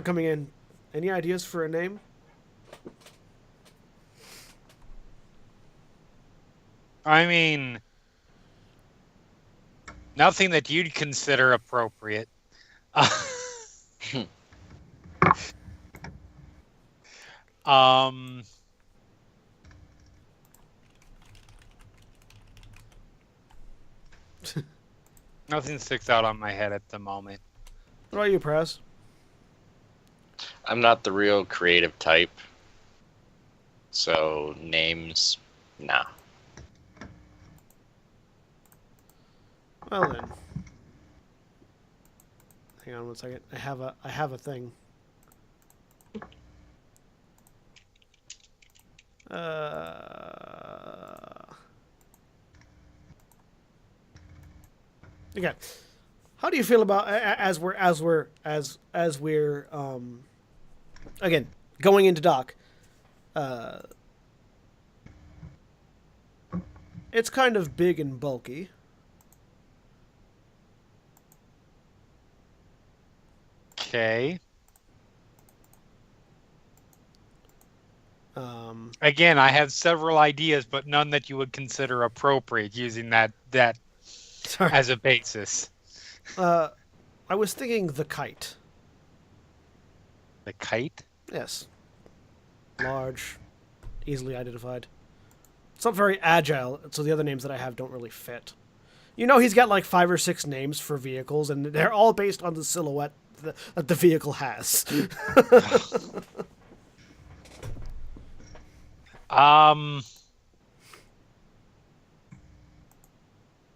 coming in, any ideas for a name? I mean, nothing that you'd consider appropriate. Um, Nothing sticks out on my head at the moment. What about you, Prez? I'm not the real creative type, so names, nah. Well then. Hang on one second. I have a thing. Okay. How do you feel about as we're again going into dock? It's kind of big and bulky. Okay. Again, I have several ideas, but none that you would consider appropriate using that Sorry. as a basis. I was thinking the kite. The kite? Yes. Large, easily identified. It's not very agile, so the other names that I have don't really fit. You know, he's got like 5 or 6 names for vehicles, and they're all based on the silhouette that the vehicle has.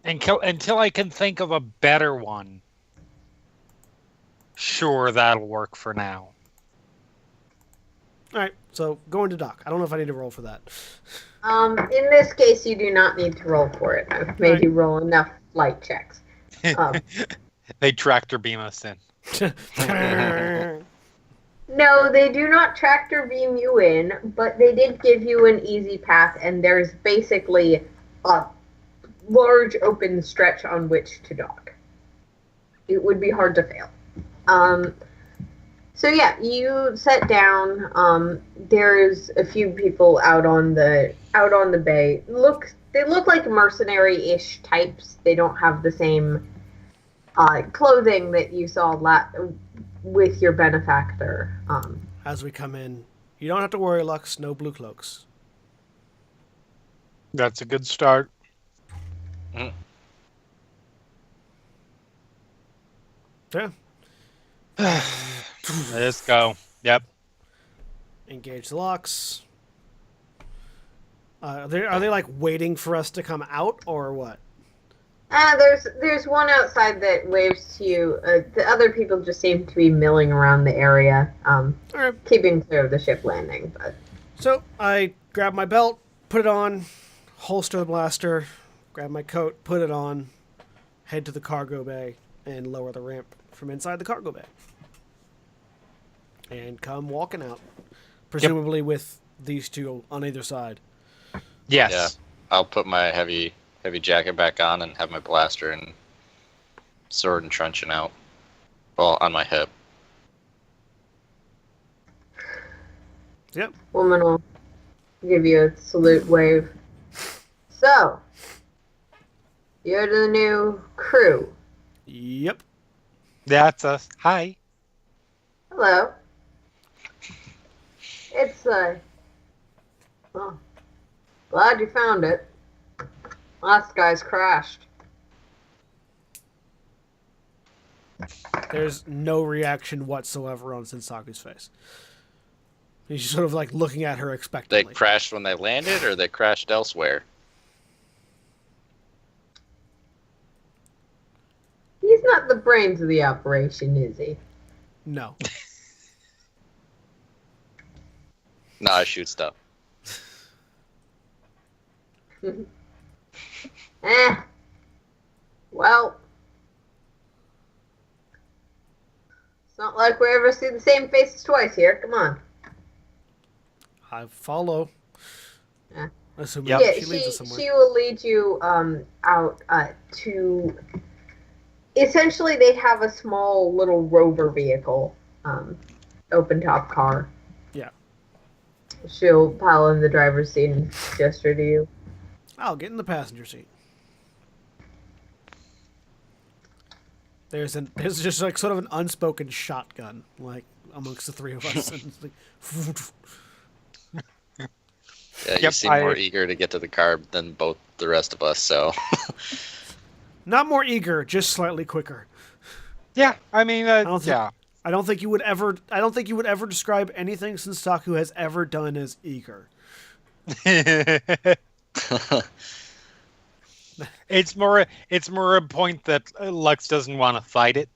Until I can think of a better one. Sure, that'll work for now. All right, so going to dock. I don't know if I need to roll for that. In this case, you do not need to roll for it. I've made you roll enough flight checks. They tractor beam us in. No, they do not tractor beam you in, but they did give you an easy path, and there's basically a large open stretch on which to dock. It would be hard to fail. So yeah, you set down. There's a few people out on the bay. They look like mercenary-ish types. They don't have the same clothing that you saw with your benefactor. As we come in, you don't have to worry, Lux. No blue cloaks. That's a good start. Mm. Yeah. Let's go. Yep. Engage the locks. Are they like waiting for us to come out or what? There's one outside that waves to you. The other people just seem to be milling around the area, Right. keeping clear of the ship landing. But So I grab my belt, put it on, holster the blaster, grab my coat, put it on, head to the cargo bay, and lower the ramp from inside the cargo bay. And come walking out, presumably with these two on either side. Yes. Yeah, I'll put my heavy jacket back on and have my blaster and sword and truncheon out. Well, on my hip. Yep. woman will give you a salute wave. So, you're the new crew. Yep. That's us. Hi. Hello. It's well, glad you found it. Last guy's crashed. There's no reaction whatsoever on Sensaku's face. He's sort of like looking at her They expectantly. crashed when they landed, or they crashed elsewhere? He's not the brains of the operation, is he? No. No, I shoot stuff. Well, it's not like we ever see the same faces twice here. Come on. I follow. Yeah. Assuming Yep. Yeah, she leads us somewhere. she will lead you out to. Essentially, they have a small little rover vehicle, open top car. Yeah. She'll pile in the driver's seat and gesture to you. I'll get in the passenger seat. There's just like sort of an unspoken shotgun, like amongst the three of us. And it's like, Yeah, you Yep, seem more eager to get to the car than both the rest of us, so. Not more eager, just slightly quicker. Yeah, I mean, don't think- yeah. I don't think you would ever describe anything Sensaku has ever done as eager. It's more a point that Lux doesn't want to fight it.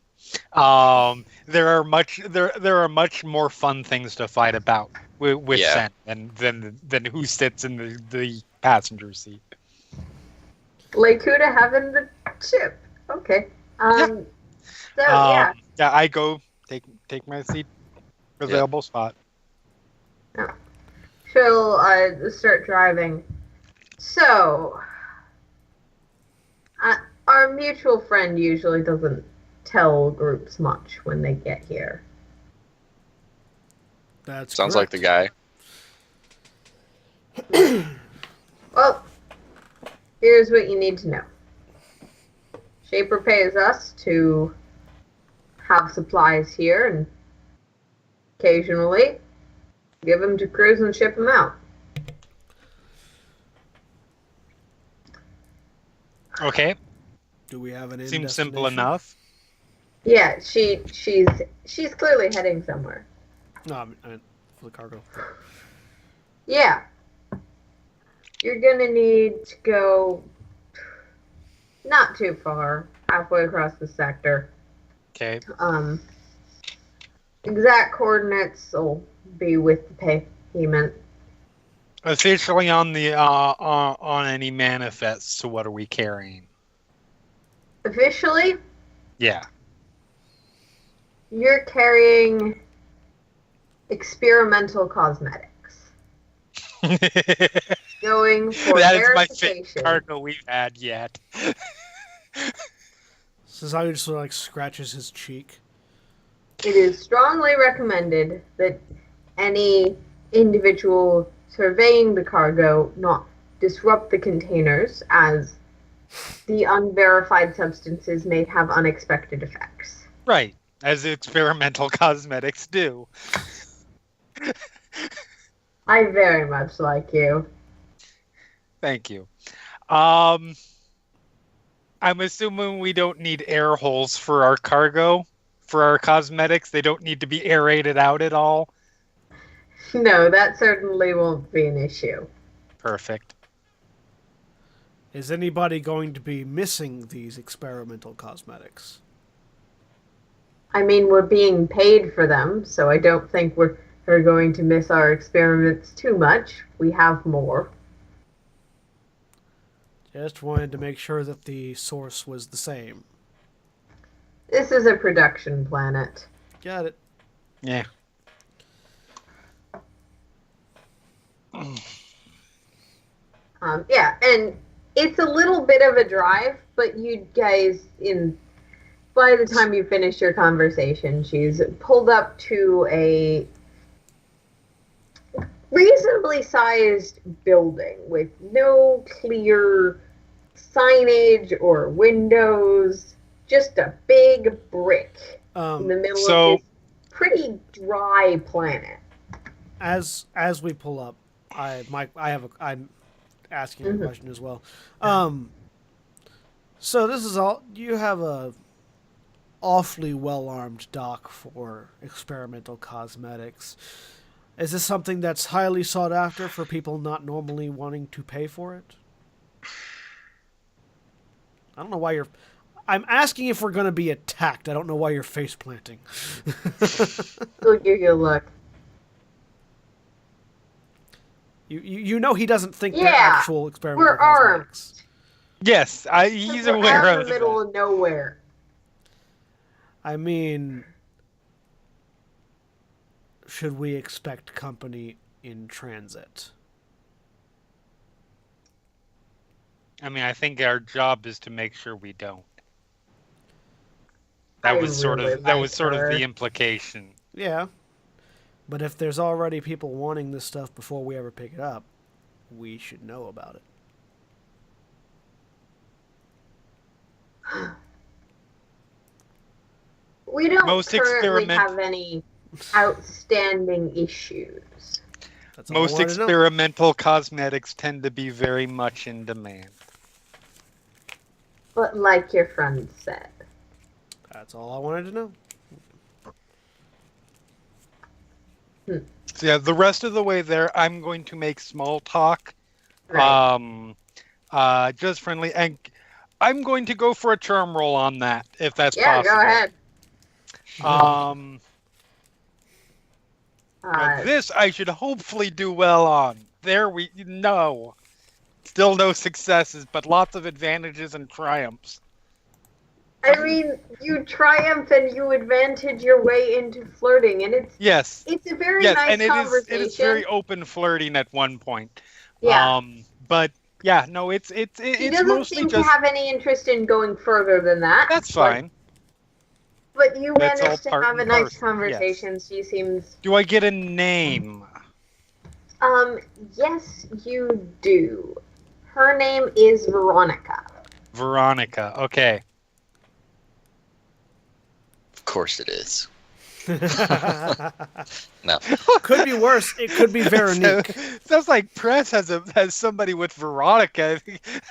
There are much more fun things to fight about with Yeah. Sen than who sits in the passenger seat. Lakuta having the chip. Okay. So yeah. Yeah, I go take my seat, available spot. She'll start driving. So, our mutual friend usually doesn't tell groups much when they get here. That's Sounds like the guy. Well, here's what you need to know. Shaper pays us to have supplies here and occasionally give them to crews and ship them out. Okay, Do we have an end seems simple destination? enough. Yeah, she's clearly heading somewhere. No, I mean, for the cargo. Yeah. You're gonna need to go not too far, halfway across the sector. Okay, Exact coordinates will be with the payment. officially on the on any manifests. So what are we carrying? Officially, Yeah. you're carrying experimental cosmetics. Going for That is my verification. favorite cargo we've had yet. Sensaku just sort of like scratches his cheek. It is strongly recommended that any individual surveying the cargo not disrupt the containers, as the unverified substances may have unexpected effects. Right, as experimental cosmetics do. I very much like you. Thank you. I'm assuming we don't need air holes for our cargo, for our cosmetics. They don't need to be aerated out at all. No, that certainly won't be an issue. Perfect. Is anybody going to be missing these experimental cosmetics? I mean, we're being paid for them, so I don't think we're going to miss our experiments too much. We have more. Just wanted to make sure that the source was the same. This is a production planet. Got it. Yeah. Yeah, and it's a little bit of a drive, but you guys, by the time you finish your conversation, she's pulled up to a reasonably sized building with no clear signage or windows, just a big brick in the middle of this pretty dry planet. As we pull up, I'm asking a question as well. So this is all you have a awfully well-armed dock for experimental cosmetics. Is this something that's highly sought after for people not normally wanting to pay for it? I don't know why you're... I'm asking if we're going to be attacked. I don't know why you're face planting. We'll give you a look. You know he doesn't think they're Yeah, actual experimental we're armed. cosmetics. Yes, he's We're aware out in of the middle that. of nowhere. I mean, should we expect company in transit? I mean, I think our job is to make sure we don't. I That was sort really of like her. the implication. Yeah. But if there's already people wanting this stuff before we ever pick it up, we should know about it. We don't Most currently experiment- have any outstanding issues. That's all I Most wanted to know. experimental cosmetics tend to be very much in demand. But like your friend said. That's all I wanted to know. So yeah, the rest of the way there, I'm going to make small talk. Right. Just friendly, and I'm going to go for a charm roll on that, if that's Yeah, possible. go ahead. Now this I should hopefully do well on. No. Still no successes, but lots of advantages and triumphs. I mean, you triumph and you advantage your way into flirting, and it's a very nice and conversation. it is very open flirting at one point. Yeah. But yeah, no, it's He it's doesn't mostly seem just to have any interest in going further than that. that's fine. But you That's all managed to part have a and nice parcel, conversation. She seems. Do I get a name? Yes, you do. Her name is Veronica. Veronica. Okay. Of course it is. No. Could be worse. It could be Veronique. Sounds like Press has somebody with Veronica.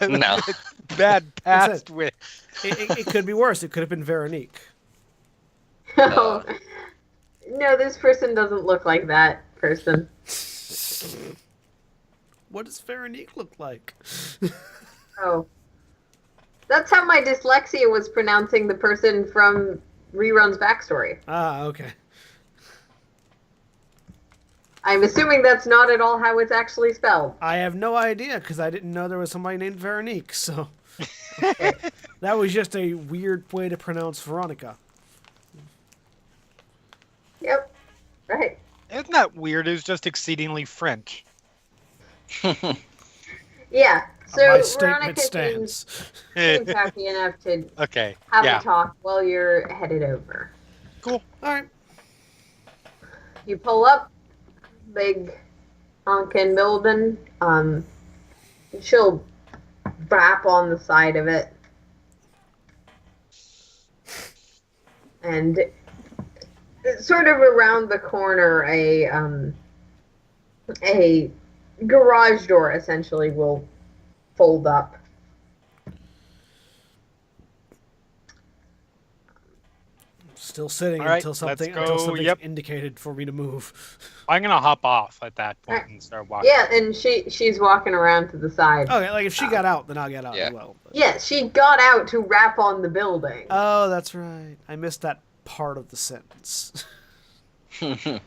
No. Bad past with. It could be worse. It could have been Veronique. No, this person doesn't look like that person. What does Veronique look like? Oh. That's how my dyslexia was pronouncing the person from Rerun's backstory. Ah, okay. I'm assuming that's not at all how it's actually spelled. I have no idea because I didn't know there was somebody named Veronique. So that was just a weird way to pronounce Veronica. Yep. Right. Isn't that weird? It was just exceedingly French. Yeah. My So statement Veronica stands. seems happy enough to Okay. have Yeah. a talk while you're headed over. Cool. All right. You pull up, big honkin' building. She'll rap on the side of it. And sort of around the corner, a garage door essentially will fold up. Still sitting All right, until let's something go, something's indicated for me to move. I'm gonna hop off at that point Alright. and start walking. Yeah, and she's walking around to the side. Okay, like if she got out, then I'll get out Yeah. as well. But- Yeah, she got out to rap on the building. Oh, that's right. I missed that part of the sentence. Yeah.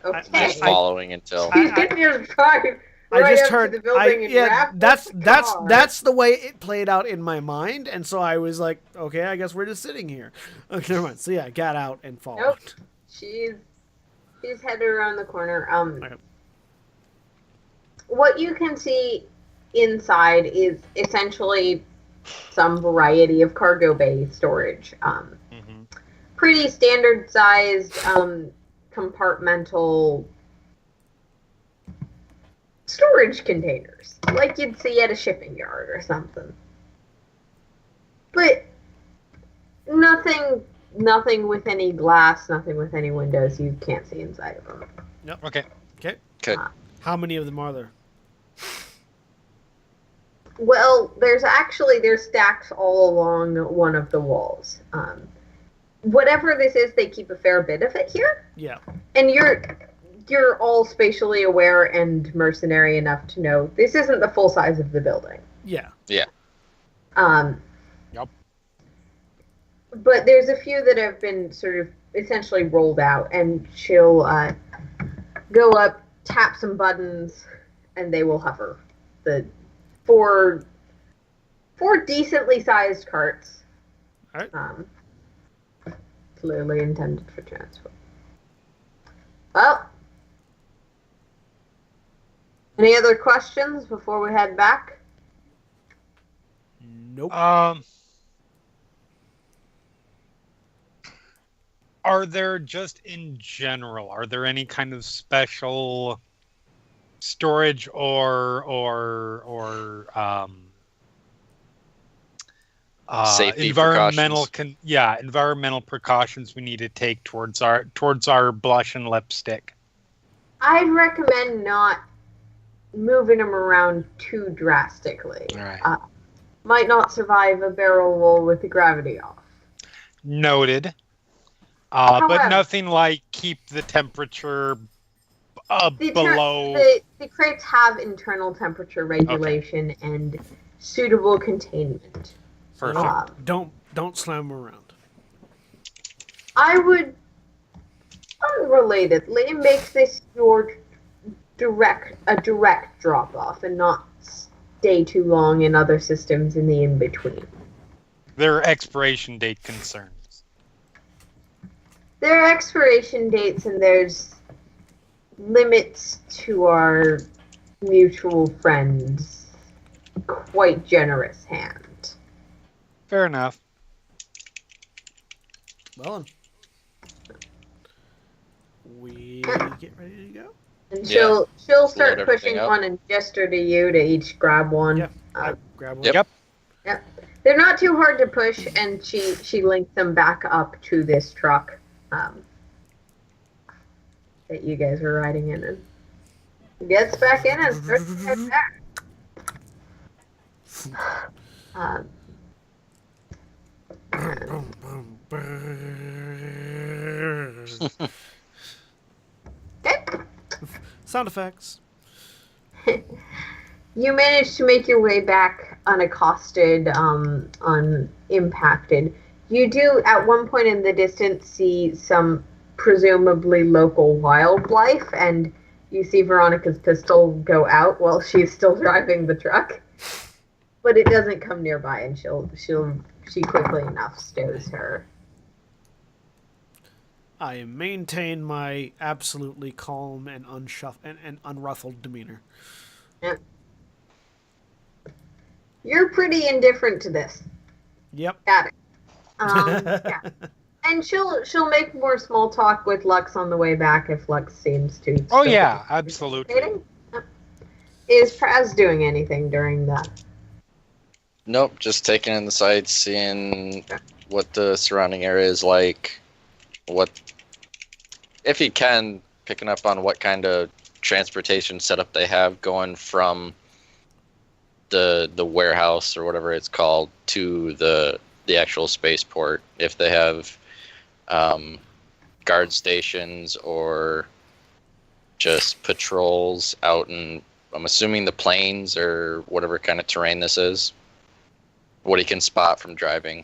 Okay. Just following until. She didn't just drive I right just up heard. to the building and rap that's with the car. that's the way it played out in my mind, and so I was like, okay, I guess we're just sitting here. Okay, never mind. So yeah, got out and followed. Nope. She's headed around the corner. Okay. What you can see inside is essentially some variety of cargo bay storage. Mhm. Pretty standard sized compartmental storage containers, like you'd see at a shipping yard or something. But nothing with any glass, nothing with any windows. You can't see inside of them. Okay. Okay. Good. How many of them are there? Well, there's stacks all along one of the walls. Whatever this is, they keep a fair bit of it here. Yeah. And you're all spatially aware and mercenary enough to know this isn't the full size of the building. Yeah. Yeah. Yep. But there's a few that have been sort of essentially rolled out, and she'll go up, tap some buttons, and they will hover. The four decently sized carts. All right. Clearly intended for transport. Well, any other questions before we head back? Nope. Are there just in general? Are there any kind of special storage or Safety environmental precautions. environmental precautions we need to take towards our blush and lipstick? I'd recommend not moving them around too drastically. All right. might not survive a barrel roll with the gravity off. Noted. However, But nothing like keep the temperature below. The crates have internal temperature regulation and suitable containment. Perfect. Don't slam them around. I would, unrelatedly, make this your direct drop off and not stay too long in other systems in the in between. There are expiration date concerns. There are expiration dates and there's limits to our mutual friend's quite generous hand. Fair enough. Well, we get ready to go. And she'll start Load pushing everything up. one and gesture to you to each grab one. Yeah, I grab one. Yep. Yep. They're not too hard to push, and she links them back up to this truck that you guys were riding in, and gets back in and starts to head back. Okay. Sound effects. You manage to make your way back unaccosted, unimpacted. You do, at one point in the distance, see some presumably local wildlife, and you see Veronica's pistol go out while she's still driving the truck. But it doesn't come nearby, and she quickly enough stows her. I maintain my absolutely calm and and unruffled demeanor. Yeah. You're pretty indifferent to this. Yep. Got it. Yeah. And she'll make more small talk with Lux on the way back if Lux seems to. Oh yeah, absolutely. Is Praz doing anything during that? Nope, just taking in the sights, seeing what the surrounding area is like. What, if he can, picking up on what kind of transportation setup they have going from the warehouse or whatever it's called to the actual spaceport. If they have guard stations or just patrols out in, I'm assuming, the plains or whatever kind of terrain this is. What he can spot from driving.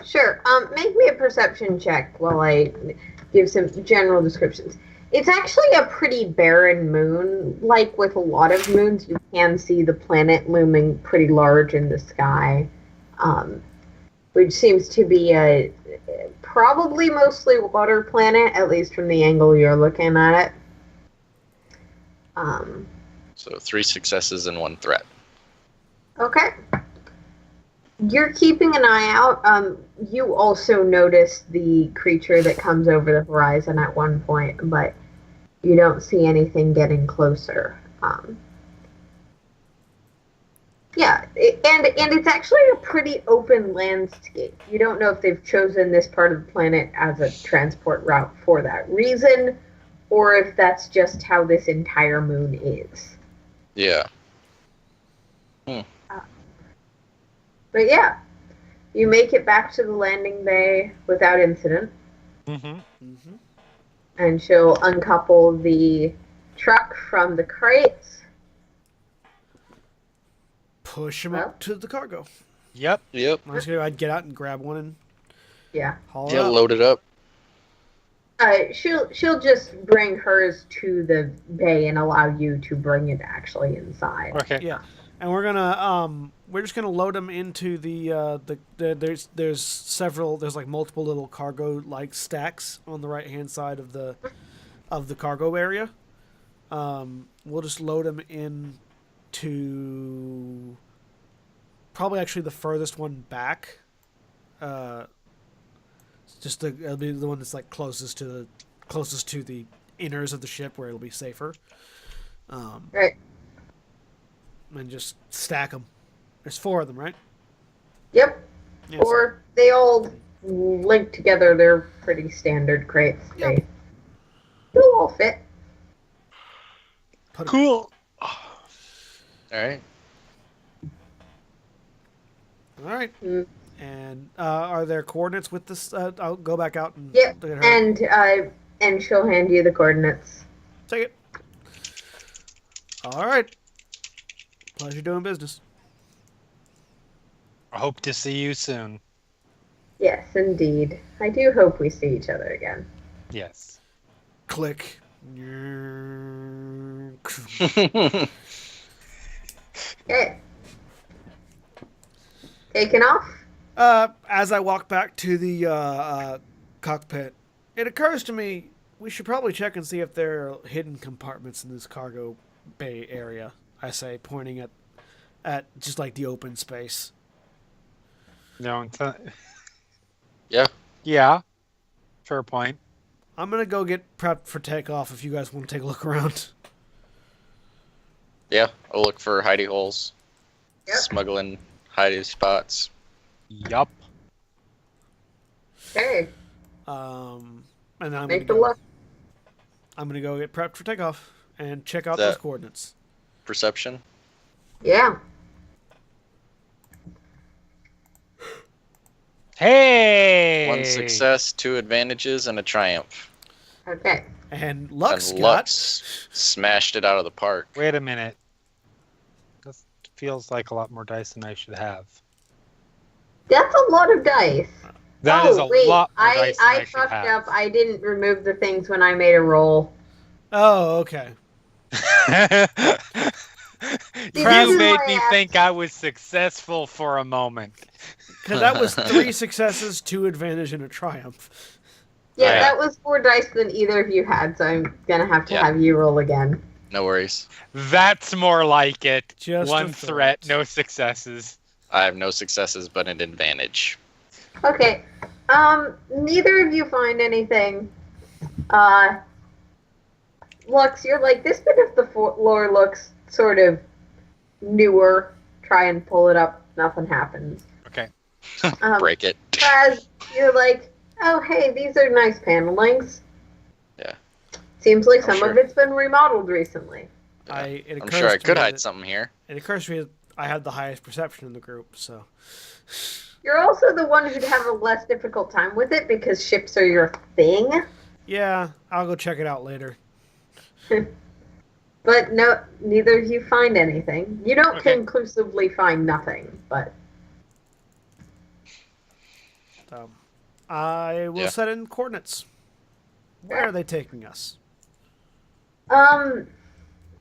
Sure. Make me a perception check while I give some general descriptions. It's actually a pretty barren moon. Like with a lot of moons, you can see the planet looming pretty large in the sky, which seems to be a probably mostly water planet, at least from the angle you're looking at it. So 3 successes and 1 threat. Okay. You're keeping an eye out. You also notice the creature that comes over the horizon at one point, but you don't see anything getting closer. And it's actually a pretty open landscape. You don't know if they've chosen this part of the planet as a transport route for that reason, or if that's just how this entire moon is. Yeah. But yeah, you make it back to the landing bay without incident. Mm-hmm. Mm-hmm. And she'll uncouple the truck from the crates. Push him up to the cargo. Yep. I'd get out and grab one and haul it up. Load it up. She'll just bring hers to the bay and allow you to bring it actually inside. Okay. Yeah, and we're just gonna load them into there's like multiple little cargo like stacks on the right hand side of the cargo area. We'll just load them into probably actually the furthest one back. It'll be the one that's like closest to the inners of the ship where it'll be safer. Right. And just stack them. There's 4 of them, right? Yep. Yeah, Or they all link together. They're pretty standard crates. Yep. They'll all fit. Cool. All right. All right. Mm. And are there coordinates with this? I'll go back out and Yep. look at her. And she'll hand you the coordinates. Take it. All right. Pleasure doing business. I hope to see you soon. Yes, indeed. I do hope we see each other again. Yes. Click. Okay. Taking off? As I walk back to the cockpit, it occurs to me we should probably check and see if there are hidden compartments in this cargo bay area. I say, pointing at just like the open space. No. Yeah. Yeah. Fair point. I'm gonna go get prepped for takeoff. If you guys want to take a look around. Yeah. I'll look for hidey holes. Yep. Smuggling hidey spots. Yup. Okay. And then I'm Make gonna the go. look. I'm gonna go get prepped for takeoff and check out That- those coordinates. Perception. Yeah. Hey! 1 success, 2 advantages, and a triumph. Okay. And Lux And got. Lux smashed it out of the park. Wait a minute. This feels like a lot more dice than I should have. That's a lot of dice. That is a wait, lot more dice than I I should fucked have. up. I didn't remove the things when I made a roll. Oh, okay. This You is made why me I think I was successful for a moment. Because that was 3 successes, 2 advantage, and a triumph. Yeah, Yeah. that was more dice than either of you had, so I'm gonna have to Yeah. have you roll again. No worries. That's more like it. Just One a threat, threat. no successes. I have no successes, but an advantage. Okay. Neither of you find anything. Lux, you're like, this bit of the floor looks sort of newer. Try and pull it up. Nothing happens. Okay. Break it. Raz, you're like, oh, hey, these are nice panelings. Yeah. Seems like I'm some sure. of it's been remodeled recently. Yeah. It I'm occurs sure I to could me hide that- something here. It occurs to me that I had the highest perception in the group, so. You're also the one who'd have a less difficult time with it because ships are your thing. Yeah, I'll go check it out later. But no, neither of you find anything. You don't Okay. conclusively find nothing, but I will Yeah. set in coordinates. Where are they taking us?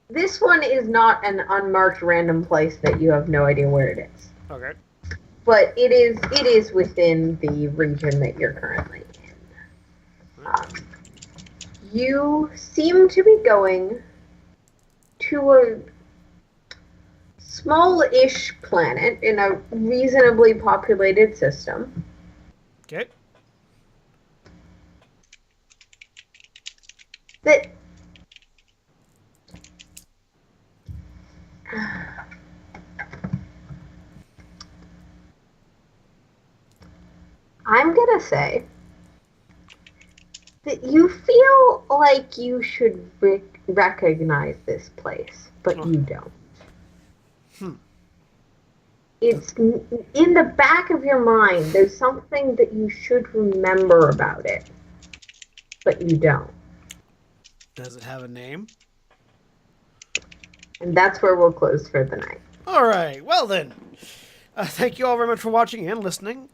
this one is not an unmarked random place that you have no idea where it is. Okay. But it is within the region that you're currently in. You seem to be going to a small-ish planet in a reasonably populated system. Okay. That I'm gonna say that you feel like you should recognize this place, but you don't. It's in the back of your mind. There's something that you should remember about it, but you don't. Does it have a name? And that's where we'll close for the night. All right. Well then, thank you all very much for watching and listening.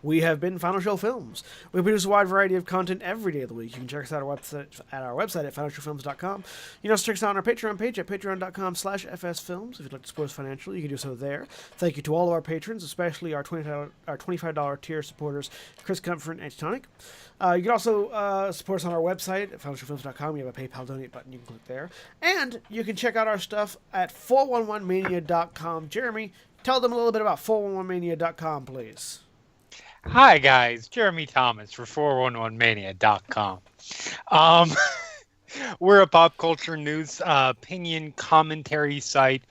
We have been Final Show Films. We produce a wide variety of content every day of the week. You can check us out at our website at finalshowfilms.com. You can also check us out on our Patreon page at patreon.com/fsfilms. If you'd like to support us financially, you can do so there. Thank you to all of our patrons, especially our $25 tier supporters, Chris Comfort and Antitonic. You can also support us on our website at finalshowfilms.com. We have a PayPal donate button. You can click there. And you can check out our stuff at 411mania.com. Jeremy, tell them a little bit about 411mania.com, please. Hi, guys. Jeremy Thomas for 411mania.com. We're a pop culture news opinion commentary site.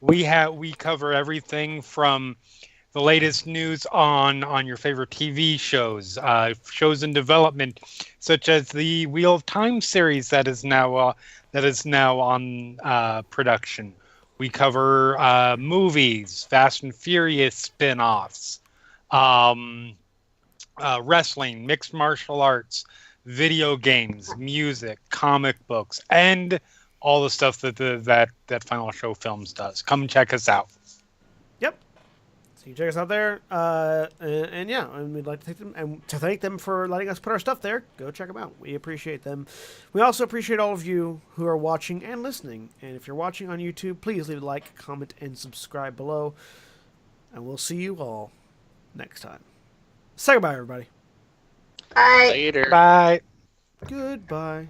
We cover everything from the latest news on your favorite TV shows, shows in development, such as the Wheel of Time series that is now on production. We cover movies, Fast and Furious spin-offs, wrestling, mixed martial arts, video games, music, comic books, and all the stuff that Final Show Films does. Come check us out. Yep. So you can check us out there, and yeah, and we'd like to thank them for letting us put our stuff there. Go check them out. We appreciate them. We also appreciate all of you who are watching and listening. And if you're watching on YouTube, please leave a like, comment, and subscribe below. And we'll see you all next time. Say goodbye, everybody. Bye. Later. Bye. Goodbye.